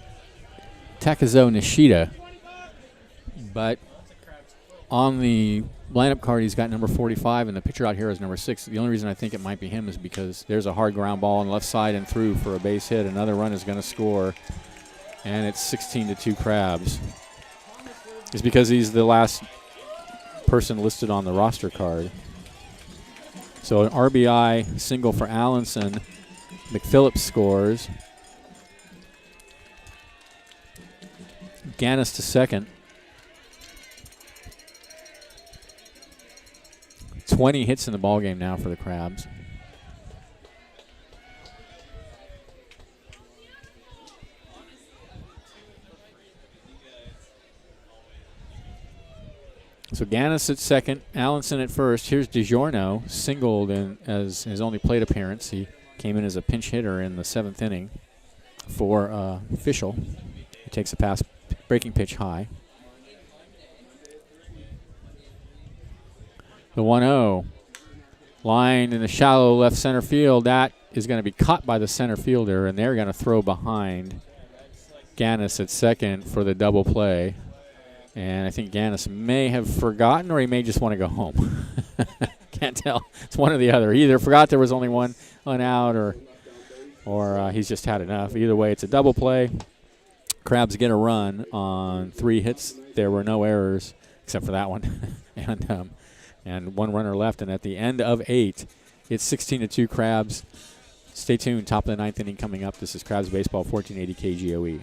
Takazo Nishida, but on the lineup card he's got number 45, and the pitcher out here is number 6. The only reason I think it might be him is because there's a hard ground ball on the left side and through for a base hit. Another run is going to score, and it's 16-2 Crabs. It's because he's the last person listed on the roster card. So an RBI single for Allenson. McPhillips scores. Gannis to second. 20 hits in the ballgame now for the Crabs. So Gannis at second, Allenson at first. Here's DiGiorno, singled in as his only plate appearance. He came in as a pinch hitter in the 7th inning for Fischel. He takes a pass, breaking pitch high. The 1-0, lined in the shallow left center field. That is going to be caught by the center fielder, and they're going to throw behind Gannis at second for the double play. And I think Gannis may have forgotten, or he may just want to go home. Can't tell. It's one or the other. He either forgot there was only one out, or he's just had enough. Either way, it's a double play. Crabs get a run on 3 hits. There were no errors except for that one, and 1 runner left. And at the end of 8, it's 16-2 Crabs. Stay tuned. Top of the 9th inning coming up. This is Crabs Baseball, 1480 KGOE.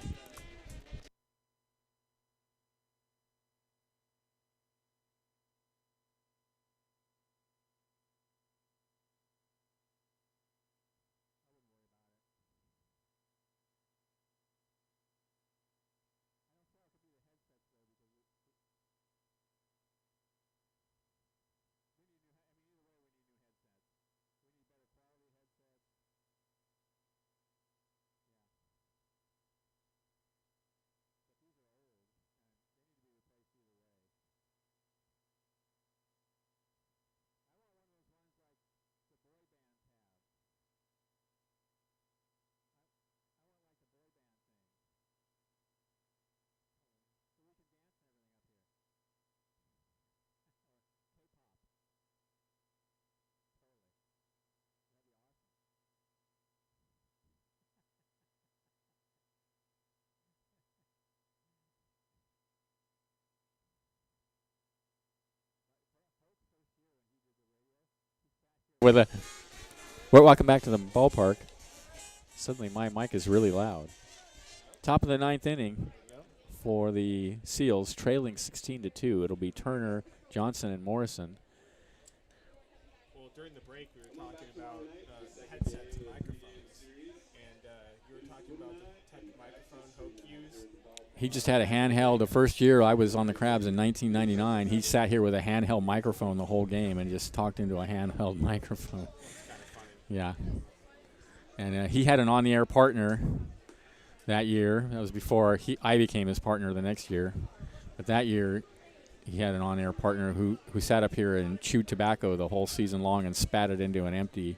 Welcome back to the ballpark. Suddenly my mic is really loud. Top of the 9th inning for the Seals, trailing 16-2. It'll be Turner, Johnson, and Morrison. Well, during the break, we were talking about the headsets and microphones, and you were talking about the type of microphone Hope used. He just had a handheld. The first year I was on the Crabs in 1999, he sat here with a handheld microphone the whole game and just talked into a handheld microphone. Yeah. And he had an on-the-air partner that year. That was before I became his partner the next year. But that year, he had an on-air partner who sat up here and chewed tobacco the whole season long and spat it into an empty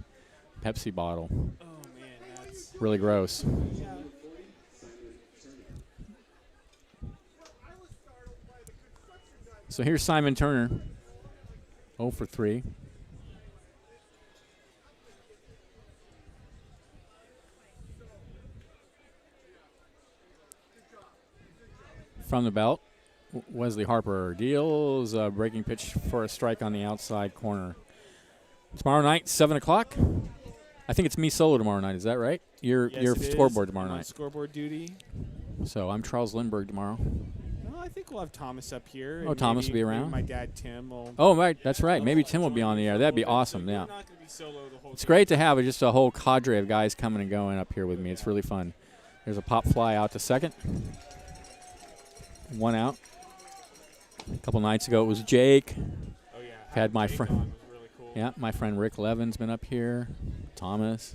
Pepsi bottle. Oh, man, that's really gross. So here's Simon Turner, 0 for 3. From the belt, Wesley Harper deals a breaking pitch for a strike on the outside corner. Tomorrow night, 7 o'clock. I think it's me solo tomorrow night. Is that right? Your Yes, scoreboard tomorrow I'm on night. Scoreboard duty. So I'm Charles Lindbergh tomorrow. No, I think we'll have Thomas up here. Oh, and Thomas maybe, will be around? maybe my dad, Tim, will. Oh, right. That's right. Maybe Tim will be on the air. That'd be awesome. Yeah. We're not going to be solo the whole It's game. great to have just a whole cadre of guys coming and going up here with me. It's really fun. There's a pop fly out to second. One out. A couple nights ago it was Jake. Oh, yeah. Had my Jake friend. on was really cool. Yeah, my friend Rick Levin's been up here. Thomas.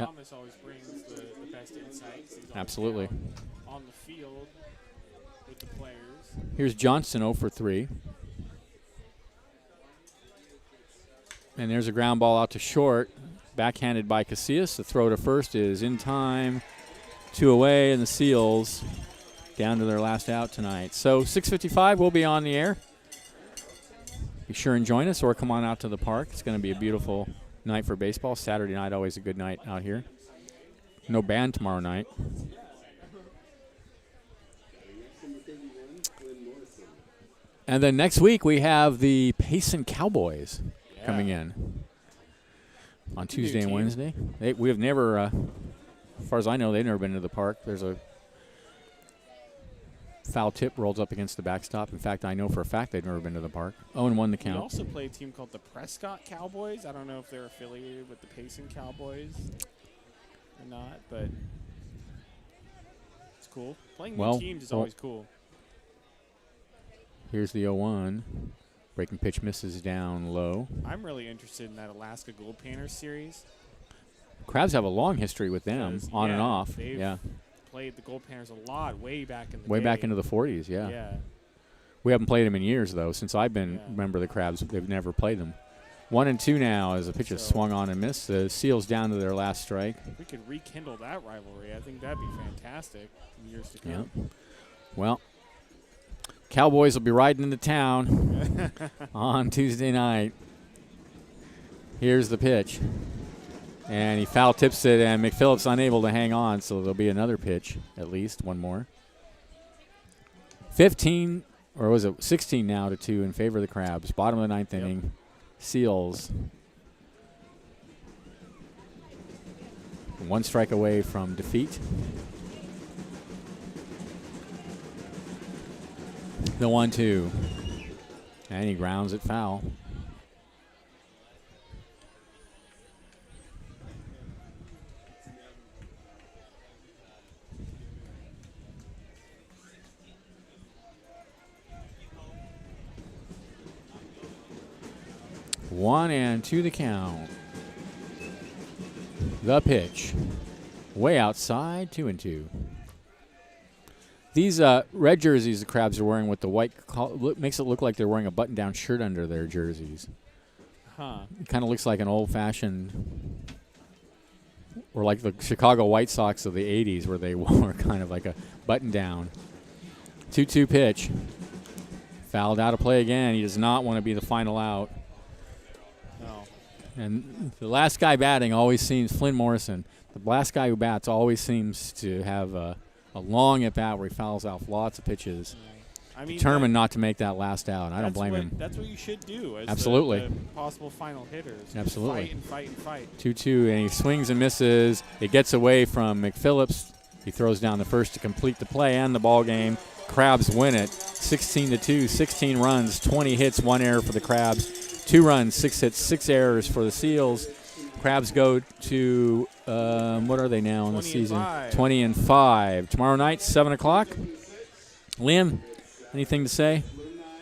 Yeah. Thomas always brings the best insights. He's always Absolutely. down on the field with the players. Here's Johnson 0 for 3. And there's a ground ball out to short. Backhanded by Casillas. The throw to first is in time. 2 away, and the Seals down to their last out tonight. So 6:55, we'll be on the air. Be sure and join us or come on out to the park. It's going to be a beautiful night for baseball. Saturday night, always a good night out here. No band tomorrow night. And then next week, we have the Payson Cowboys coming in on Tuesday and team. Wednesday. We have never, as far as I know, they've never been to the park. There's a foul tip rolls up against the backstop. In fact, I know for a fact they've never been to the park. 0-1 the We count. also play a team called the Prescott Cowboys. I don't know if they're affiliated with the Payson Cowboys or not, but it's cool. Playing new teams is always cool. Here's the 0-1. Breaking pitch misses down low. I'm really interested in that Alaska Gold Painters series. Crabs have a long history with them, Because, on and yeah, off. they've Yeah, played the Gold Painters a lot way back in the way day. back into the 40s, yeah. Yeah. We haven't played them in years, though. Since I've been Yeah. member of the Crabs, they've never played them. 1-2 now as the pitch is So- swung on and missed. The Seals down to their last strike. If we could rekindle that rivalry, I think that'd be fantastic in years to Yeah. come. Well, Cowboys will be riding into town on Tuesday night. Here's the pitch. And he foul tips it, and McPhillips unable to hang on, so there'll be another pitch, at least, one more. 15, or was it 16 now to 2 in favor of the Crabs. Bottom of the ninth inning. Seals. One strike away from defeat. The 1-2. And he grounds it foul. One and two the count. The pitch. Way outside, 2-2. These red jerseys the Crabs are wearing with the white makes it look like they're wearing a button-down shirt under their jerseys. Huh. It kind of looks like an old-fashioned, or like the Chicago White Sox of the 80s where they wore kind of like a button-down. 2-2 pitch. Fouled out of play again. He does not want to be the final out. No. And the last guy batting always seems, Flynn Morrison, the last guy who bats always seems to have a long at-bat where he fouls out lots of pitches. I mean, Determined not to make that last out. I don't blame what, him. That's what you should do as Absolutely. the possible final hitters. Just Absolutely. Fight and fight and fight. 2-2, and he swings and misses. It gets away from McPhillips. He throws down the first to complete the play and the ball game. Crabs win it 16-2, 16 runs, 20 hits, 1 error for the Crabs. 2 runs, 6 hits, 6 errors for the Seals. Crabs go to, what are they now in the 20 and season? 5. 20-5. Tomorrow night, 7 o'clock. Liam, anything to say?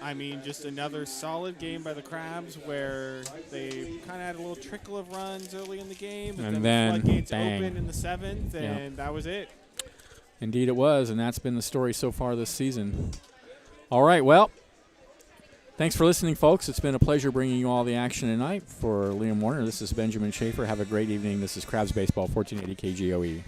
I mean, just another solid game by the Crabs where they kind of had a little trickle of runs early in the game. And then then, the floodgates bang. opened in the 7th, Yeah. and that was it. Indeed it was, and that's been the story so far this season. All right, well, thanks for listening, folks. It's been a pleasure bringing you all the action tonight. For Liam Warner, this is Benjamin Schaefer. Have a great evening. This is Crabs Baseball, 1480 KGOE.